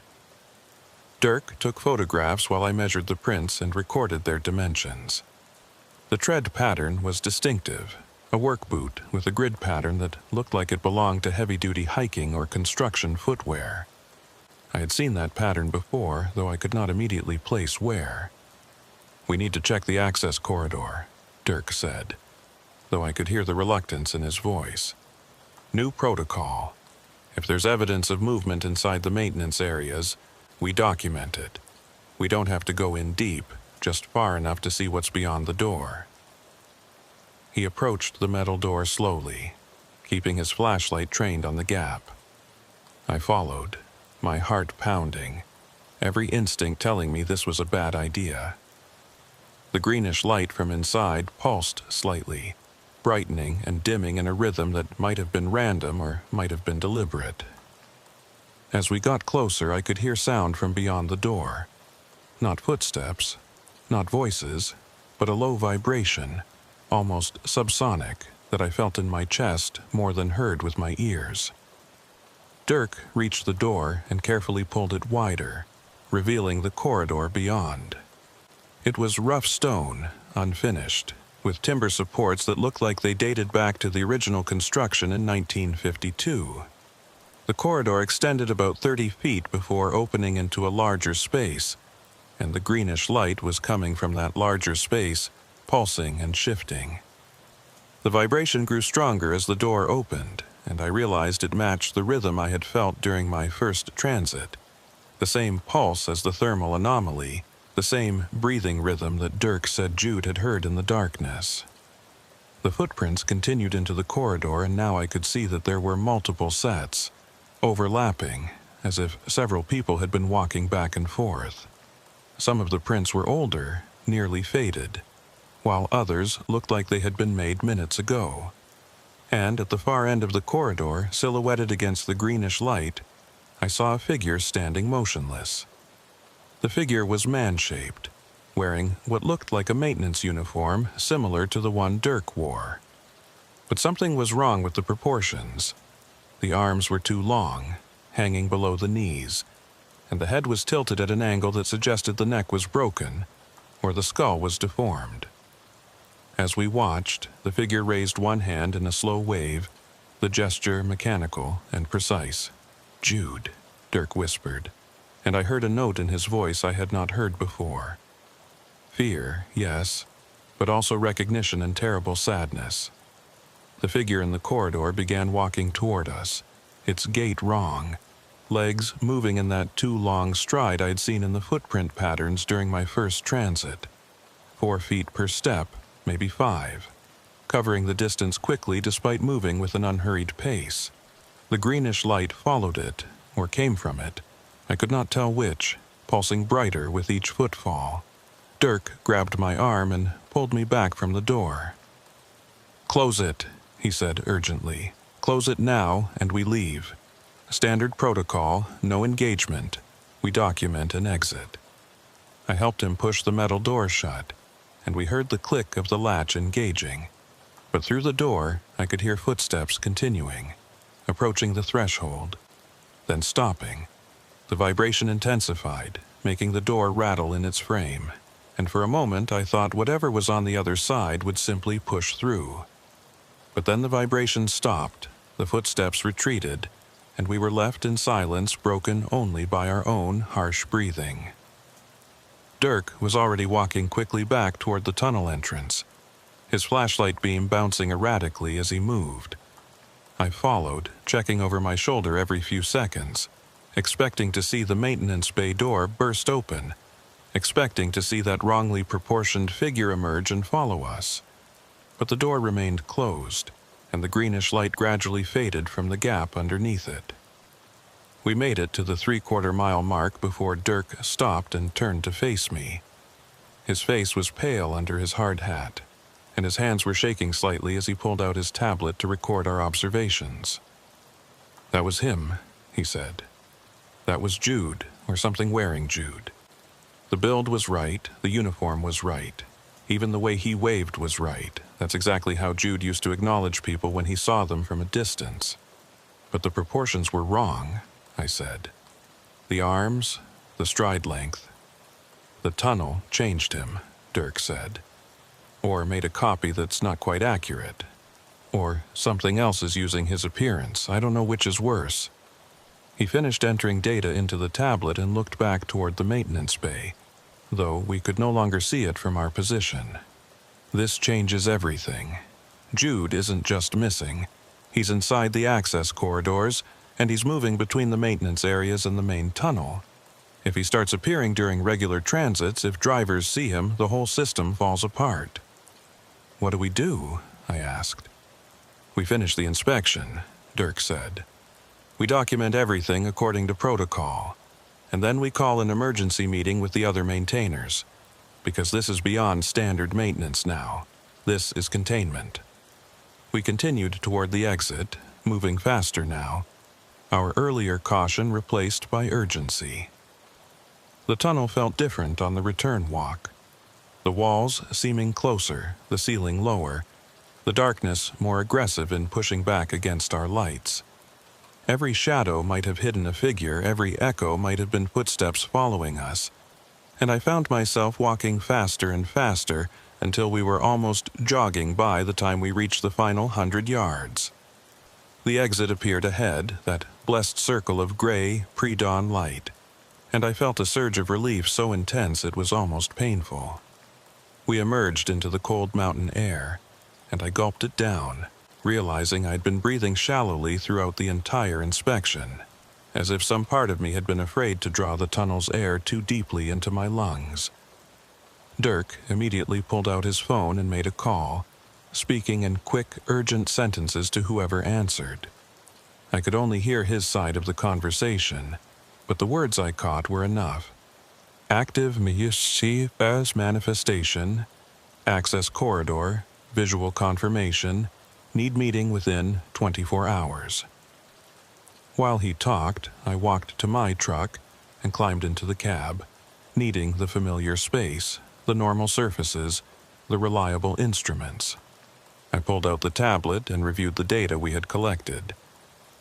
Dirk took photographs while I measured the prints and recorded their dimensions. The tread pattern was distinctive, a work boot with a grid pattern that looked like it belonged to heavy-duty hiking or construction footwear. I had seen that pattern before, though I could not immediately place where. "We need to check the access corridor," Dirk said, though I could hear the reluctance in his voice. "New protocol. If there's evidence of movement inside the maintenance areas, we document it. We don't have to go in deep, just far enough to see what's beyond the door." He approached the metal door slowly, keeping his flashlight trained on the gap. I followed, my heart pounding, every instinct telling me this was a bad idea. The greenish light from inside pulsed slightly, brightening and dimming in a rhythm that might have been random or might have been deliberate. As we got closer, I could hear sound from beyond the door. Not footsteps, not voices, but a low vibration, almost subsonic, that I felt in my chest more than heard with my ears. Dirk reached the door and carefully pulled it wider, revealing the corridor beyond. It was rough stone, unfinished, with timber supports that looked like they dated back to the original construction in 1952. The corridor extended about 30 feet before opening into a larger space, and the greenish light was coming from that larger space, pulsing and shifting. The vibration grew stronger as the door opened, and I realized it matched the rhythm I had felt during my first transit. The same pulse as the thermal anomaly, the same breathing rhythm that Dirk said Jude had heard in the darkness. The footprints continued into the corridor, and now I could see that there were multiple sets, overlapping, as if several people had been walking back and forth. Some of the prints were older, nearly faded, while others looked like they had been made minutes ago. And at the far end of the corridor, silhouetted against the greenish light, I saw a figure standing motionless. The figure was man-shaped, wearing what looked like a maintenance uniform similar to the one Dirk wore. But something was wrong with the proportions. The arms were too long, hanging below the knees, and the head was tilted at an angle that suggested the neck was broken or the skull was deformed. As we watched, the figure raised one hand in a slow wave, the gesture mechanical and precise. "Jude," Dirk whispered, and I heard a note in his voice I had not heard before. Fear, yes, but also recognition and terrible sadness. The figure in the corridor began walking toward us, its gait wrong, legs moving in that too long stride I'd seen in the footprint patterns during my first transit. 4 feet per step, maybe 5, covering the distance quickly despite moving with an unhurried pace. The greenish light followed it, or came from it. I could not tell which, pulsing brighter with each footfall. Dirk grabbed my arm and pulled me back from the door. "Close it," he said urgently. "Close it now, and we leave. Standard protocol, no engagement. We document and exit." I helped him push the metal door shut, and we heard the click of the latch engaging. But through the door, I could hear footsteps continuing, approaching the threshold, then stopping. The vibration intensified, making the door rattle in its frame, and for a moment I thought whatever was on the other side would simply push through. But then the vibration stopped, the footsteps retreated, and we were left in silence broken only by our own harsh breathing. Dirk was already walking quickly back toward the tunnel entrance, his flashlight beam bouncing erratically as he moved. I followed, checking over my shoulder every few seconds, expecting to see the maintenance bay door burst open, expecting to see that wrongly proportioned figure emerge and follow us. But the door remained closed, and the greenish light gradually faded from the gap underneath it. We made it to the 3/4-mile mark before Dirk stopped and turned to face me. His face was pale under his hard hat, and his hands were shaking slightly as he pulled out his tablet to record our observations. "That was him," he said. "That was Jude, or something wearing Jude. The build was right, the uniform was right. Even the way he waved was right. That's exactly how Jude used to acknowledge people when he saw them from a distance. But the proportions were wrong," I said. "The arms, the stride length. The tunnel changed him," Dirk said. "Or made a copy that's not quite accurate. Or something else is using his appearance. I don't know which is worse." He finished entering data into the tablet and looked back toward the maintenance bay, though we could no longer see it from our position. "This changes everything. Jude isn't just missing. He's inside the access corridors, and he's moving between the maintenance areas and the main tunnel. If he starts appearing during regular transits, if drivers see him, the whole system falls apart." "What do we do?" I asked. "We finish the inspection," Dirk said. "We document everything according to protocol, and then we call an emergency meeting with the other maintainers, because this is beyond standard maintenance now. This is containment." We continued toward the exit, moving faster now, our earlier caution replaced by urgency. The tunnel felt different on the return walk, the walls seeming closer, the ceiling lower, the darkness more aggressive in pushing back against our lights. Every shadow might have hidden a figure, every echo might have been footsteps following us, and I found myself walking faster and faster until we were almost jogging by the time we reached the final 100 yards. The exit appeared ahead, that blessed circle of gray, pre-dawn light, and I felt a surge of relief so intense it was almost painful. We emerged into the cold mountain air, and I gulped it down, realizing I'd been breathing shallowly throughout the entire inspection, as if some part of me had been afraid to draw the tunnel's air too deeply into my lungs. Dirk immediately pulled out his phone and made a call, speaking in quick, urgent sentences to whoever answered. I could only hear his side of the conversation, but the words I caught were enough. Active mischievous manifestation, access corridor, visual confirmation, need meeting within 24 hours. While he talked, I walked to my truck and climbed into the cab, needing the familiar space, the normal surfaces, the reliable instruments. I pulled out the tablet and reviewed the data we had collected.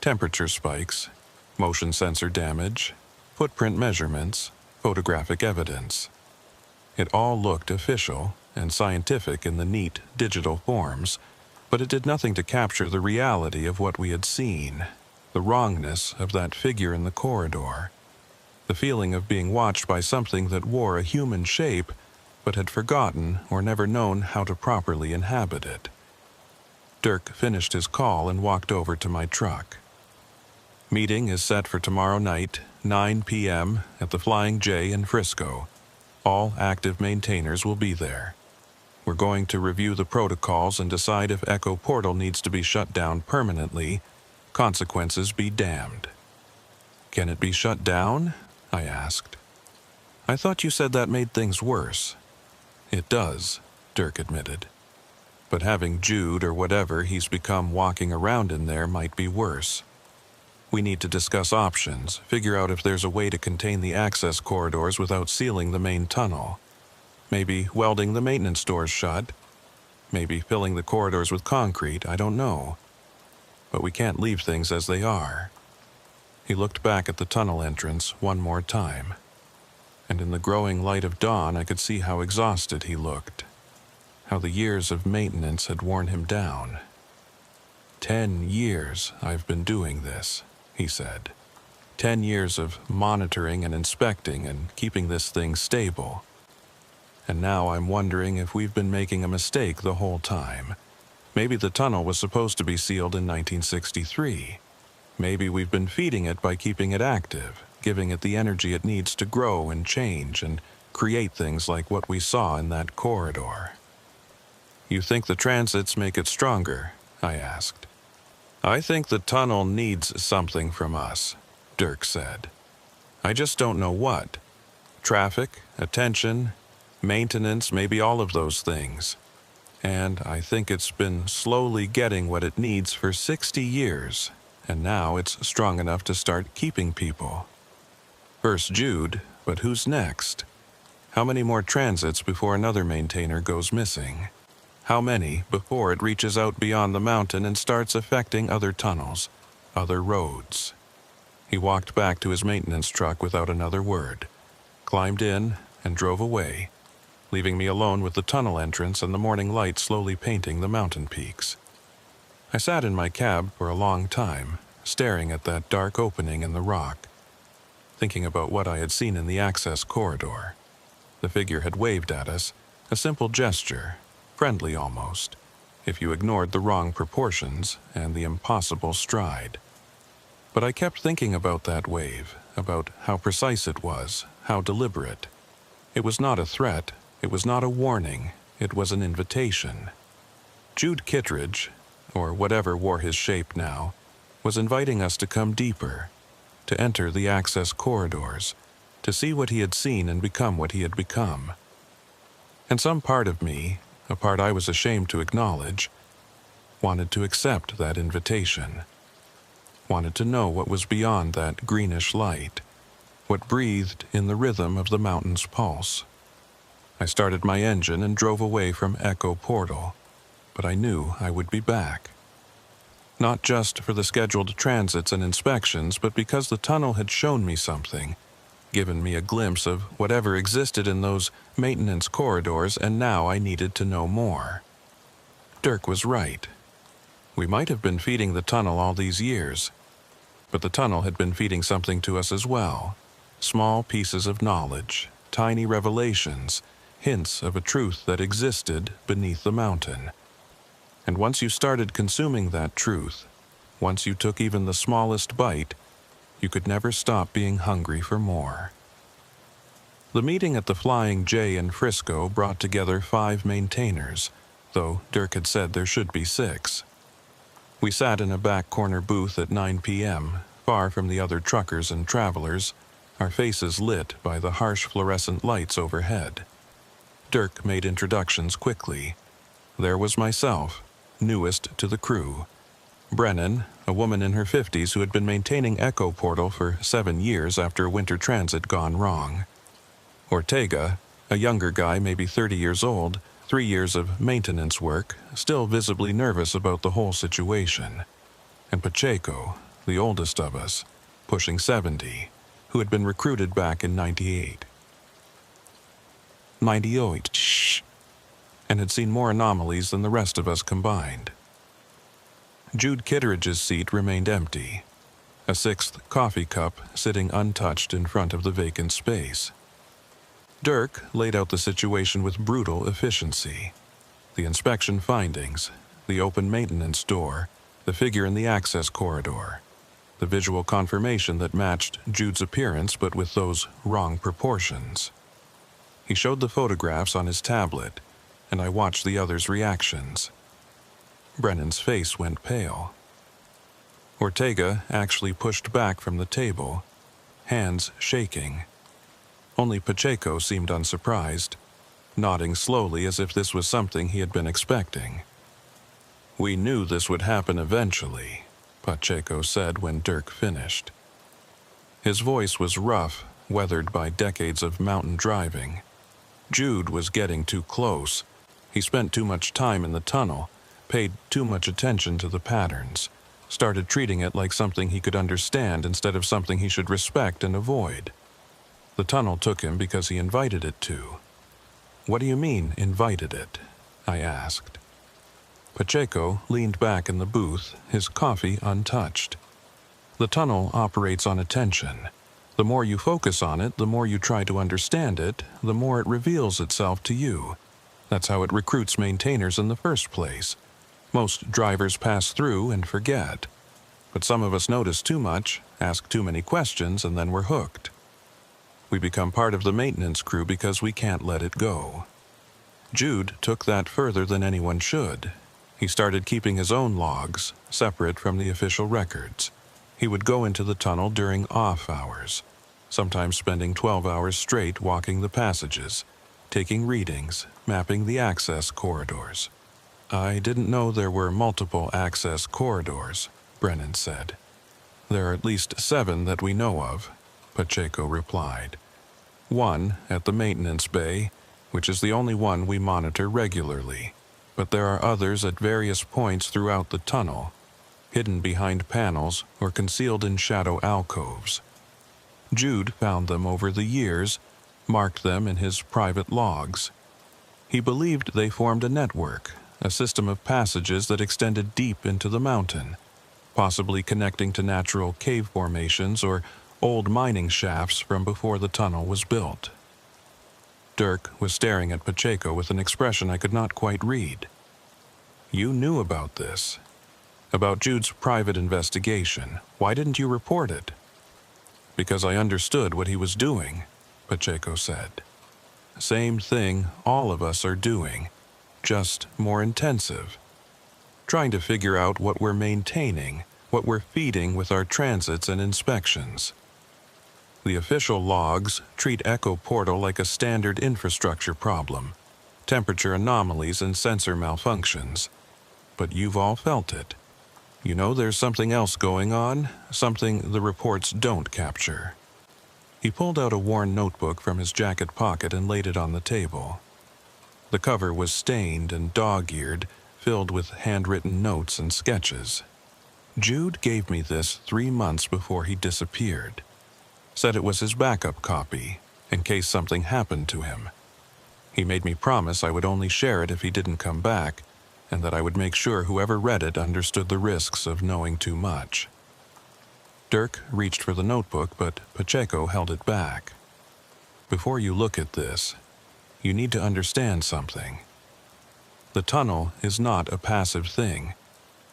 Temperature spikes, motion sensor damage, footprint measurements, photographic evidence. It all looked official and scientific in the neat digital forms, but it did nothing to capture the reality of what we had seen, the wrongness of that figure in the corridor, the feeling of being watched by something that wore a human shape but had forgotten or never known how to properly inhabit it. Dirk finished his call and walked over to my truck. Meeting is set for tomorrow night, 9 p.m. at the Flying J in Frisco. All active maintainers will be there. We're going to review the protocols and decide if Echo Portal needs to be shut down permanently. Consequences be damned. Can it be shut down? I asked. I thought you said that made things worse. It does, Dirk admitted. But having Jude or whatever he's become walking around in there might be worse. We need to discuss options, figure out if there's a way to contain the access corridors without sealing the main tunnel. Maybe welding the maintenance doors shut. Maybe filling the corridors with concrete, I don't know. But we can't leave things as they are. He looked back at the tunnel entrance one more time. And in the growing light of dawn, I could see how exhausted he looked. How the years of maintenance had worn him down. 10 years I've been doing this, he said. 10 years of monitoring and inspecting and keeping this thing stable. And now I'm wondering if we've been making a mistake the whole time. Maybe the tunnel was supposed to be sealed in 1963. Maybe we've been feeding it by keeping it active, giving it the energy it needs to grow and change and create things like what we saw in that corridor. You think the transits make it stronger? I asked. I think the tunnel needs something from us, Dirk said. I just don't know what. Traffic, attention, maintenance, maybe all of those things. And I think it's been slowly getting what it needs for 60 years, and now it's strong enough to start keeping people. First Jude, but who's next? How many more transits before another maintainer goes missing? How many before it reaches out beyond the mountain and starts affecting other tunnels, other roads? He walked back to his maintenance truck without another word, climbed in, and drove away, leaving me alone with the tunnel entrance and the morning light slowly painting the mountain peaks. I sat in my cab for a long time, staring at that dark opening in the rock, thinking about what I had seen in the access corridor. The figure had waved at us, a simple gesture, friendly almost, if you ignored the wrong proportions and the impossible stride. But I kept thinking about that wave, about how precise it was, how deliberate. It was not a threat, it was not a warning, it was an invitation. Jude Kittredge, or whatever wore his shape now, was inviting us to come deeper, to enter the access corridors, to see what he had seen and become what he had become. And some part of me, a part I was ashamed to acknowledge, wanted to accept that invitation, wanted to know what was beyond that greenish light, what breathed in the rhythm of the mountain's pulse. I started my engine and drove away from Echo Portal, but I knew I would be back. Not just for the scheduled transits and inspections, but because the tunnel had shown me something, given me a glimpse of whatever existed in those maintenance corridors, and now I needed to know more. Dirk was right. We might have been feeding the tunnel all these years, but the tunnel had been feeding something to us as well. Small pieces of knowledge, tiny revelations, hints of a truth that existed beneath the mountain. And once you started consuming that truth, once you took even the smallest bite, you could never stop being hungry for more. The meeting at the Flying J in Frisco brought together 5 maintainers, though Dirk had said there should be 6. We sat in a back corner booth at 9 p.m., far from the other truckers and travelers, our faces lit by the harsh fluorescent lights overhead. Dirk made introductions quickly. There was myself, newest to the crew. Brennan, a woman in her 50s who had been maintaining Echo Portal for 7 years after winter transit gone wrong. Ortega, a younger guy maybe 30 years old, 3 years of maintenance work, still visibly nervous about the whole situation. And Pacheco, the oldest of us, pushing 70, who had been recruited back in 98. 98, shh, and had seen more anomalies than the rest of us combined. Jude Kitteridge's seat remained empty, a 6th coffee cup sitting untouched in front of the vacant space. Dirk laid out the situation with brutal efficiency. The inspection findings, the open maintenance door, the figure in the access corridor, the visual confirmation that matched Jude's appearance but with those wrong proportions. He showed the photographs on his tablet, and I watched the others' reactions. Brennan's face went pale. Ortega actually pushed back from the table, hands shaking. Only Pacheco seemed unsurprised, nodding slowly as if this was something he had been expecting. "We knew this would happen eventually," Pacheco said when Dirk finished. His voice was rough, weathered by decades of mountain driving. Jude was getting too close. He spent too much time in the tunnel, paid too much attention to the patterns, started treating it like something he could understand instead of something he should respect and avoid. The tunnel took him because he invited it to. "What do you mean, invited it?" I asked. Pacheco leaned back in the booth, his coffee untouched. "The tunnel operates on attention. The more you focus on it, the more you try to understand it, the more it reveals itself to you. That's how it recruits maintainers in the first place. Most drivers pass through and forget. But some of us notice too much, ask too many questions, and then we're hooked. We become part of the maintenance crew because we can't let it go." Jude took that further than anyone should. He started keeping his own logs, separate from the official records. He would go into the tunnel during off hours, sometimes spending 12 hours straight walking the passages, taking readings, mapping the access corridors. "I didn't know there were multiple access corridors," Brennan said. "There are at least 7 that we know of," Pacheco replied. "One at the maintenance bay, which is the only one we monitor regularly. But there are others at various points throughout the tunnel, hidden behind panels or concealed in shadow alcoves." Jude found them over the years, marked them in his private logs. He believed they formed a network, a system of passages that extended deep into the mountain, possibly connecting to natural cave formations or old mining shafts from before the tunnel was built. Dirk was staring at Pacheco with an expression I could not quite read. "You knew about this. About Jude's private investigation. Why didn't you report it?" "Because I understood what he was doing," Pacheco said. "Same thing all of us are doing, just more intensive. Trying to figure out what we're maintaining, what we're feeding with our transits and inspections. The official logs treat Echo Portal like a standard infrastructure problem, temperature anomalies and sensor malfunctions. But you've all felt it. You know there's something else going on, something the reports don't capture." He pulled out a worn notebook from his jacket pocket and laid it on the table. The cover was stained and dog-eared, filled with handwritten notes and sketches. "Jude gave me this 3 months before he disappeared. Said it was his backup copy, in case something happened to him. He made me promise I would only share it if he didn't come back, and that I would make sure whoever read it understood the risks of knowing too much." Dirk reached for the notebook, but Pacheco held it back. "Before you look at this, you need to understand something. The tunnel is not a passive thing.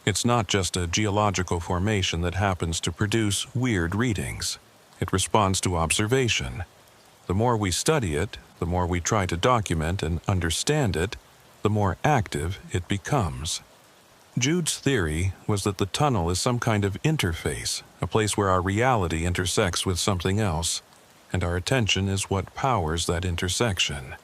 It's not just a geological formation that happens to produce weird readings. It responds to observation. The more we study it, the more we try to document and understand it, the more active it becomes." Jude's theory was that the tunnel is some kind of interface, a place where our reality intersects with something else, and our attention is what powers that intersection.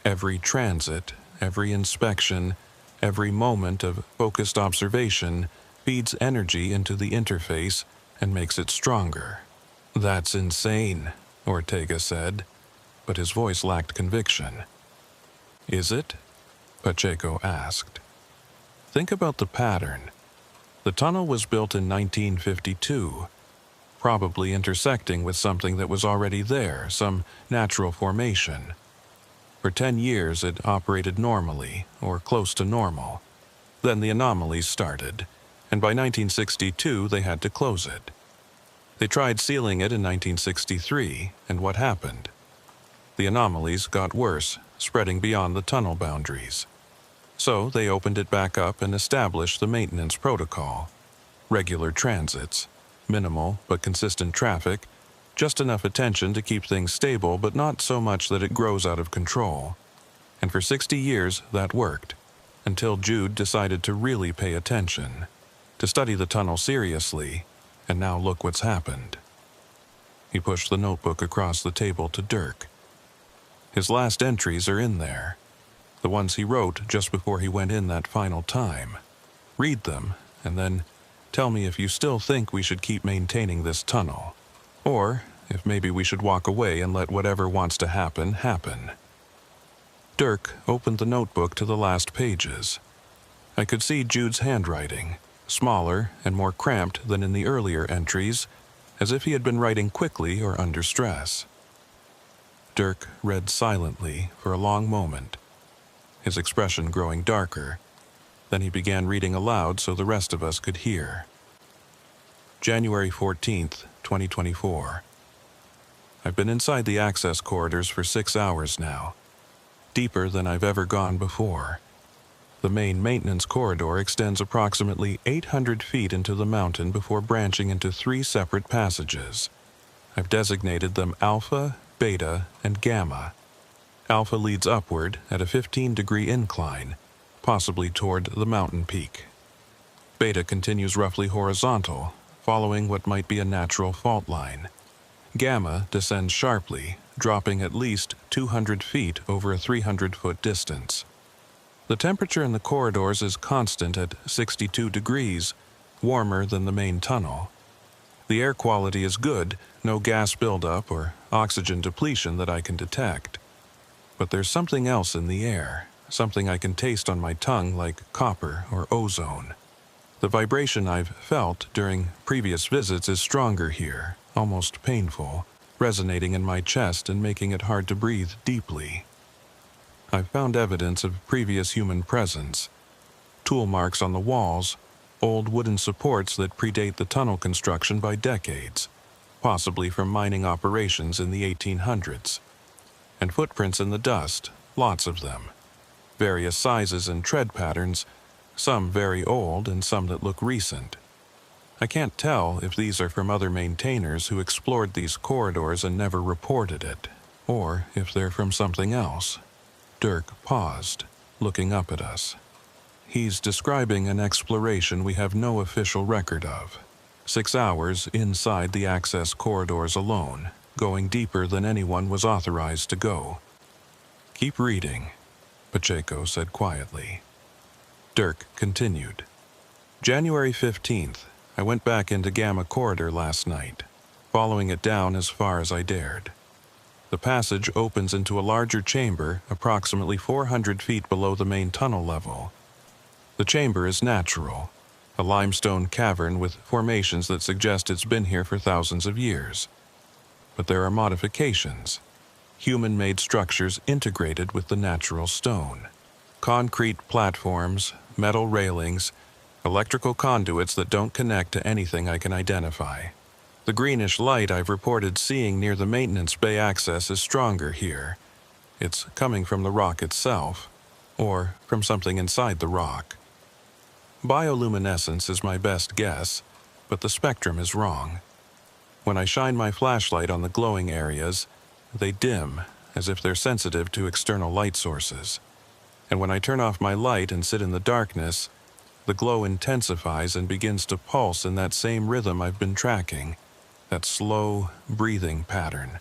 Every transit, every inspection, every moment of focused observation feeds energy into the interface and makes it stronger. "That's insane," Ortega said, but his voice lacked conviction. "Is it?" Pacheco asked. "Think about the pattern. The tunnel was built in 1952, probably intersecting with something that was already there, some natural formation. For 10 years it operated normally, or close to normal. Then the anomalies started, and by 1962 they had to close it. They tried sealing it in 1963, and what happened? The anomalies got worse, spreading beyond the tunnel boundaries. So they opened it back up and established the maintenance protocol. Regular transits, minimal but consistent traffic, just enough attention to keep things stable but not so much that it grows out of control. And for 60 years that worked, until Jude decided to really pay attention, to study the tunnel seriously, and now look what's happened." He pushed the notebook across the table to Dirk. "His last entries are in there. The ones he wrote just before he went in that final time. Read them, and then tell me if you still think we should keep maintaining this tunnel, or if maybe we should walk away and let whatever wants to happen, happen." Dirk opened the notebook to the last pages. I could see Jude's handwriting, smaller and more cramped than in the earlier entries, as if he had been writing quickly or under stress. Dirk read silently for a long moment, his expression growing darker. Then he began reading aloud so the rest of us could hear. January 14th, 2024. I've been inside the access corridors for 6 hours now, deeper than I've ever gone before. The main maintenance corridor extends approximately 800 feet into the mountain before branching into 3 separate passages. I've designated them Alpha, Beta, and Gamma. Alpha leads upward at a 15-degree incline, possibly toward the mountain peak. Beta continues roughly horizontal, following what might be a natural fault line. Gamma descends sharply, dropping at least 200 feet over a 300-foot distance. The temperature in the corridors is constant at 62 degrees, warmer than the main tunnel. The air quality is good, no gas buildup or oxygen depletion that I can detect. But there's something else in the air, something I can taste on my tongue like copper or ozone. The vibration I've felt during previous visits is stronger here, almost painful, resonating in my chest and making it hard to breathe deeply. I've found evidence of previous human presence, tool marks on the walls, old wooden supports that predate the tunnel construction by decades, possibly from mining operations in the 1800s, and footprints in the dust, lots of them, various sizes and tread patterns, some very old and some that look recent. I can't tell if these are from other maintainers who explored these corridors and never reported it, or if they're from something else. Dirk paused, looking up at us. He's describing an exploration we have no official record of. 6 hours inside the access corridors alone, going deeper than anyone was authorized to go. "Keep reading," Pacheco said quietly. Dirk continued. January 15th, I went back into Gamma Corridor last night, following it down as far as I dared. The passage opens into a larger chamber approximately 400 feet below the main tunnel level. The chamber is natural, a limestone cavern with formations that suggest it's been here for thousands of years. But there are modifications, human-made structures integrated with the natural stone. Concrete platforms, metal railings, electrical conduits that don't connect to anything I can identify. The greenish light I've reported seeing near the maintenance bay access is stronger here. It's coming from the rock itself, or from something inside the rock. Bioluminescence is my best guess, but the spectrum is wrong. When I shine my flashlight on the glowing areas, they dim, as if they're sensitive to external light sources. And when I turn off my light and sit in the darkness, the glow intensifies and begins to pulse in that same rhythm I've been tracking, that slow, breathing pattern.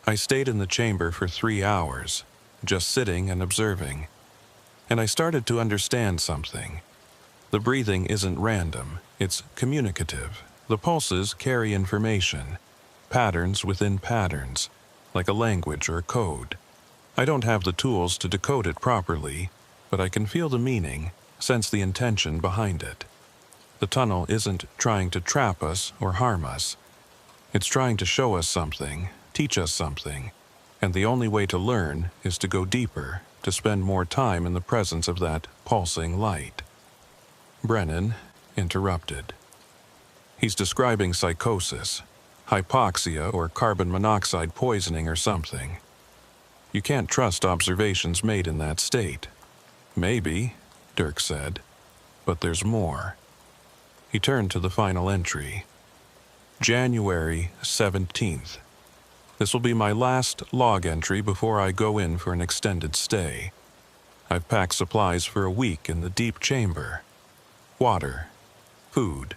I stayed in the chamber for 3 hours, just sitting and observing, and I started to understand something. The breathing isn't random, it's communicative. The pulses carry information, patterns within patterns, like a language or code. I don't have the tools to decode it properly, but I can feel the meaning, sense the intention behind it. The tunnel isn't trying to trap us or harm us. It's trying to show us something, teach us something, and the only way to learn is to go deeper, to spend more time in the presence of that pulsing light. Brennan interrupted. He's describing psychosis, hypoxia or carbon monoxide poisoning or something. You can't trust observations made in that state. Maybe, Dirk said, but there's more. He turned to the final entry. January 17th. This will be my last log entry before I go in for an extended stay. I've packed supplies for a week in the deep chamber. Water, food,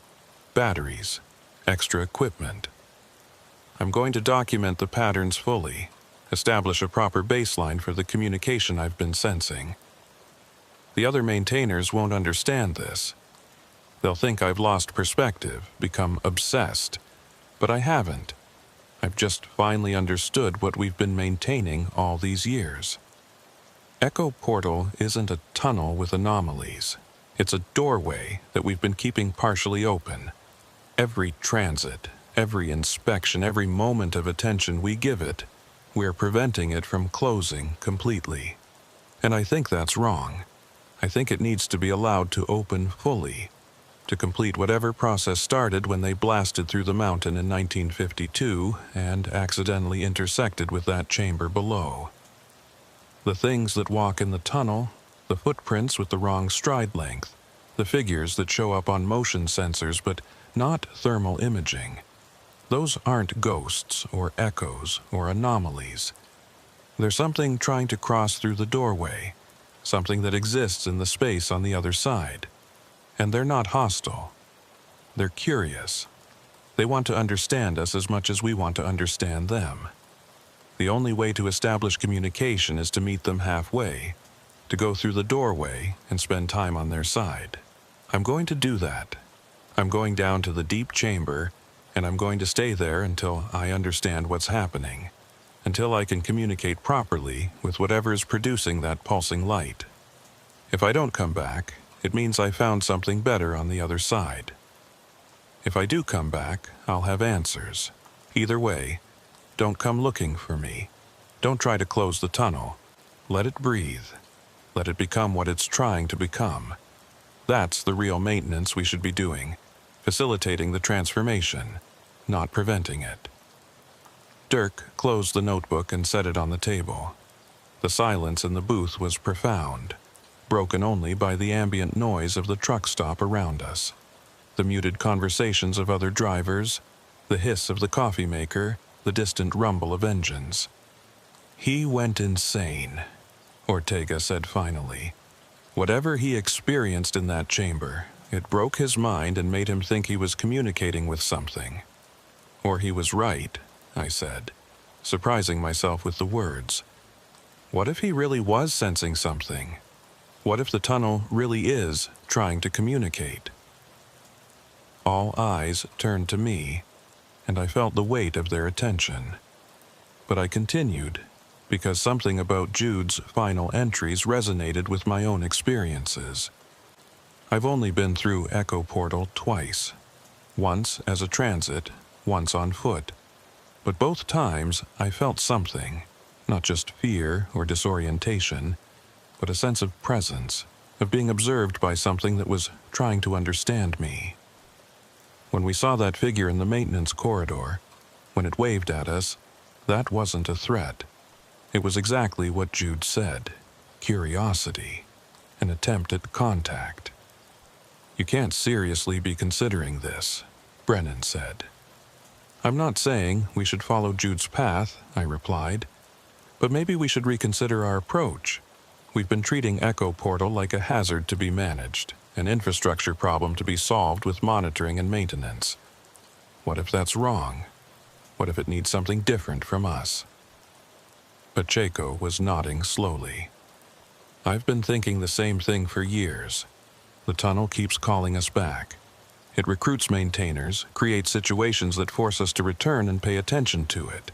batteries, extra equipment. I'm going to document the patterns fully, establish a proper baseline for the communication I've been sensing. The other maintainers won't understand this. They'll think I've lost perspective, become obsessed, but I haven't. I've just finally understood what we've been maintaining all these years. Echo Portal isn't a tunnel with anomalies. It's a doorway that we've been keeping partially open. Every transit, every inspection, every moment of attention we give it, we're preventing it from closing completely. And I think that's wrong. I think it needs to be allowed to open fully, to complete whatever process started when they blasted through the mountain in 1952 and accidentally intersected with that chamber below. The things that walk in the tunnel, the footprints with the wrong stride length, the figures that show up on motion sensors but not thermal imaging. Those aren't ghosts or echoes or anomalies. There's something trying to cross through the doorway, something that exists in the space on the other side. And they're not hostile. They're curious. They want to understand us as much as we want to understand them. The only way to establish communication is to meet them halfway, to go through the doorway and spend time on their side. I'm going to do that. I'm going down to the deep chamber, and I'm going to stay there until I understand what's happening, until I can communicate properly with whatever is producing that pulsing light. If I don't come back, it means I found something better on the other side. If I do come back, I'll have answers. Either way, don't come looking for me. Don't try to close the tunnel. Let it breathe. Let it become what it's trying to become. That's the real maintenance we should be doing, facilitating the transformation, not preventing it. Dirk closed the notebook and set it on the table. The silence in the booth was profound, broken only by the ambient noise of the truck stop around us, the muted conversations of other drivers, the hiss of the coffee maker, the distant rumble of engines. He went insane, Ortega said finally. Whatever he experienced in that chamber, it broke his mind and made him think he was communicating with something. Or he was right, I said, surprising myself with the words. What if he really was sensing something? What if the tunnel really is trying to communicate? All eyes turned to me, and I felt the weight of their attention. But I continued, because something about Jude's final entries resonated with my own experiences. I've only been through Echo Portal twice, once as a transit, once on foot. But both times I felt something, not just fear or disorientation, but a sense of presence, of being observed by something that was trying to understand me. When we saw that figure in the maintenance corridor, when it waved at us, that wasn't a threat. It was exactly what Jude said, curiosity, an attempt at contact. You can't seriously be considering this, Brennan said. I'm not saying we should follow Jude's path, I replied, but maybe we should reconsider our approach. We've been treating Echo Portal like a hazard to be managed, an infrastructure problem to be solved with monitoring and maintenance. What if that's wrong? What if it needs something different from us? Pacheco was nodding slowly. I've been thinking the same thing for years. The tunnel keeps calling us back. It recruits maintainers, creates situations that force us to return and pay attention to it.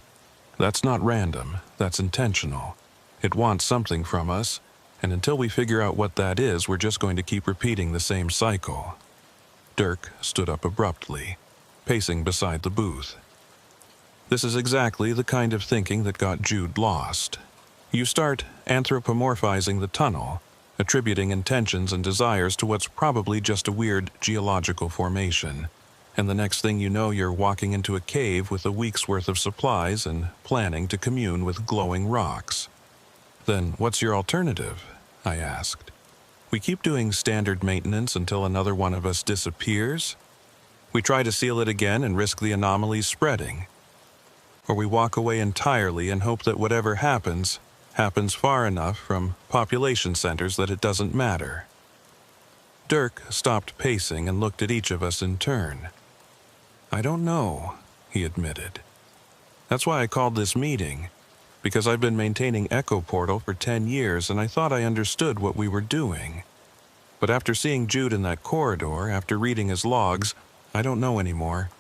That's not random, that's intentional. It wants something from us, and until we figure out what that is, we're just going to keep repeating the same cycle. Dirk stood up abruptly, pacing beside the booth. This is exactly the kind of thinking that got Jude lost. You start anthropomorphizing the tunnel, attributing intentions and desires to what's probably just a weird geological formation, and the next thing you know, you're walking into a cave with a week's worth of supplies and planning to commune with glowing rocks. Then what's your alternative? I asked. We keep doing standard maintenance until another one of us disappears? We try to seal it again and risk the anomalies spreading. Or we walk away entirely and hope that whatever happens far enough from population centers that it doesn't matter. Dirk stopped pacing and looked at each of us in turn. I don't know, he admitted. That's why I called this meeting, because I've been maintaining Echo Portal for 10 years and I thought I understood what we were doing. But after seeing Jude in that corridor, after reading his logs, I don't know anymore.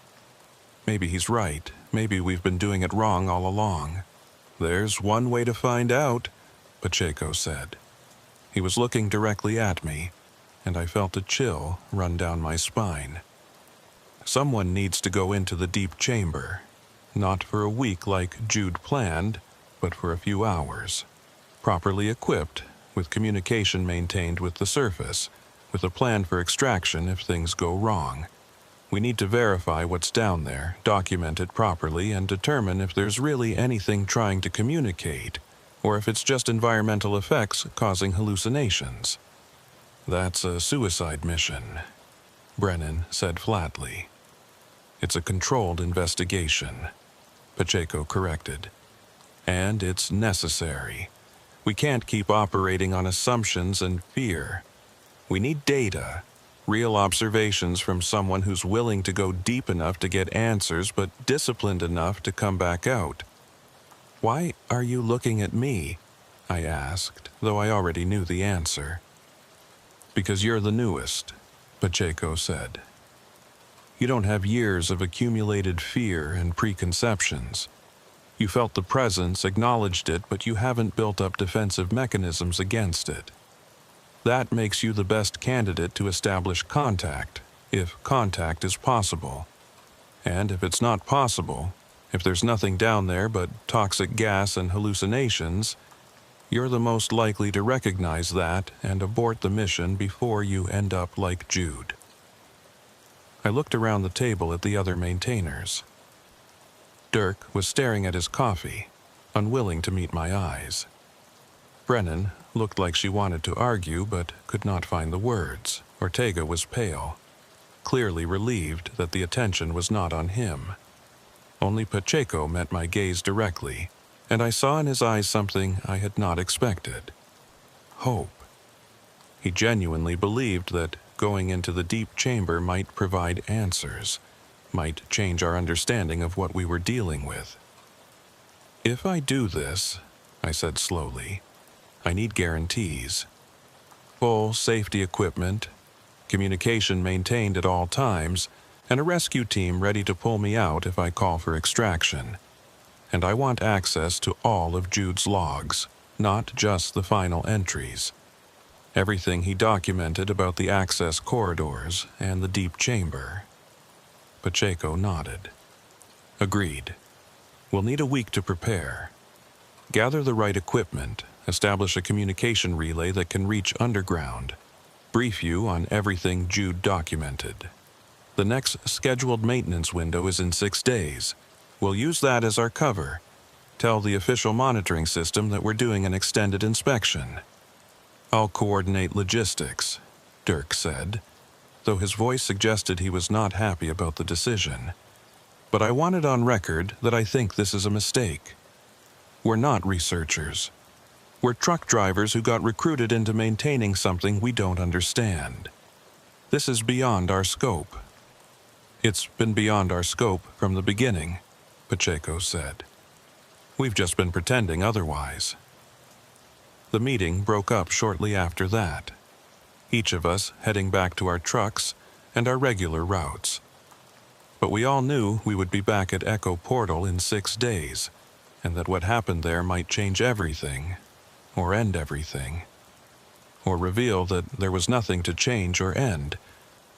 Maybe he's right. Maybe we've been doing it wrong all along. There's one way to find out, Pacheco said. He was looking directly at me, and I felt a chill run down my spine. Someone needs to go into the deep chamber, not for a week like Jude planned, but for a few hours, properly equipped, with communication maintained with the surface, with a plan for extraction if things go wrong. We need to verify what's down there, document it properly, and determine if there's really anything trying to communicate, or if it's just environmental effects causing hallucinations. That's a suicide mission, Brennan said flatly. It's a controlled investigation, Pacheco corrected. And it's necessary. We can't keep operating on assumptions and fear. We need data. Real observations from someone who's willing to go deep enough to get answers but disciplined enough to come back out. Why are you looking at me? I asked, though I already knew the answer. Because you're the newest, Pacheco said. You don't have years of accumulated fear and preconceptions. You felt the presence, acknowledged it, but you haven't built up defensive mechanisms against it. That makes you the best candidate to establish contact, if contact is possible. And if it's not possible, if there's nothing down there but toxic gas and hallucinations, you're the most likely to recognize that and abort the mission before you end up like Jude. I looked around the table at the other maintainers. Dirk was staring at his coffee, unwilling to meet my eyes. Brennan looked like she wanted to argue but could not find the words. Ortega was pale, clearly relieved that the attention was not on him. Only Pacheco met my gaze directly, and I saw in his eyes something I had not expected. Hope. He genuinely believed that going into the deep chamber might provide answers, might change our understanding of what we were dealing with. If I do this, I said slowly, I need guarantees. Full safety equipment, communication maintained at all times, and a rescue team ready to pull me out if I call for extraction. And I want access to all of Jude's logs, not just the final entries. Everything he documented about the access corridors and the deep chamber. Pacheco nodded. Agreed. We'll need a week to prepare. Gather the right equipment, establish a communication relay that can reach underground, brief you on everything Jude documented. The next scheduled maintenance window is in 6 days. We'll use that as our cover. Tell the official monitoring system that we're doing an extended inspection. I'll coordinate logistics, Dirk said, though his voice suggested he was not happy about the decision. But I want it on record that I think this is a mistake. We're not researchers. We're truck drivers who got recruited into maintaining something we don't understand. This is beyond our scope. It's been beyond our scope from the beginning, Pacheco said. We've just been pretending otherwise. The meeting broke up shortly after that, each of us heading back to our trucks and our regular routes. But we all knew we would be back at Echo Portal in 6 days, and that what happened there might change everything, or end everything, or reveal that there was nothing to change or end,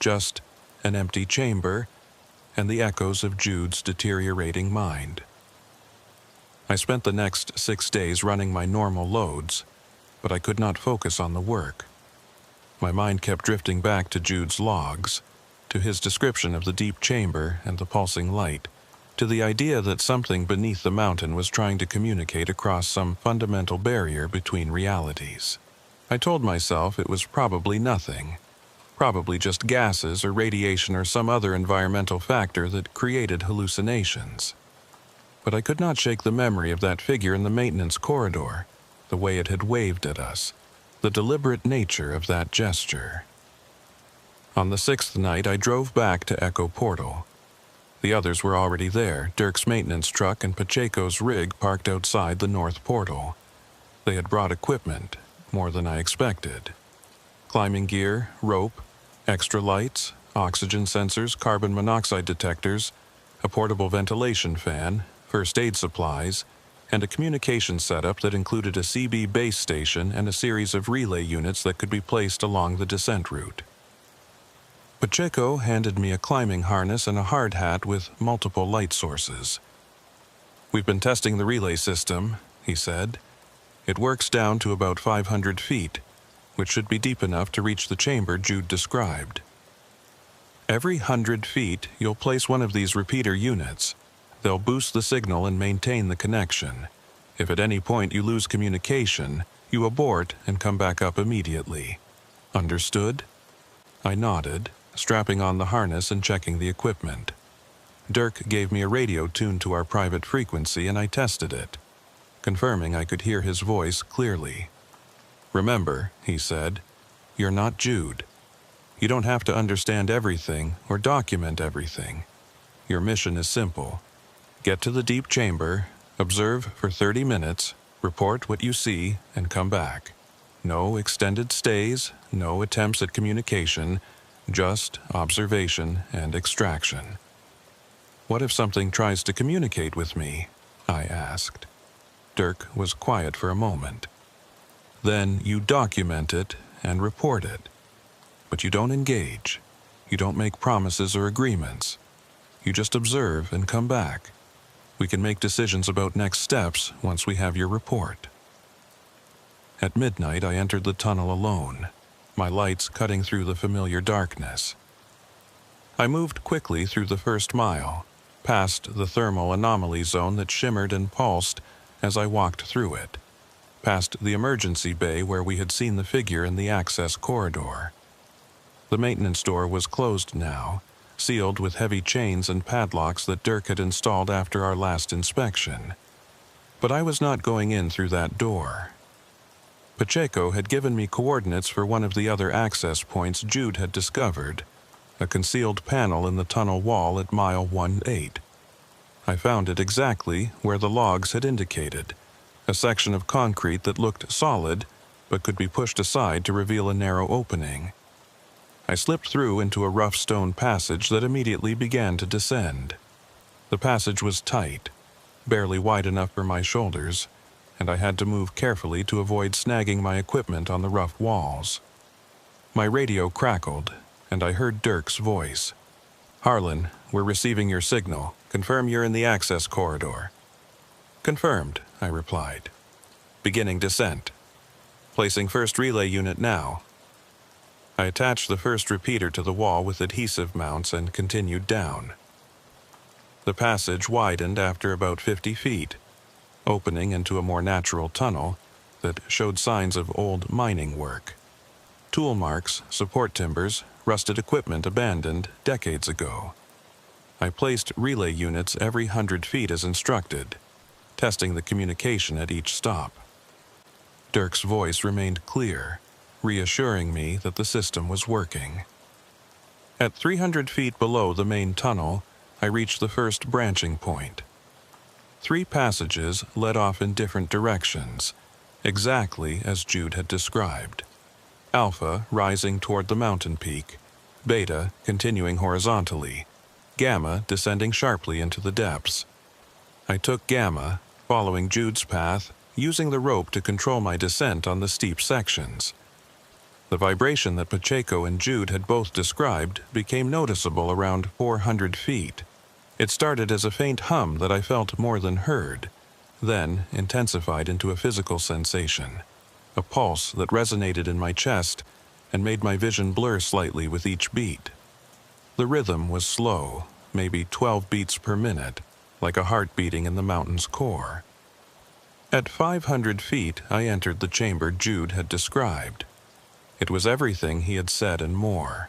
just an empty chamber and the echoes of Jude's deteriorating mind. I spent the next 6 days running my normal loads, but I could not focus on the work. My mind kept drifting back to Jude's logs, to his description of the deep chamber and the pulsing light, to the idea that something beneath the mountain was trying to communicate across some fundamental barrier between realities. I told myself it was probably nothing, probably just gases or radiation or some other environmental factor that created hallucinations. But I could not shake the memory of that figure in the maintenance corridor, the way it had waved at us, the deliberate nature of that gesture. On the 6th night, I drove back to Echo Portal. The others were already there, Dirk's maintenance truck and Pacheco's rig parked outside the north portal. They had brought equipment, more than I expected. Climbing gear, rope, extra lights, oxygen sensors, carbon monoxide detectors, a portable ventilation fan, first aid supplies, and a communication setup that included a CB base station and a series of relay units that could be placed along the descent route. Pacheco handed me a climbing harness and a hard hat with multiple light sources. "We've been testing the relay system," he said. "It works down to about 500 feet, which should be deep enough to reach the chamber Jude described. Every 100 feet, you'll place one of these repeater units. They'll boost the signal and maintain the connection. If at any point you lose communication, you abort and come back up immediately. Understood?" I nodded, strapping on the harness and checking the equipment. Dirk gave me a radio tuned to our private frequency and I tested it, confirming I could hear his voice clearly. "Remember," he said, "you're not Jude. You don't have to understand everything or document everything. Your mission is simple. Get to the deep chamber, observe for 30 minutes, report what you see, and come back. No extended stays, no attempts at communication, just observation and extraction." "What if something tries to communicate with me?" I asked. Dirk was quiet for a moment. "Then you document it and report it. But you don't engage. You don't make promises or agreements. You just observe and come back. We can make decisions about next steps once we have your report." At midnight, I entered the tunnel alone, my lights cutting through the familiar darkness. I moved quickly through the first mile, past the thermal anomaly zone that shimmered and pulsed as I walked through it, past the emergency bay where we had seen the figure in the access corridor. The maintenance door was closed now, sealed with heavy chains and padlocks that Dirk had installed after our last inspection. But I was not going in through that door. Pacheco had given me coordinates for one of the other access points Jude had discovered, a concealed panel in the tunnel wall at mile 18. I found it exactly where the logs had indicated, a section of concrete that looked solid but could be pushed aside to reveal a narrow opening. I slipped through into a rough stone passage that immediately began to descend. The passage was tight, barely wide enough for my shoulders, and I had to move carefully to avoid snagging my equipment on the rough walls. My radio crackled, and I heard Dirk's voice. "Harlan, we're receiving your signal. Confirm you're in the access corridor." "Confirmed," I replied. "Beginning descent. Placing first relay unit now." I attached the first repeater to the wall with adhesive mounts and continued down. The passage widened after about 50 feet, opening into a more natural tunnel that showed signs of old mining work. Tool marks, support timbers, rusted equipment abandoned decades ago. I placed relay units every 100 feet as instructed, testing the communication at each stop. Dirk's voice remained clear, reassuring me that the system was working. At 300 feet below the main tunnel, I reached the first branching point. 3 passages led off in different directions, exactly as Jude had described. Alpha rising toward the mountain peak, Beta continuing horizontally, Gamma descending sharply into the depths. I took Gamma, following Jude's path, using the rope to control my descent on the steep sections. The vibration that Pacheco and Jude had both described became noticeable around 400 feet. It started as a faint hum that I felt more than heard, then intensified into a physical sensation, a pulse that resonated in my chest and made my vision blur slightly with each beat. The rhythm was slow, maybe 12 beats per minute, like a heart beating in the mountain's core. At 500 feet, I entered the chamber Jude had described. It was everything he had said and more.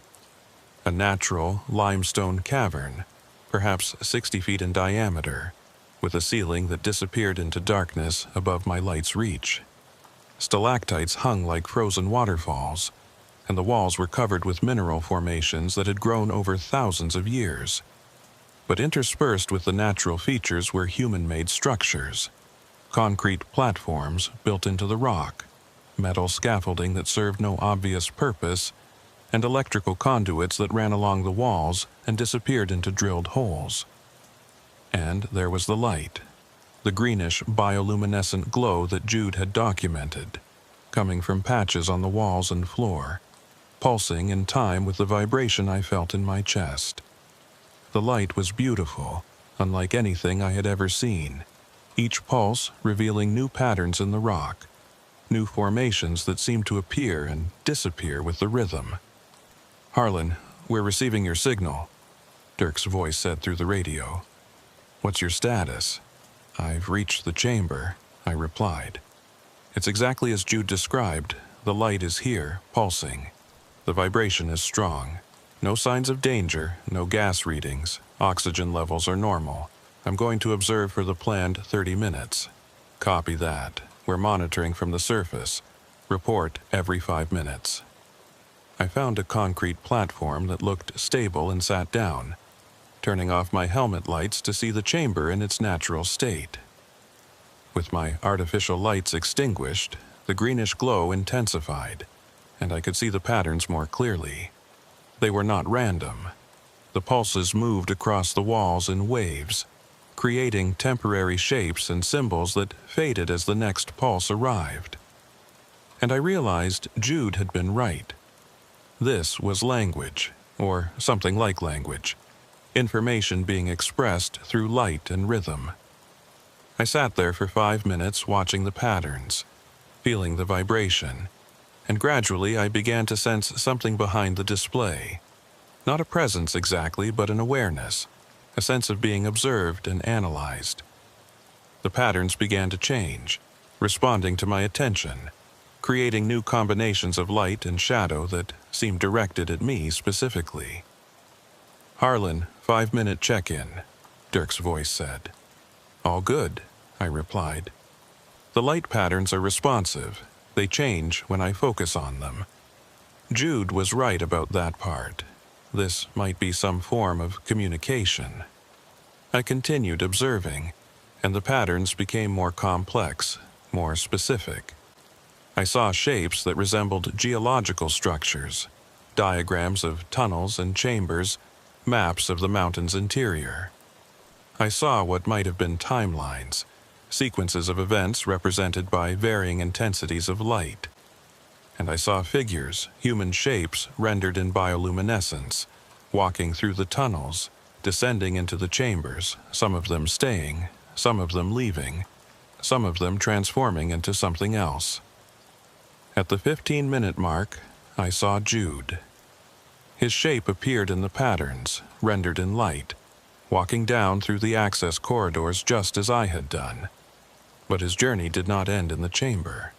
A natural limestone cavern, perhaps 60 feet in diameter, with a ceiling that disappeared into darkness above my light's reach. Stalactites hung like frozen waterfalls, and the walls were covered with mineral formations that had grown over thousands of years. But interspersed with the natural features were human-made structures. Concrete platforms built into the rock, metal scaffolding that served no obvious purpose, and electrical conduits that ran along the walls and disappeared into drilled holes. And there was the light, the greenish bioluminescent glow that Jude had documented, coming from patches on the walls and floor, pulsing in time with the vibration I felt in my chest. The light was beautiful, unlike anything I had ever seen, each pulse revealing new patterns in the rock, new formations that seemed to appear and disappear with the rhythm. "Harlan, we're receiving your signal," Dirk's voice said through the radio. "What's your status?" "I've reached the chamber," I replied. "It's exactly as Jude described. The light is here, pulsing. The vibration is strong. No signs of danger, no gas readings. Oxygen levels are normal. I'm going to observe for the planned 30 minutes. Copy that. We're monitoring from the surface. Report every 5 minutes." I found a concrete platform that looked stable and sat down, turning off my helmet lights to see the chamber in its natural state. With my artificial lights extinguished, the greenish glow intensified, and I could see the patterns more clearly. They were not random. The pulses moved across the walls in waves, creating temporary shapes and symbols that faded as the next pulse arrived. And I realized Jude had been right. This was language, or something like language, information being expressed through light and rhythm. I sat there for 5 minutes watching the patterns, feeling the vibration, and gradually I began to sense something behind the display. Not a presence exactly, but an awareness, a sense of being observed and analyzed. The patterns began to change, responding to my attention, creating new combinations of light and shadow that seemed directed at me specifically. "Harlan, 5-minute check-in," Dirk's voice said. "All good," I replied. "The light patterns are responsive. They change when I focus on them." Jude was right about that part. This might be some form of communication. I continued observing, and the patterns became more complex, more specific. I saw shapes that resembled geological structures, diagrams of tunnels and chambers, maps of the mountain's interior. I saw what might have been timelines, sequences of events represented by varying intensities of light. And I saw figures, human shapes rendered in bioluminescence, walking through the tunnels, descending into the chambers, some of them staying, some of them leaving, some of them transforming into something else. At the 15-minute mark, I saw Jude. His shape appeared in the patterns, rendered in light, walking down through the access corridors just as I had done. But his journey did not end in the chamber.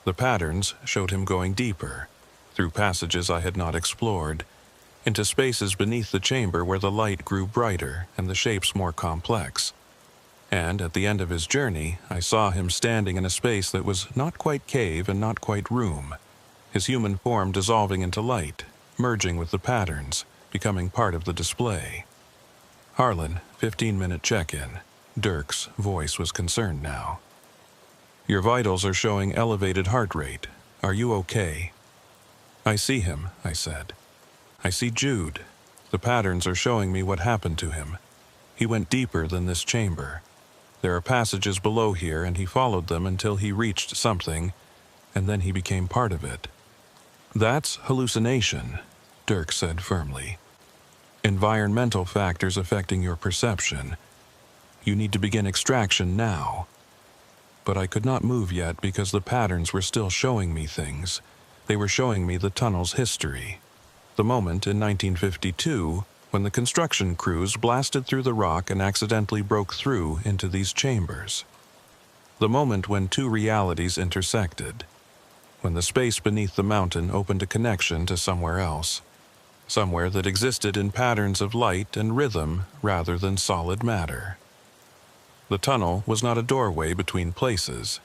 The patterns showed him going deeper, through passages I had not explored, into spaces beneath the chamber where the light grew brighter and the shapes more complex. And at the end of his journey, I saw him standing in a space that was not quite cave and not quite room, his human form dissolving into light, merging with the patterns, becoming part of the display. "Harlan, 15-minute check-in," Dirk's voice was concerned now. "Your vitals are showing elevated heart rate. Are you okay?" "I see him," I said. "I see Jude. The patterns are showing me what happened to him. He went deeper than this chamber. There are passages below here, and he followed them until he reached something, and then he became part of it." "That's hallucination," Dirk said firmly. "Environmental factors affecting your perception. You need to begin extraction now." But I could not move yet because the patterns were still showing me things. They were showing me the tunnel's history. The moment in 1952 when the construction crews blasted through the rock and accidentally broke through into these chambers. The moment when two realities intersected. When the space beneath the mountain opened a connection to somewhere else. Somewhere that existed in patterns of light and rhythm rather than solid matter. The tunnel was not a doorway between places.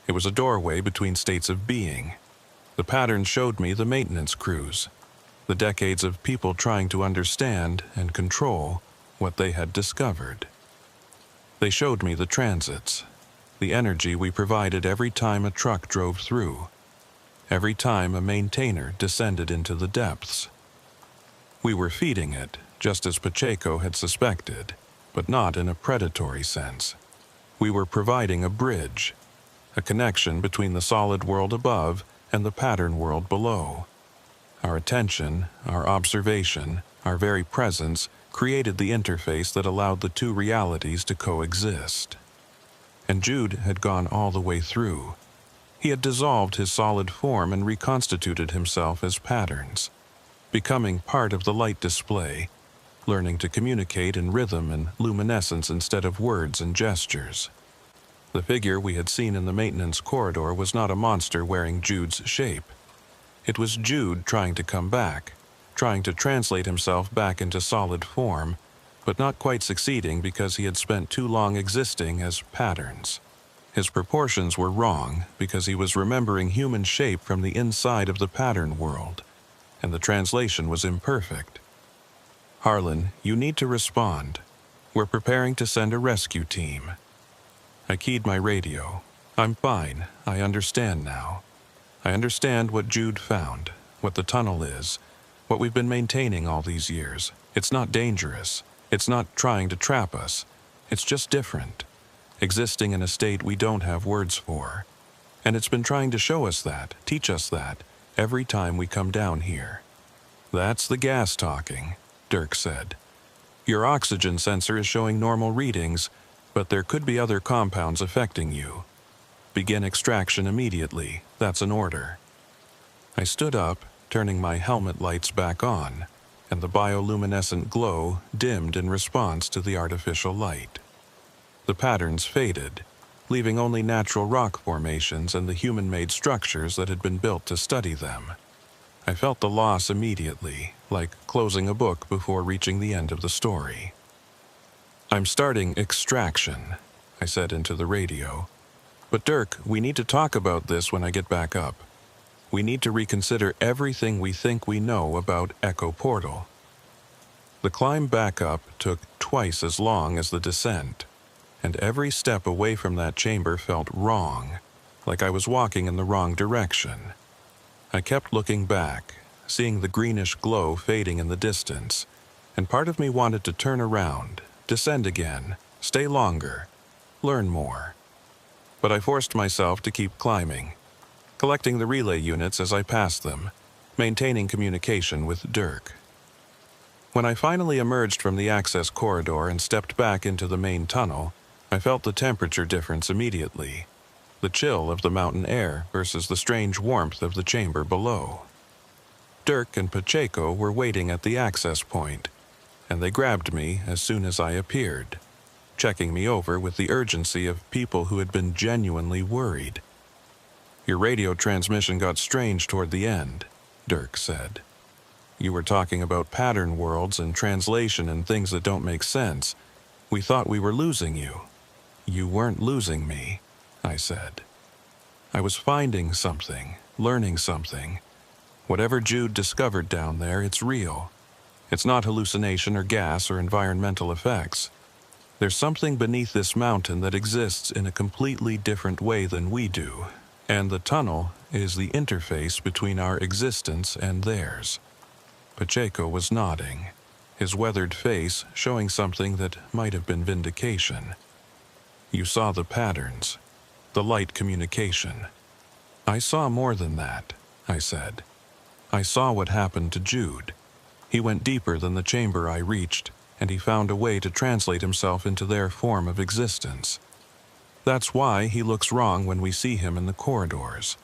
It was a doorway between states of being. The patterns showed me the maintenance crews, the decades of people trying to understand and control what they had discovered. They showed me the transits, the energy we provided every time a truck drove through, every time a maintainer descended into the depths. We were feeding it, just as Pacheco had suspected, but not in a predatory sense. We were providing a bridge, a connection between the solid world above and the pattern world below. Our attention, our observation, our very presence created the interface that allowed the two realities to coexist. And Jude had gone all the way through. He had dissolved his solid form and reconstituted himself as patterns, becoming part of the light display, learning to communicate in rhythm and luminescence instead of words and gestures. The figure we had seen in the maintenance corridor was not a monster wearing Jude's shape. It was Jude trying to come back, trying to translate himself back into solid form, but not quite succeeding because he had spent too long existing as patterns. His proportions were wrong because he was remembering human shape from the inside of the pattern world, and the translation was imperfect. "Harlan, you need to respond. We're preparing to send a rescue team." I keyed my radio. "I'm fine. I understand now. I understand what Jude found, what the tunnel is, what we've been maintaining all these years. It's not dangerous. It's not trying to trap us. It's just different, existing in a state we don't have words for. And it's been trying to show us that, teach us that, every time we come down here." "That's the gas talking," Dirk said. "Your oxygen sensor is showing normal readings, but there could be other compounds affecting you. Begin extraction immediately. That's an order." I stood up, turning my helmet lights back on, and the bioluminescent glow dimmed in response to the artificial light. The patterns faded, leaving only natural rock formations and the human-made structures that had been built to study them. I felt the loss immediately, like closing a book before reaching the end of the story. "I'm starting extraction," I said into the radio. "But Dirk, we need to talk about this when I get back up. We need to reconsider everything we think we know about Echo Portal." The climb back up took twice as long as the descent, and every step away from that chamber felt wrong, like I was walking in the wrong direction. I kept looking back, seeing the greenish glow fading in the distance, and part of me wanted to turn around, descend again, stay longer, learn more. But I forced myself to keep climbing, collecting the relay units as I passed them, maintaining communication with Dirk. When I finally emerged from the access corridor and stepped back into the main tunnel, I felt the temperature difference immediately. The chill of the mountain air versus the strange warmth of the chamber below. Dirk and Pacheco were waiting at the access point, and they grabbed me as soon as I appeared, checking me over with the urgency of people who had been genuinely worried. "Your radio transmission got strange toward the end," Dirk said. "You were talking about pattern worlds and translation and things that don't make sense. We thought we were losing you." "You weren't losing me," I said. "I was finding something, learning something. Whatever Jude discovered down there, it's real. It's not hallucination or gas or environmental effects. There's something beneath this mountain that exists in a completely different way than we do, and the tunnel is the interface between our existence and theirs. Pacheco was nodding, his weathered face showing something that might have been vindication. You saw the patterns, the light communication. I saw more than that, I said. I saw what happened to Jude. He went deeper than the chamber I reached, and he found a way to translate himself into their form of existence. That's why he looks wrong when we see him in the corridors.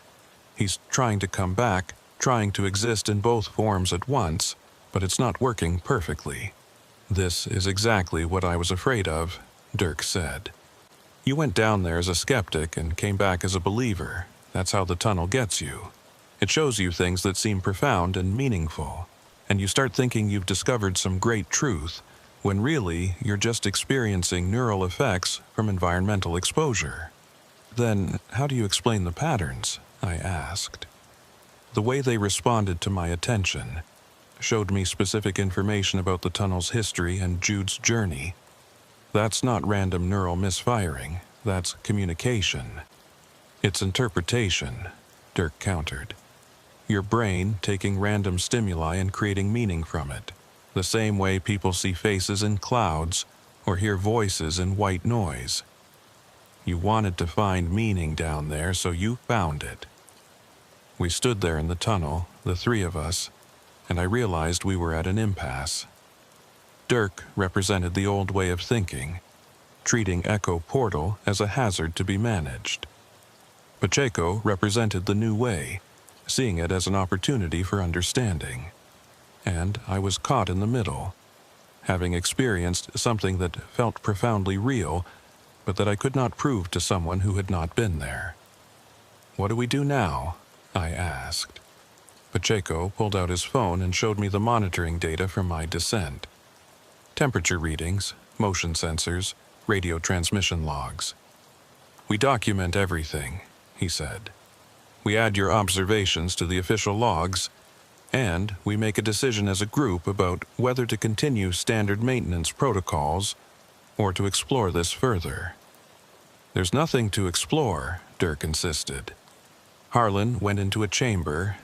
He's trying to come back, trying to exist in both forms at once, but it's not working perfectly. This is exactly what I was afraid of, Dirk said. You went down there as a skeptic and came back as a believer. That's how the tunnel gets you. It shows you things that seem profound and meaningful, and you start thinking you've discovered some great truth, when really you're just experiencing neural effects from environmental exposure. Then, how do you explain the patterns? I asked. The way they responded to my attention showed me specific information about the tunnel's history and Jude's journey. That's not random neural misfiring, that's communication. It's interpretation, Dirk countered. Your brain taking random stimuli and creating meaning from it, the same way people see faces in clouds or hear voices in white noise. You wanted to find meaning down there, so you found it. We stood there in the tunnel, the three of us, and I realized we were at an impasse. Dirk represented the old way of thinking, treating Echo Portal as a hazard to be managed. Pacheco represented the new way, seeing it as an opportunity for understanding. And I was caught in the middle, having experienced something that felt profoundly real, but that I could not prove to someone who had not been there. What do we do now? I asked. Pacheco pulled out his phone and showed me the monitoring data from my descent. Temperature readings, motion sensors, radio transmission logs. We document everything, he said. We add your observations to the official logs, and we make a decision as a group about whether to continue standard maintenance protocols or to explore this further. There's nothing to explore, Dirk insisted. Harlan went into a chamber,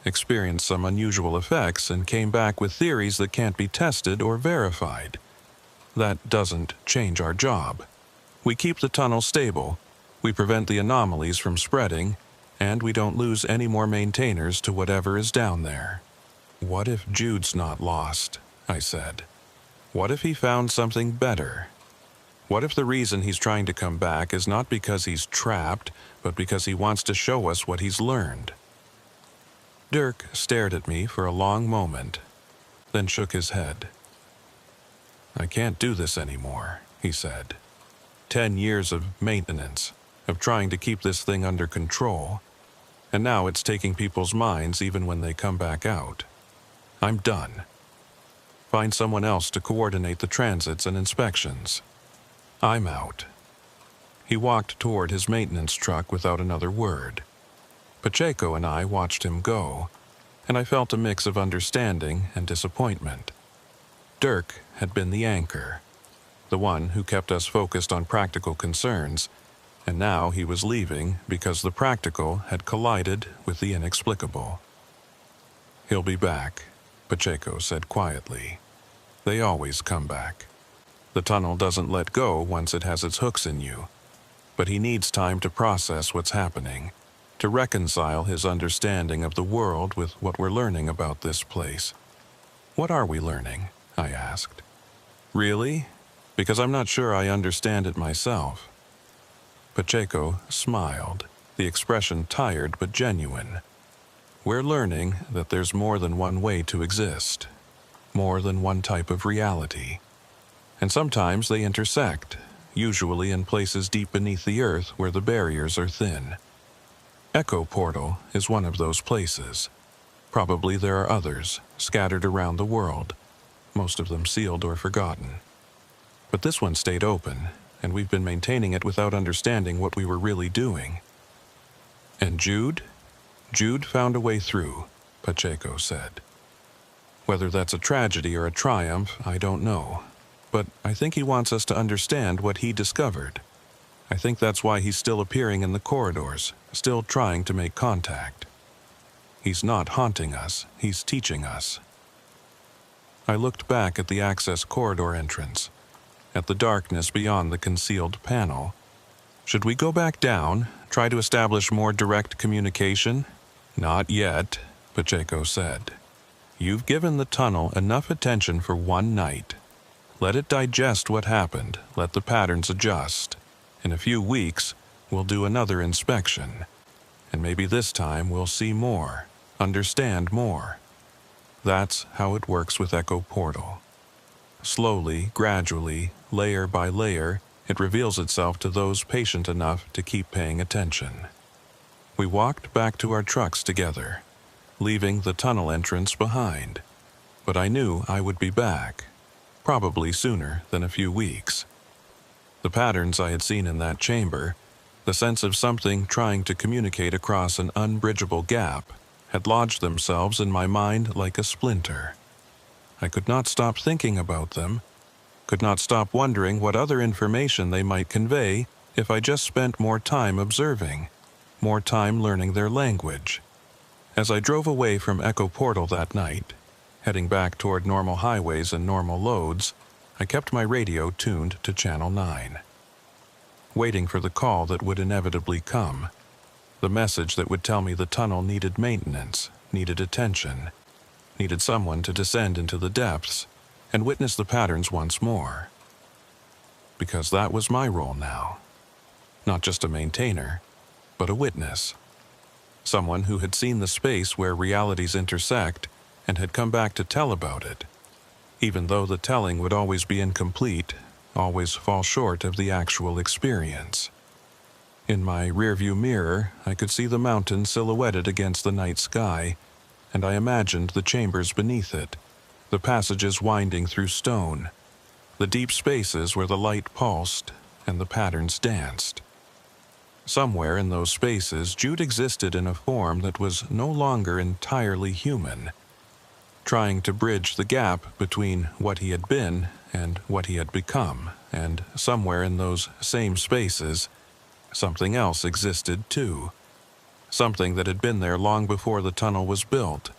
experienced some unusual effects, and came back with theories that can't be tested or verified. That doesn't change our job. We keep the tunnel stable, we prevent the anomalies from spreading, and we don't lose any more maintainers to whatever is down there. What if Jude's not lost? I said. What if he found something better? What if the reason he's trying to come back is not because he's trapped, but because he wants to show us what he's learned? Dirk stared at me for a long moment, then shook his head. I can't do this anymore, he said. 10 years of maintenance, of trying to keep this thing under control, and now it's taking people's minds even when they come back out. I'm done. Find someone else to coordinate the transits and inspections. I'm out. He walked toward his maintenance truck without another word. Pacheco and I watched him go, and I felt a mix of understanding and disappointment. Dirk had been the anchor, the one who kept us focused on practical concerns, and now he was leaving because the practical had collided with the inexplicable. He'll be back, Pacheco said quietly. They always come back. The tunnel doesn't let go once it has its hooks in you, but he needs time to process what's happening, to reconcile his understanding of the world with what we're learning about this place. What are we learning? I asked. Really? Because I'm not sure I understand it myself. Pacheco smiled, the expression tired but genuine. We're learning that there's more than one way to exist, more than one type of reality. And sometimes they intersect, usually in places deep beneath the earth where the barriers are thin. Echo Portal is one of those places. Probably there are others, scattered around the world, most of them sealed or forgotten. But this one stayed open, and we've been maintaining it without understanding what we were really doing. And Jude? Jude found a way through, Pacheco said. Whether that's a tragedy or a triumph, I don't know. but I think he wants us to understand what he discovered. I think that's why he's still appearing in the corridors, still trying to make contact. He's not haunting us, he's teaching us. I looked back at the access corridor entrance, at the darkness beyond the concealed panel. Should we go back down, try to establish more direct communication? Not yet, Pacheco said. You've given the tunnel enough attention for one night. Let it digest what happened, let the patterns adjust. In a few weeks, we'll do another inspection. And maybe this time we'll see more, understand more. That's how it works with Echo Portal. Slowly, gradually, layer by layer, it reveals itself to those patient enough to keep paying attention. We walked back to our trucks together, leaving the tunnel entrance behind. But I knew I would be back, probably sooner than a few weeks. The patterns I had seen in that chamber, the sense of something trying to communicate across an unbridgeable gap, had lodged themselves in my mind like a splinter. I could not stop thinking about them, could not stop wondering what other information they might convey if I just spent more time observing, more time learning their language. As I drove away from Echo Portal that night, heading back toward normal highways and normal loads, I kept my radio tuned to Channel 9. Waiting for the call that would inevitably come, the message that would tell me the tunnel needed maintenance, needed attention, needed someone to descend into the depths and witness the patterns once more. Because that was my role now. Not just a maintainer, but a witness. Someone who had seen the space where realities intersect and had come back to tell about it, even though the telling would always be incomplete, always fall short of the actual experience. In my rearview mirror, I could see the mountain silhouetted against the night sky, and I imagined the chambers beneath it, the passages winding through stone, the deep spaces where the light pulsed and the patterns danced. Somewhere in those spaces, Jude existed in a form that was no longer entirely human, trying to bridge the gap between what he had been and what he had become, and somewhere in those same spaces, something else existed too. Something that had been there long before the tunnel was built,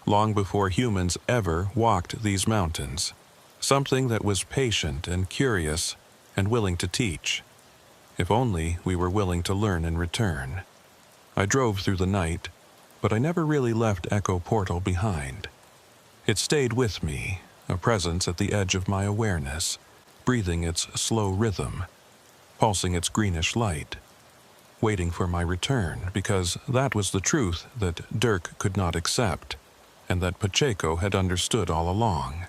long before humans ever walked these mountains. Something that was patient and curious and willing to teach, if only we were willing to learn in return. I drove through the night, but I never really left Echo Portal behind. It stayed with me, a presence at the edge of my awareness, breathing its slow rhythm, pulsing its greenish light, waiting for my return, because that was the truth that Dirk could not accept, and that Pacheco had understood all along.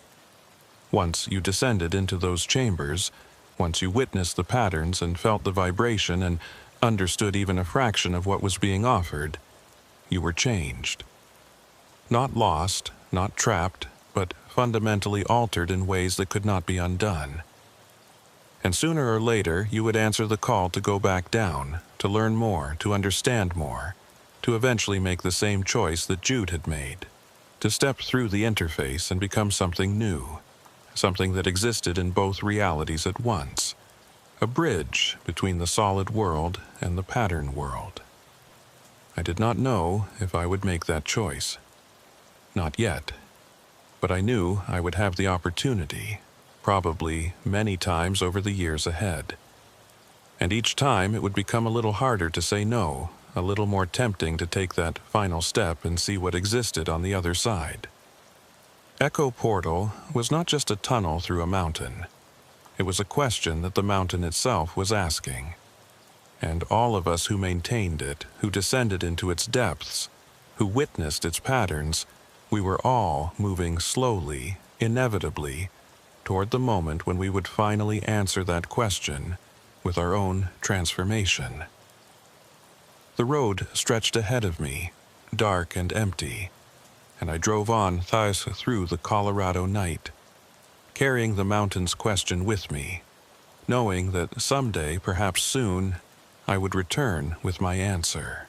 Once you descended into those chambers, once you witnessed the patterns and felt the vibration and understood even a fraction of what was being offered, you were changed. Not lost, not trapped, but fundamentally altered in ways that could not be undone. And sooner or later, you would answer the call to go back down, to learn more, to understand more, to eventually make the same choice that Jude had made, to step through the interface and become something new, something that existed in both realities at once, a bridge between the solid world and the pattern world. I did not know if I would make that choice. Not yet. But I knew I would have the opportunity, probably many times over the years ahead. And each time it would become a little harder to say no, a little more tempting to take that final step and see what existed on the other side. Echo Portal was not just a tunnel through a mountain. It was a question that the mountain itself was asking. And all of us who maintained it, who descended into its depths, who witnessed its patterns, we were all moving slowly, inevitably, toward the moment when we would finally answer that question with our own transformation. The road stretched ahead of me, dark and empty, and I drove on through the Colorado night, carrying the mountain's question with me, knowing that someday, perhaps soon, I would return with my answer.